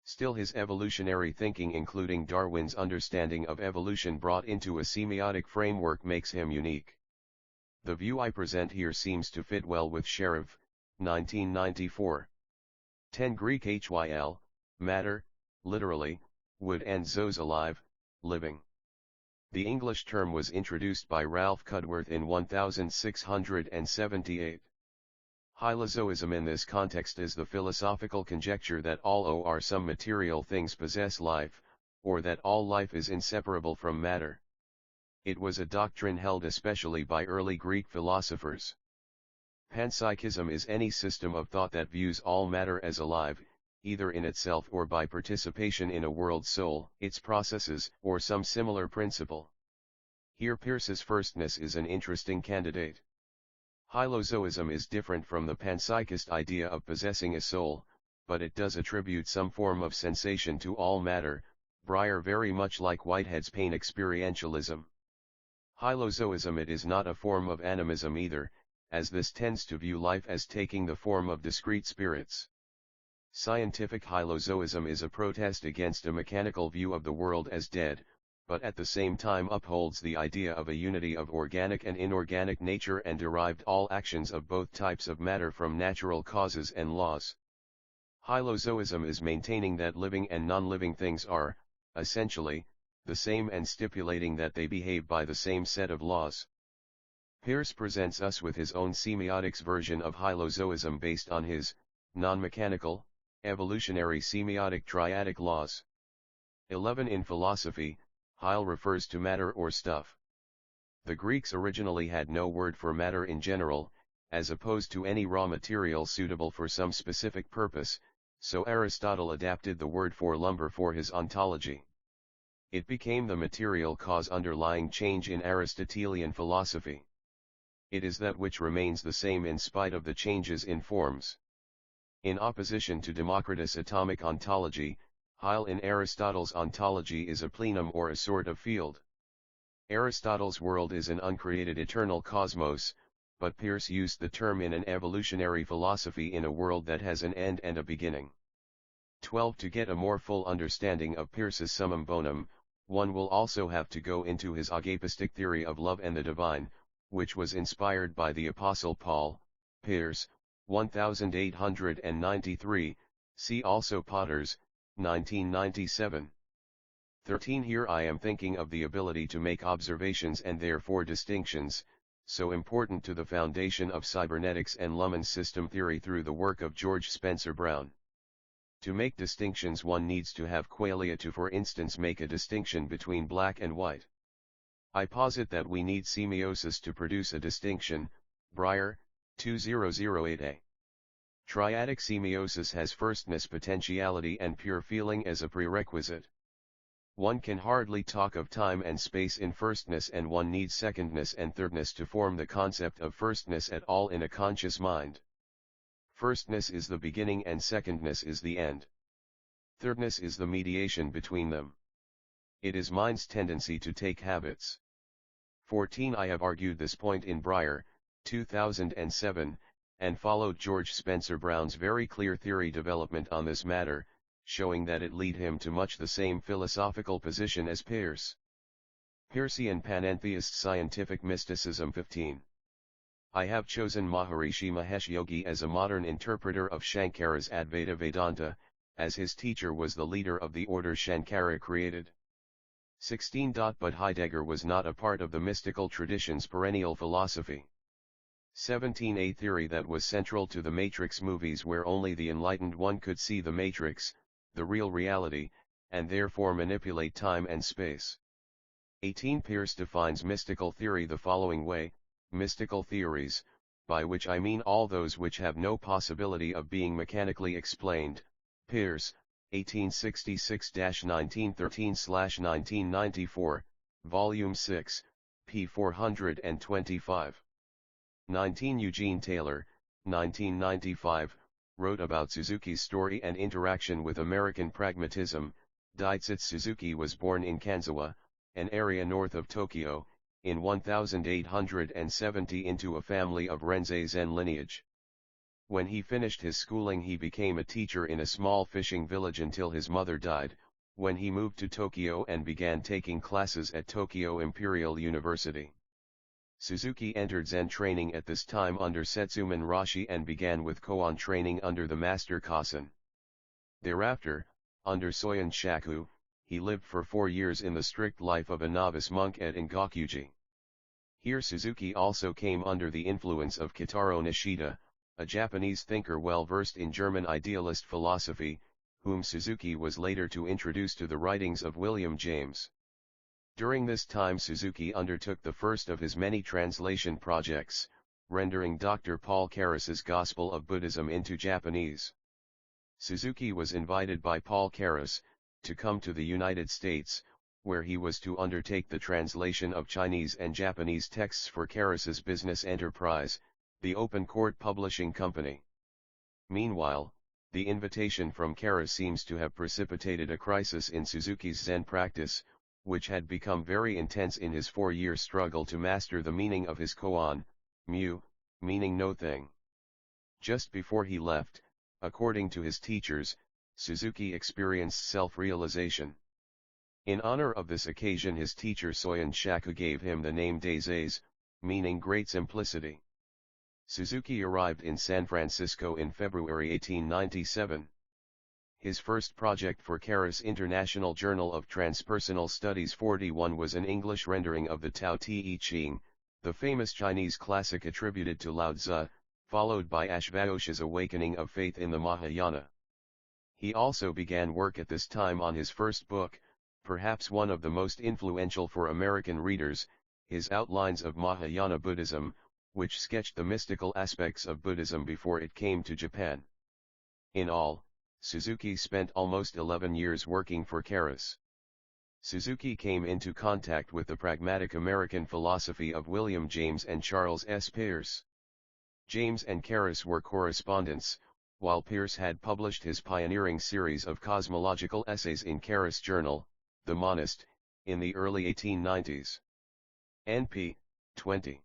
Still, his evolutionary thinking, including Darwin's understanding of evolution brought into a semiotic framework, makes him unique. The view I present here seems to fit well with Sherov, 1994. 10 Greek hyl, matter, literally, wood, and zoos, alive, living. The English term was introduced by Ralph Cudworth in 1678. Hylozoism in this context is the philosophical conjecture that all or some material things possess life, or that all life is inseparable from matter. It was a doctrine held especially by early Greek philosophers. Panpsychism is any system of thought that views all matter as alive, either in itself or by participation in a world soul, its processes, or some similar principle. Here Peirce's firstness is an interesting candidate. Hylozoism is different from the panpsychist idea of possessing a soul, but it does attribute some form of sensation to all matter, Breyer very much like Whitehead's pain experientialism. Hylozoism, it is not a form of animism either, as this tends to view life as taking the form of discrete spirits. Scientific hylozoism is a protest against a mechanical view of the world as dead, but at the same time upholds the idea of a unity of organic and inorganic nature and derived all actions of both types of matter from natural causes and laws. Hylozoism is maintaining that living and non-living things are, essentially, the same, and stipulating that they behave by the same set of laws. Peirce presents us with his own semiotics version of hylozoism based on his non-mechanical, evolutionary semiotic triadic laws. 11 In philosophy, hyle refers to matter or stuff. The Greeks originally had no word for matter in general, as opposed to any raw material suitable for some specific purpose, so Aristotle adapted the word for lumber for his ontology. It became the material cause underlying change in Aristotelian philosophy. It is that which remains the same in spite of the changes in forms. In opposition to Democritus' atomic ontology, hyle in Aristotle's ontology is a plenum or a sort of field. Aristotle's world is an uncreated eternal cosmos, but Peirce used the term in an evolutionary philosophy in a world that has an end and a beginning. 12 To get a more full understanding of Peirce's summum bonum, one will also have to go into his agapistic theory of love and the divine, which was inspired by the Apostle Paul. Peirce, 1893, see also Potters, 1997. 13 Here I am thinking of the ability to make observations and therefore distinctions, so important to the foundation of cybernetics and Luhmann's system theory through the work of George Spencer Brown. To make distinctions one needs to have qualia to, for instance, make a distinction between black and white. I posit that we need semiosis to produce a distinction, Breyer, 2008a. Triadic semiosis has firstness, potentiality and pure feeling as a prerequisite. One can hardly talk of time and space in firstness, and one needs secondness and thirdness to form the concept of firstness at all in a conscious mind. Firstness is the beginning and secondness is the end. Thirdness is the mediation between them. It is mind's tendency to take habits. 14 I have argued this point in Breyer, 2007, and followed George Spencer Brown's very clear theory development on this matter, showing that it lead him to much the same philosophical position as Peirce. Peircean Panentheist Scientific Mysticism. 15. I have chosen Maharishi Mahesh Yogi as a modern interpreter of Shankara's Advaita Vedanta, as his teacher was the leader of the order Shankara created. 16. But Heidegger was not a part of the mystical tradition's perennial philosophy. 17. A theory that was central to the Matrix movies, where only the enlightened one could see the Matrix, the real reality, and therefore manipulate time and space. 18. Peirce defines mystical theory the following way: mystical theories, by which I mean all those which have no possibility of being mechanically explained. Peirce, 1866-1913-1994, Volume 6, p. 425. 19 Eugene Taylor, 1995, wrote about Suzuki's story and interaction with American pragmatism. Daitsuke Suzuki was born in Kanzawa, an area north of Tokyo, in 1870 into a family of Renzei Zen lineage. When he finished his schooling he became a teacher in a small fishing village until his mother died, when he moved to Tokyo and began taking classes at Tokyo Imperial University. Suzuki entered Zen training at this time under Setsuman Roshi and began with koan training under the master Kasen. Thereafter, under Soyen Shaku, he lived for 4 years in the strict life of a novice monk at Engakuji. Here Suzuki also came under the influence of Kitaro Nishida, a Japanese thinker well versed in German idealist philosophy, whom Suzuki was later to introduce to the writings of William James. During this time Suzuki undertook the first of his many translation projects, rendering Dr. Paul Carus's Gospel of Buddhism into Japanese. Suzuki was invited by Paul Carus to come to the United States, where he was to undertake the translation of Chinese and Japanese texts for Carus's business enterprise, the Open Court Publishing Company. Meanwhile, the invitation from Carus seems to have precipitated a crisis in Suzuki's Zen practice, which had become very intense in his 4-year struggle to master the meaning of his koan, mu, meaning no thing. Just before he left, according to his teachers, Suzuki experienced self-realization. In honor of this occasion his teacher Soyen Shaku gave him the name Daises, meaning great simplicity. Suzuki arrived in San Francisco in February 1897. His first project for Carus International Journal of Transpersonal Studies 41 was an English rendering of the Tao Te Ching, the famous Chinese classic attributed to Lao Tzu, followed by Ashvaghosha's Awakening of Faith in the Mahayana. He also began work at this time on his first book, perhaps one of the most influential for American readers, his Outlines of Mahayana Buddhism, which sketched the mystical aspects of Buddhism before it came to Japan. In all, Suzuki spent almost 11 years working for Carus. Suzuki came into contact with the pragmatic American philosophy of William James and Charles S. Peirce. James and Carus were correspondents, while Peirce had published his pioneering series of cosmological essays in Carus' journal, The Monist, in the early 1890s. N.P. 20.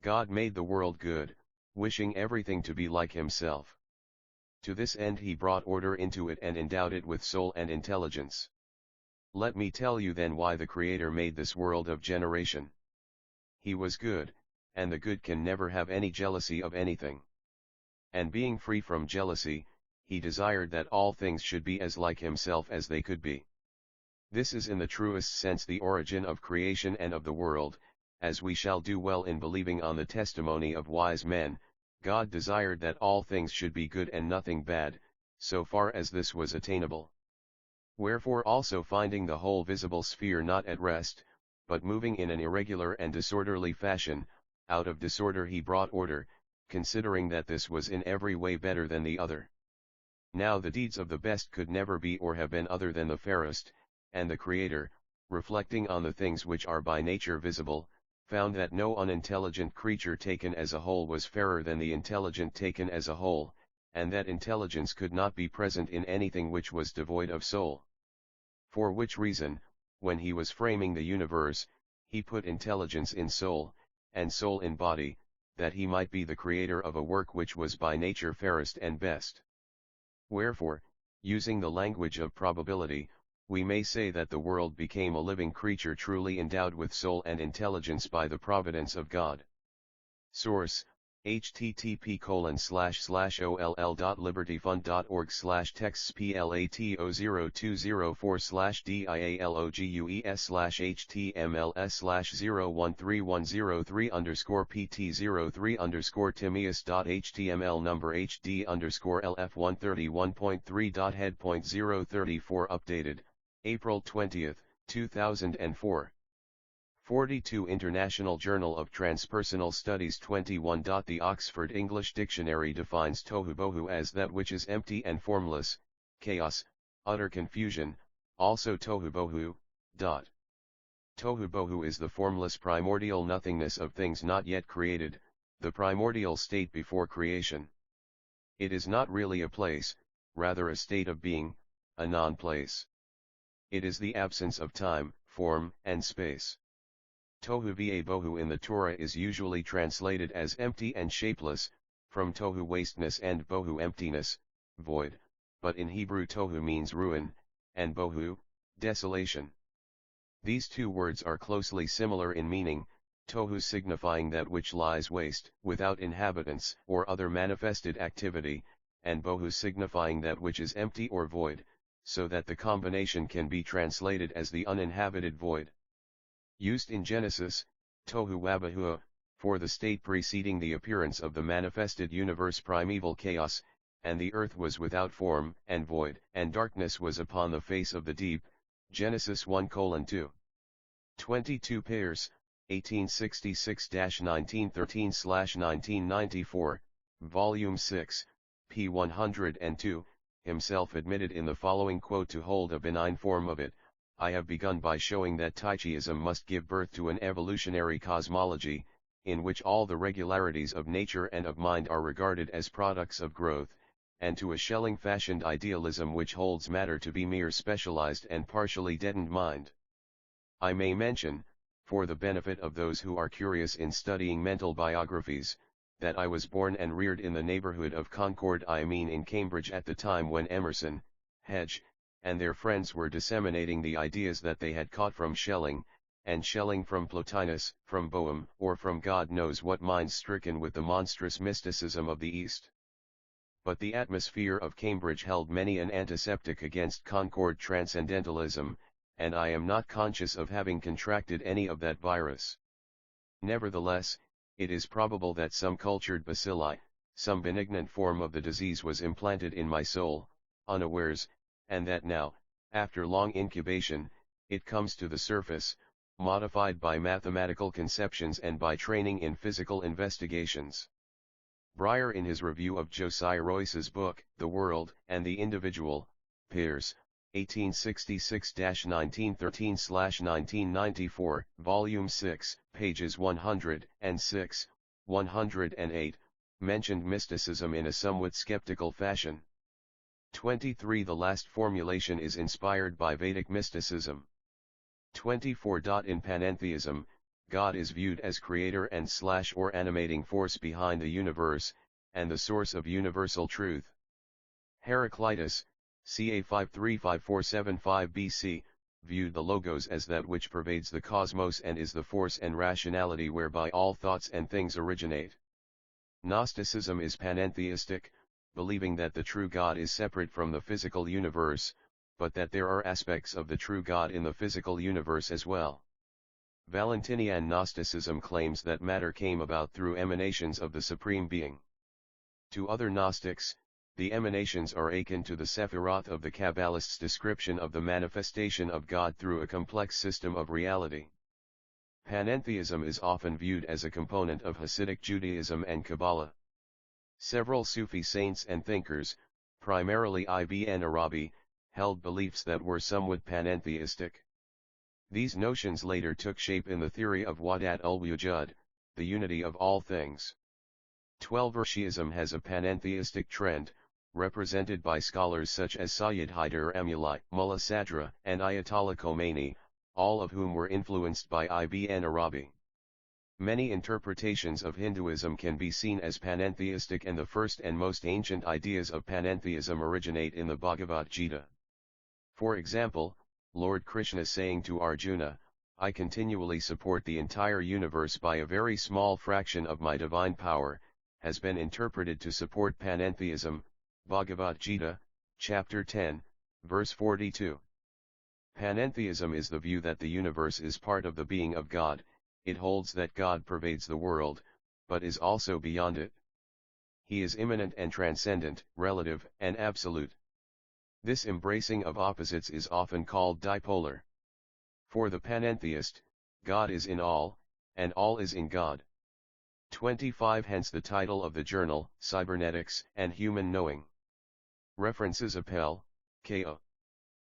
God made the world good, wishing everything to be like himself. To this end he brought order into it and endowed it with soul and intelligence. Let me tell you then why the Creator made this world of generation. He was good, and the good can never have any jealousy of anything. And being free from jealousy, he desired that all things should be as like himself as they could be. This is in the truest sense the origin of creation and of the world, as we shall do well in believing on the testimony of wise men. God desired that all things should be good and nothing bad, so far as this was attainable. Wherefore also finding the whole visible sphere not at rest, but moving in an irregular and disorderly fashion, out of disorder he brought order, considering that this was in every way better than the other. Now the deeds of the best could never be or have been other than the fairest, and the Creator, reflecting on the things which are by nature visible, found that no unintelligent creature taken as a whole was fairer than the intelligent taken as a whole, and that intelligence could not be present in anything which was devoid of soul. For which reason, when he was framing the universe, he put intelligence in soul, and soul in body, that he might be the creator of a work which was by nature fairest and best. Wherefore, using the language of probability, we may say that the world became a living creature truly endowed with soul and intelligence by the providence of God. Source: http://olldot.libertyfund.org/text/PLATOO02046D-IALOGUES/HTML/013103_Timeus.html number HD_LF131.3.head.034 updated, April 20, 2004. 42 International Journal of Transpersonal Studies 21. The Oxford English Dictionary defines tohubohu as that which is empty and formless, chaos, utter confusion, also tohubohu. Tohu Bohu is the formless primordial nothingness of things not yet created, the primordial state before creation. It is not really a place, rather a state of being, a non-place. It is the absence of time, form, and space. Tohu va Bohu in the Torah is usually translated as empty and shapeless, from Tohu wasteness and Bohu emptiness, void, but in Hebrew Tohu means ruin, and Bohu, desolation. These two words are closely similar in meaning, Tohu signifying that which lies waste, without inhabitants or other manifested activity, and Bohu signifying that which is empty or void, so that the combination can be translated as the uninhabited void. Used in Genesis, Tohu Wabohu, for the state preceding the appearance of the manifested universe primeval chaos, and the earth was without form and void, and darkness was upon the face of the deep, Genesis 1:2. 22 Peirce, 1866-1913/1994, Volume 6, p. 102, himself admitted in the following quote to hold a benign form of it: I have begun by showing that Taichiism must give birth to an evolutionary cosmology, in which all the regularities of nature and of mind are regarded as products of growth, and to a Schelling-fashioned idealism which holds matter to be mere specialized and partially deadened mind. I may mention, for the benefit of those who are curious in studying mental biographies, that I was born and reared in the neighborhood of Concord, in Cambridge at the time when Emerson, Hedge, and their friends were disseminating the ideas that they had caught from Schelling, and Schelling from Plotinus, from Boehm, or from God knows what minds stricken with the monstrous mysticism of the East. But the atmosphere of Cambridge held many an antiseptic against Concord transcendentalism, and I am not conscious of having contracted any of that virus. Nevertheless, it is probable that some cultured bacilli, some benignant form of the disease was implanted in my soul, unawares, and that now, after long incubation, it comes to the surface, modified by mathematical conceptions and by training in physical investigations. Breyer, in his review of Josiah Royce's book, The World and the Individual, Peirce, 1866-1913/1994, Volume 6, pages 106, 108, mentioned mysticism in a somewhat skeptical fashion. 23. The last formulation is inspired by Vedic mysticism. 24. In panentheism, God is viewed as creator and / or animating force behind the universe, and the source of universal truth. Heraclitus, ca. 535-475 BC, viewed the logos as that which pervades the cosmos and is the force and rationality whereby all thoughts and things originate. Gnosticism is panentheistic, believing that the true God is separate from the physical universe, but that there are aspects of the true God in the physical universe as well. Valentinian Gnosticism claims that matter came about through emanations of the Supreme Being. To other Gnostics, the emanations are akin to the Sephiroth of the Kabbalists' description of the manifestation of God through a complex system of reality. Panentheism is often viewed as a component of Hasidic Judaism and Kabbalah. Several Sufi saints and thinkers, primarily Ibn Arabi, held beliefs that were somewhat panentheistic. These notions later took shape in the theory of Wahdat ul-Wujud, the unity of all things. 12. Shiism has a panentheistic trend, represented by scholars such as Sayyid Haider Amuli, Mullah Sadra, and Ayatollah Khomeini, all of whom were influenced by Ibn Arabi. Many interpretations of Hinduism can be seen as panentheistic, and the first and most ancient ideas of panentheism originate in the Bhagavad Gita. For example, Lord Krishna saying to Arjuna, I continually support the entire universe by a very small fraction of my divine power, has been interpreted to support panentheism, Bhagavad Gita, chapter 10, verse 42. Panentheism is the view that the universe is part of the being of God. It holds that God pervades the world, but is also beyond it. He is immanent and transcendent, relative and absolute. This embracing of opposites is often called dipolar. For the panentheist, God is in all, and all is in God. 25. Hence the title of the journal, Cybernetics and Human Knowing. References: Appel, K.O.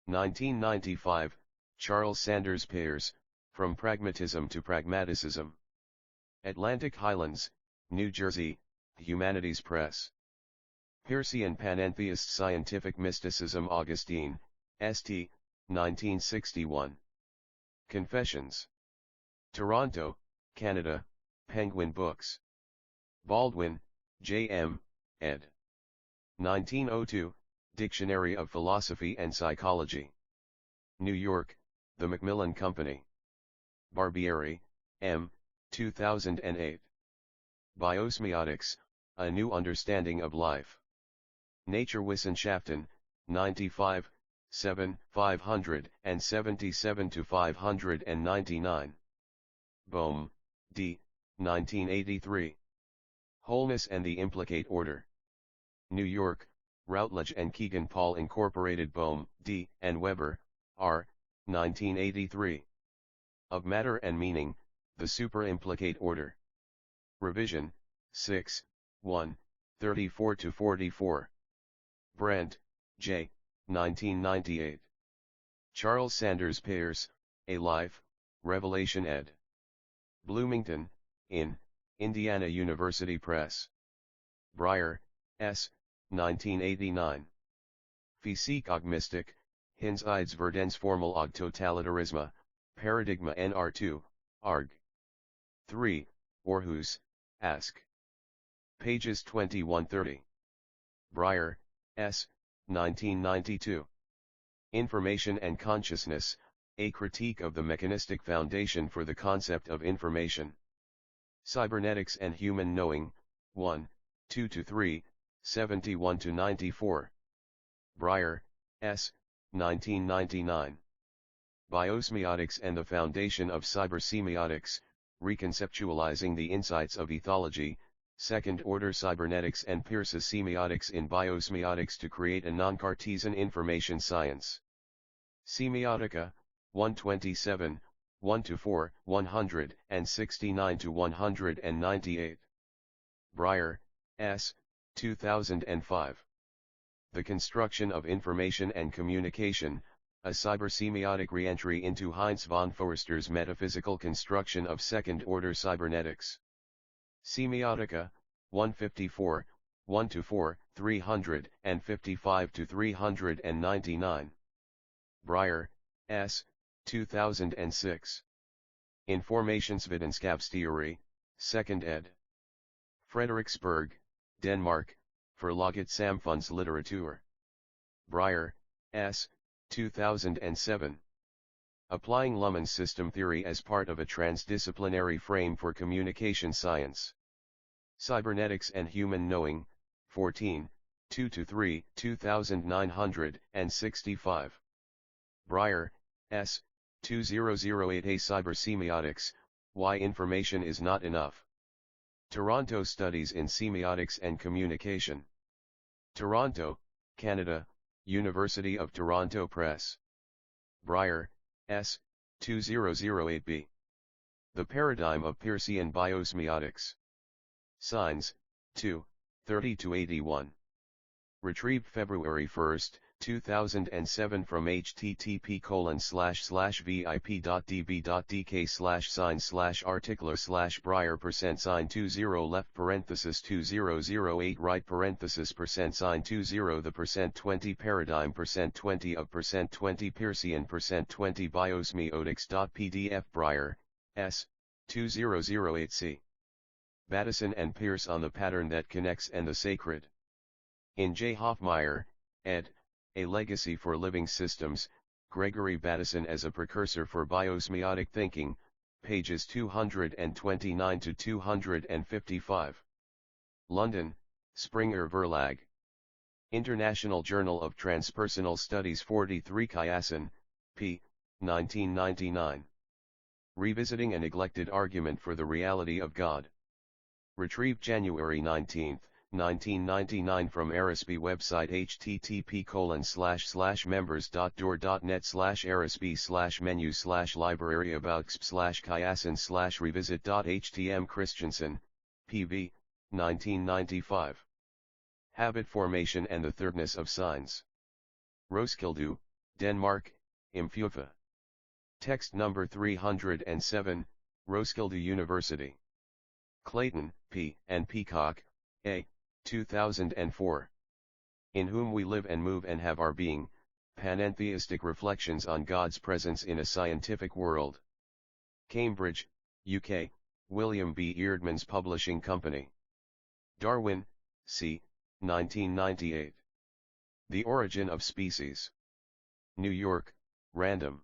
1995, Charles Sanders Peirce, From Pragmatism to Pragmaticism. Atlantic Highlands, New Jersey, Humanities Press. Peircean Panentheist Scientific Mysticism Augustine, St., 1961. Confessions. Toronto, Canada, Penguin Books. Baldwin, J. M., ed. 1902, Dictionary of Philosophy and Psychology. New York, The Macmillan Company. Barbieri, M., 2008. Biosemiotics, A New Understanding of Life. Nature Wissenschaften, 95, 7, 577-599. Bohm, D., 1983. Wholeness and the Implicate Order. New York, Routledge and Keegan Paul Incorporated. Bohm, D., and Weber, R., 1983. Of Matter and Meaning, the Superimplicate Order. Revision, 6, 1, 34-44. Brent, J., 1998. Charles Sanders Peirce, A Life, Revelation ed. Bloomington, in, Indiana University Press. Breyer, S., 1989. Physik og Mystik, Hinsides Verdensformel og Totalitarisme, Paradigma nr2, arg. 3, Aarhus, Ask. Pages 21-30. Breyer, S., 1992. Information and Consciousness, A Critique of the Mechanistic Foundation for the Concept of Information. Cybernetics and Human Knowing, 1, 2-3, 71-94. Breyer, S., 1999. Biosemiotics and the Foundation of Cybersemiotics, Reconceptualizing the Insights of Ethology, Second-Order Cybernetics and Peirce's Semiotics in Biosemiotics to Create a Non-Cartesian Information Science. Semiotica, 127, 1-4, 169-198. Breyer, S., 2005. The Construction of Information and Communication, A Cybersemiotic Reentry into Heinz von Foerster's Metaphysical Construction of Second-Order Cybernetics. Semiotica, 154, 1-4, 355-399. Breyer, S., 2006. Informationsvidenskapsteorie, 2nd ed. Frederiksberg, Denmark, Forlaget Samfundslitteratur. Breyer, S., 2007. Applying Luhmann's system theory as part of a transdisciplinary frame for communication science. Cybernetics and Human Knowing, 14, 2-3, 2965. Breyer, S., 2008. A Cybersemiotics, Why Information is Not Enough. Toronto Studies in Semiotics and Communication. Toronto, Canada, University of Toronto Press. Breyer, S., 2008b. The Paradigm of Peircean Biosemiotics. Signs, 2, 30-81. Retrieved February 1, 2007 from http://vip.db.dk/sign/articular/Breyer %sign 20 left (2008 right %sign 20 the %20 paradigm %20 of %20 Peircean %20 biosemiotics.pdf Breyer, S., 2008c. Bateson and Peirce on the Pattern That Connects and the Sacred. In J. Hoffmeyer, ed., A Legacy for Living Systems, Gregory Bateson as a Precursor for Biosemiotic Thinking, pages 229-255. London, Springer Verlag. International Journal of Transpersonal Studies 43 Kyasin, p. 1999. Revisiting a Neglected Argument for the Reality of God. Retrieved January 19, 1999 from RSB website http://members.door.net/rsb/menu/library-about/kyasin/revisit.htm Christensen, P.V., 1995. Habit Formation and the Thirdness of Signs. Roskilde, Denmark, Imfufa. Text number 307, Roskilde University. Clayton, P. and Peacock, A. 2004. In Whom We Live and Move and Have Our Being, Panentheistic Reflections on God's Presence in a Scientific World. Cambridge, UK, William B. Eerdmans Publishing Company. Darwin, C. 1998. The Origin of Species. New York, Random.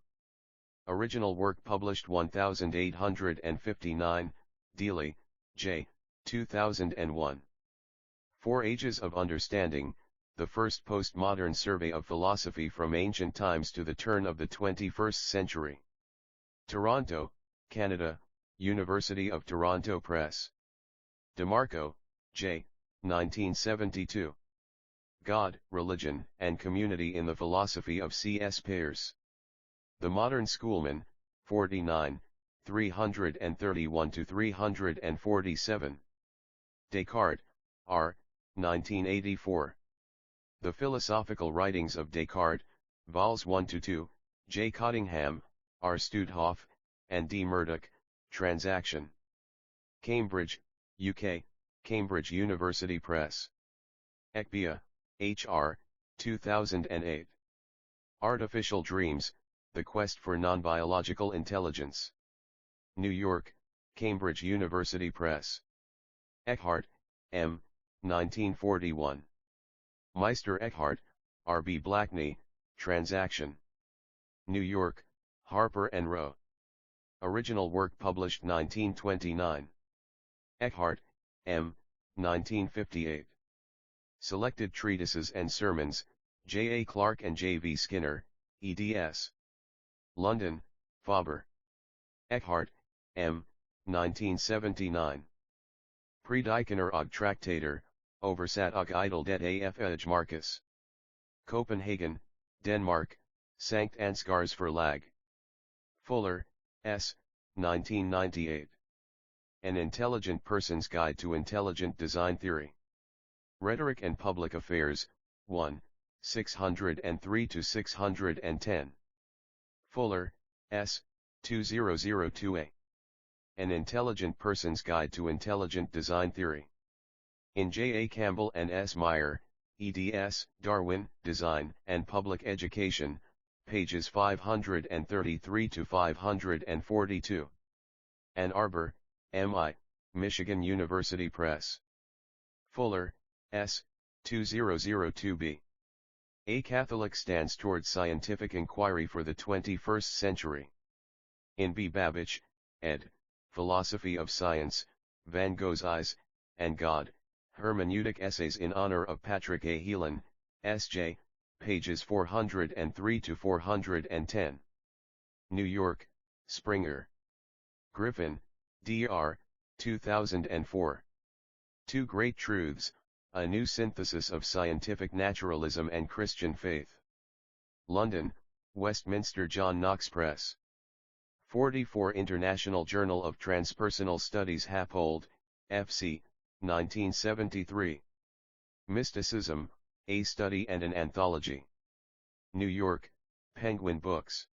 Original work published 1859, Dealey, J. 2001. Four Ages of Understanding, the first postmodern survey of philosophy from ancient times to the turn of the 21st century. Toronto, Canada, University of Toronto Press. DeMarco, J. 1972. God, Religion, and Community in the Philosophy of C.S. Peirce. The Modern Schoolman, 49, 331-347. Descartes, R. 1984. The Philosophical Writings of Descartes, Vols 1-2, J. Cottingham, R. Studhoff, and D. Murdoch, Transaction. Cambridge, UK, Cambridge University Press. Ekbia, H.R., 2008. Artificial Dreams, The Quest for Non-Biological Intelligence. New York, Cambridge University Press. Eckhart, M. 1941. Meister Eckhart, R. B. Blackney, Transaction. New York, Harper and Row. Original work published 1929. Eckhart, M. 1958. Selected Treatises and Sermons, J. A. Clarke and J. V. Skinner, eds. London, Faber. Eckhart, M. 1979. Predikener og Traktater, Oversat og Idle det af Marcus. Copenhagen, Denmark, Sankt Ansgars Forlag. Fuller, S. 1998. An Intelligent Person's Guide to Intelligent Design Theory. Rhetoric and Public Affairs, 1, 603-610. Fuller, S. 2002a. An Intelligent Person's Guide to Intelligent Design Theory. In J. A. Campbell and S. Meyer, eds. Darwin, Design and Public Education, pages 533-542. Ann Arbor, M.I., Michigan University Press. Fuller, S. 2002b. A Catholic Stance Towards Scientific Inquiry for the 21st Century. In B. Babbage, ed., Philosophy of Science, Van Gogh's Eyes, and God, Hermeneutic Essays in Honor of Patrick A. Heelan, S.J., pages 403-410. New York, Springer. Griffin, D.R., 2004. Two Great Truths, A New Synthesis of Scientific Naturalism and Christian Faith. London, Westminster John Knox Press. 44 International Journal of Transpersonal Studies Happold, F.C., 1973. Mysticism, A Study and an Anthology. New York, Penguin Books.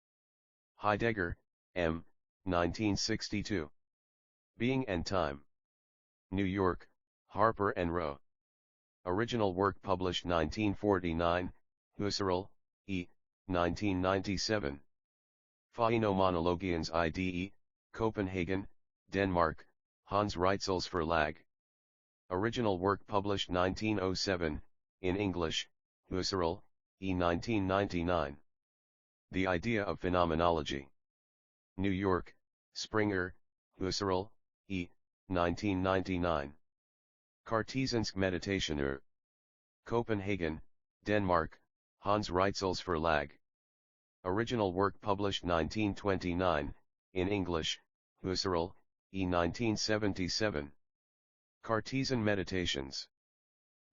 Heidegger, M., 1962. Being and Time. New York, Harper and Row. Original work published 1949, Husserl, E., 1997. Phänomenologiens IDE, Copenhagen, Denmark, Hans Reitzels Verlag. Original work published 1907, in English, Husserl, E. 1999. The Idea of Phenomenology. New York, Springer, Husserl, E. 1999. Cartesiansk Meditationer. Copenhagen, Denmark, Hans Reitzels Verlag. Original work published 1929, in English, Husserl, E. 1977. Cartesian Meditations.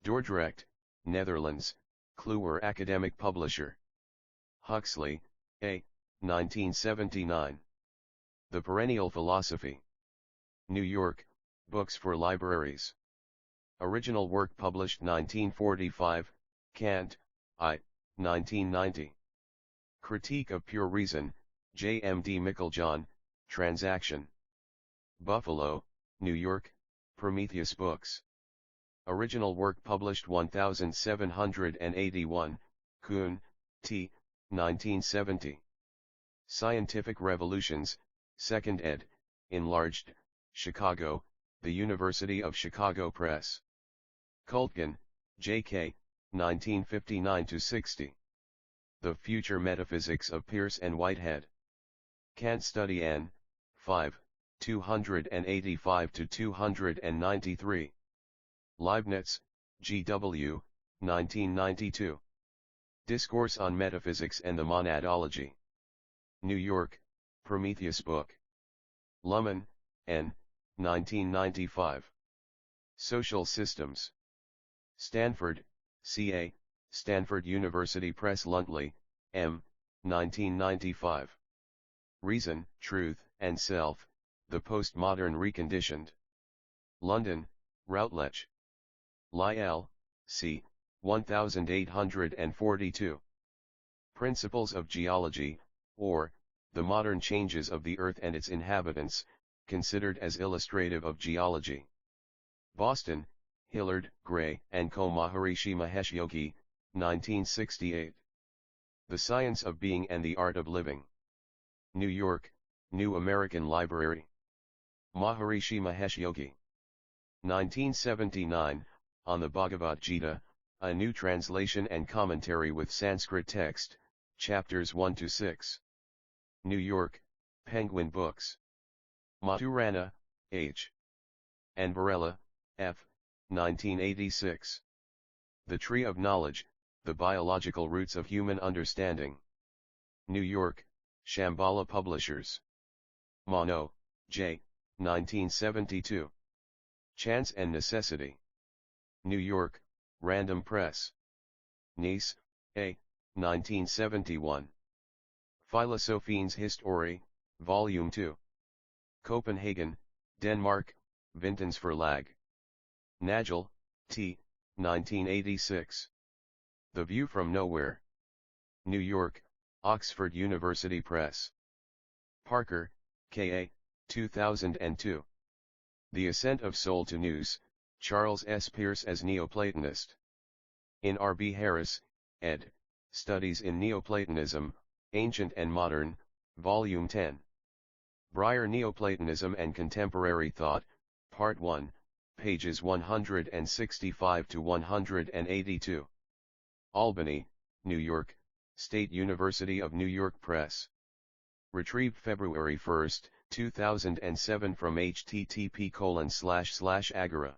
Dordrecht, Netherlands, Kluwer Academic Publisher. Huxley, A. 1979. The Perennial Philosophy. New York, Books for Libraries. Original work published 1945, Kant, I. 1990. Critique of Pure Reason, J.M.D. Micklejohn, Transaction. Buffalo, New York, Prometheus Books. Original work published 1781, Kuhn, T. 1970. Scientific Revolutions, 2nd ed., enlarged, Chicago, The University of Chicago Press. Kultgen, J.K., 1959-60. The Future Metaphysics of Peirce and Whitehead. Kant Study N. 5, 285-293. Leibniz, G.W., 1992. Discourse on Metaphysics and the Monadology. New York, Prometheus Book. Luhmann, N. 1995. Social Systems. Stanford, C.A., Stanford University Press. Luntley, M. 1995. Reason, Truth, and Self, The Postmodern Reconditioned. London, Routledge. Lyell, C. 1842. Principles of Geology, or, The Modern Changes of the Earth and its Inhabitants, considered as illustrative of geology. Boston, Hillard, Gray, and Co. Maharishi Mahesh Yogi, 1968. The Science of Being and the Art of Living. New York, New American Library. Maharishi Mahesh Yogi. 1979, On the Bhagavad Gita, a new translation and commentary with Sanskrit text, chapters 1-6. New York, Penguin Books. Maturana, H. and Varela, F. 1986. The Tree of Knowledge, The Biological Roots of Human Understanding. New York, Shambhala Publishers. Mono, J. 1972. Chance and Necessity. New York, Random Press. Nice, A. 1971. Philosophiens Historie, Volume 2. Copenhagen, Denmark, Vintens Forlag. Nagel, T. 1986. The View from Nowhere. New York, Oxford University Press. Parker, K.A., 2002. The Ascent of Soul to Nous, Charles S. Peirce as Neoplatonist. In R. B. Harris, ed., Studies in Neoplatonism, Ancient and Modern, Volume 10. Breyer Neoplatonism and Contemporary Thought, Part 1, pages 165-182. Albany, New York, State University of New York Press. Retrieved February 1, 2007 from http://agora.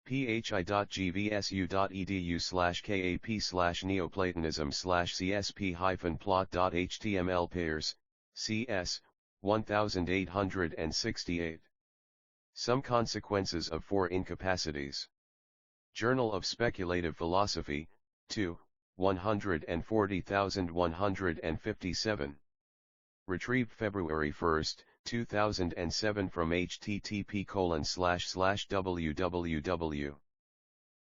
phi.gvsu.edu/kap/neoplatonism/csp-plot.html. Peirce, C.S., 1868. Some Consequences of Four Incapacities. Journal of Speculative Philosophy, 2, 140,157. Retrieved February 1, 2007 from http://www.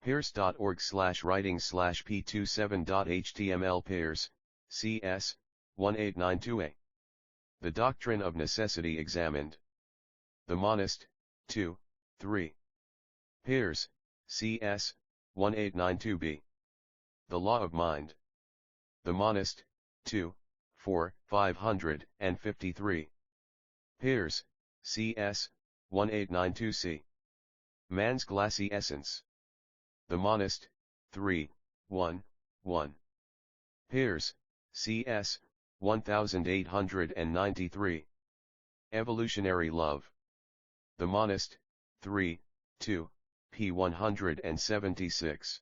Peirce.org/writing/p27.html. Peirce, C.S., 1892a. The Doctrine of Necessity Examined. The Monist, 2, 3. Peirce, C.S., 1892b. The Law of Mind. The Monist, 2, 4, 553. Peirce, C.S., 1892c. Man's Glassy Essence. The Monist, 3, 1, 1. Peirce, C.S., 1893. Evolutionary Love. The Monist, 3, 2, p. 176.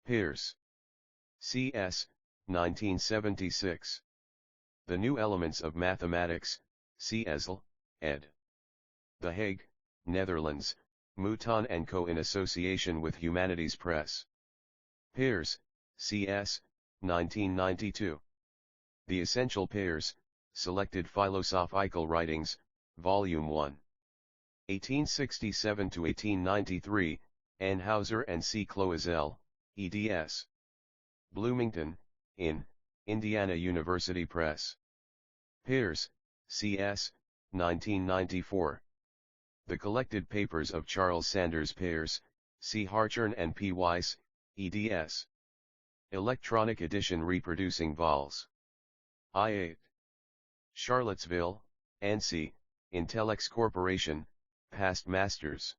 Peirce, C.S., 1976. The New Elements of Mathematics, C. Esel, ed. The Hague, Netherlands, Mouton & Co. in association with Humanities Press. Peirce, C.S., 1992. The Essential Pairs, Selected Philosophical Writings, Volume 1. 1867-1893, Anheuser and C. Cloizel, eds. Bloomington, in, Indiana University Press. Peirce, C.S., 1994. The Collected Papers of Charles Sanders Peirce, C. Hartshorne and P. Weiss, eds. Electronic edition reproducing vols. I-8. Charlottesville, NC, Intellex Corporation, Past Masters.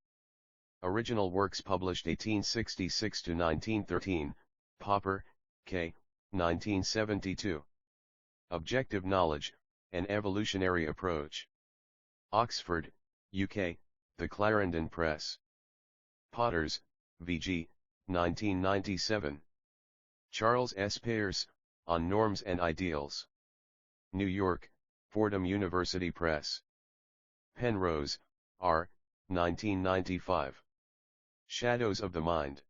Original works published 1866 to 1913, Popper, K., 1972. Objective Knowledge, An Evolutionary Approach. Oxford, UK, The Clarendon Press. Potters, V.G., 1997. Charles S. Peirce, On Norms and Ideals. New York, Fordham University Press. Penrose, R., 1995. Shadows of the Mind.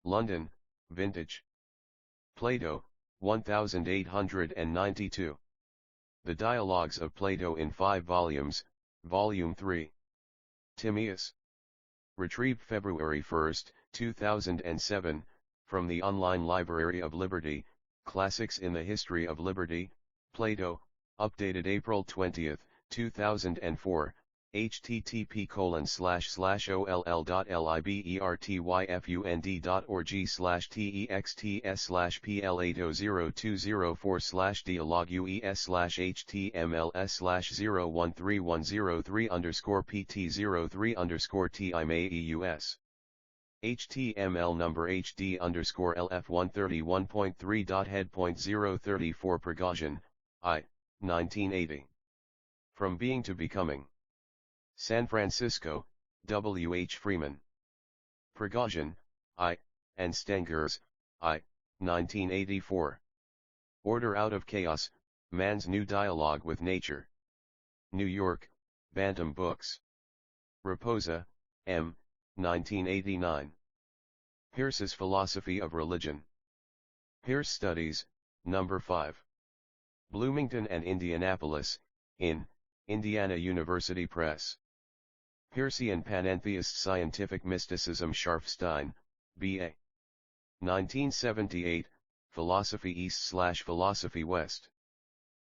London, Vintage. Plato, 1892. The Dialogues of Plato in 5 volumes, Volume 3. Timaeus. Retrieved February 1, 2007, from the Online Library of Liberty, Classics in the History of Liberty, Plato, updated April 20, 2004, http://oll.libert.org/TEXTS/PLA200204/DIaloguES/HTML/0131003_ht_ML/13103_pt003_pt_HTML number HD LF131.3.head.034 Prigozhin, I, 1980. From Being to Becoming. San Francisco, W. H. Freeman. Prigozhin, I, and Stengers, I, 1984. Order Out of Chaos, Man's New Dialogue with Nature. New York, Bantam Books. Raposa, M., 1989. Peirce's Philosophy of Religion. Peirce Studies, No. 5. Bloomington and Indianapolis, in, Indiana University Press. Peircean Panentheist Scientific Mysticism Scharfstein, B.A. 1978, Philosophy East/Philosophy West.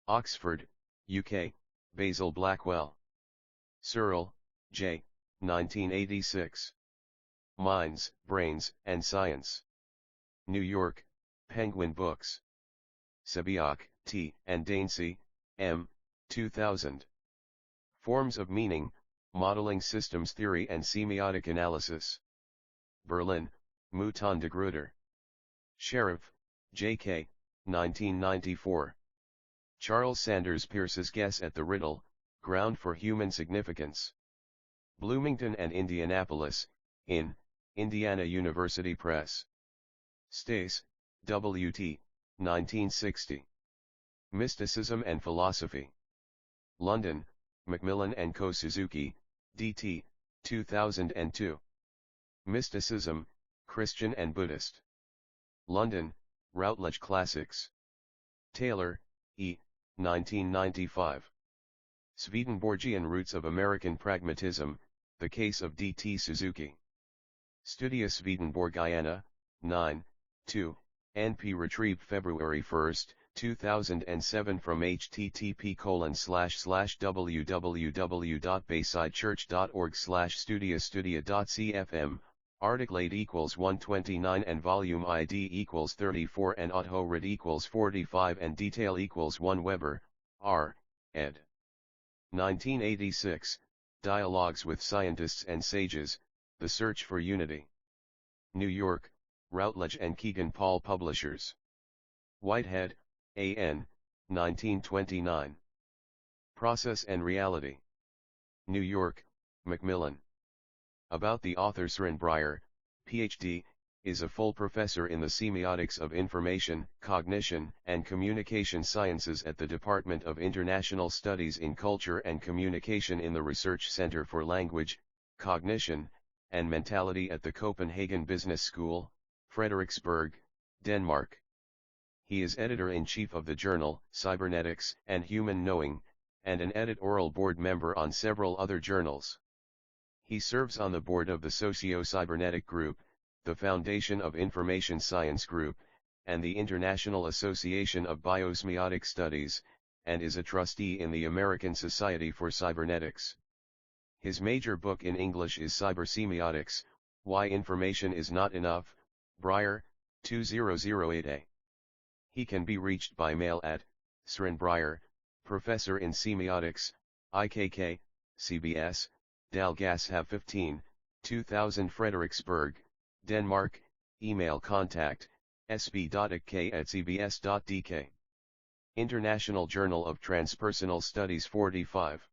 Oxford, UK, Basil Blackwell. Searle, J., 1986. Minds, Brains, and Science. New York, Penguin Books. Sabiak, T., and Dainsey, M., 2000. Forms of Meaning, Modeling Systems Theory and Semiotic Analysis. Berlin, Mouton de Gruyter. Sheriff, J.K., 1994. Charles Sanders Peirce's Guess at the Riddle, Ground for Human Significance. Bloomington and Indianapolis, in, Indiana University Press. Stace, W.T., 1960. Mysticism and Philosophy. London, Macmillan & Co. Suzuki, D.T., 2002. Mysticism, Christian and Buddhist. London, Routledge Classics. Taylor, E., 1995. Swedenborgian Roots of American Pragmatism, The Case of D.T. Suzuki. Studia Swedenborgiana, 9, 2, NP retrieved February 1, 2007 from http://www.baysidechurch.org/studia.cfm, article 8 = 129 and volume ID = 34 and auto-read = 45 and detail = 1 Weber, R., ed. 1986, Dialogues with Scientists and Sages, The Search for Unity. New York, Routledge and Keegan Paul Publishers. Whitehead, A.N., 1929. Process and Reality. New York, Macmillan. About the author Søren Breyer, Ph.D., is a full professor in the semiotics of information, cognition, and communication sciences at the Department of International Studies in Culture and Communication in the Research Center for Language, Cognition, and Mentality at the Copenhagen Business School, Frederiksberg, Denmark. He is editor-in-chief of the journal, Cybernetics and Human Knowing, and an editorial board member on several other journals. He serves on the board of the Socio-Cybernetic Group, the Foundation of Information Science Group, and the International Association of Biosemiotic Studies, and is a trustee in the American Society for Cybernetics. His major book in English is Cybersemiotics, Why Information is Not Enough, Breyer, 2008a. He can be reached by mail at Sren Breyer, Professor in Semiotics, IKK, CBS, Dalgashav 15, 2000 Frederiksberg, Denmark, email contact, sb.ik@cbs.dk. International Journal of Transpersonal Studies 45.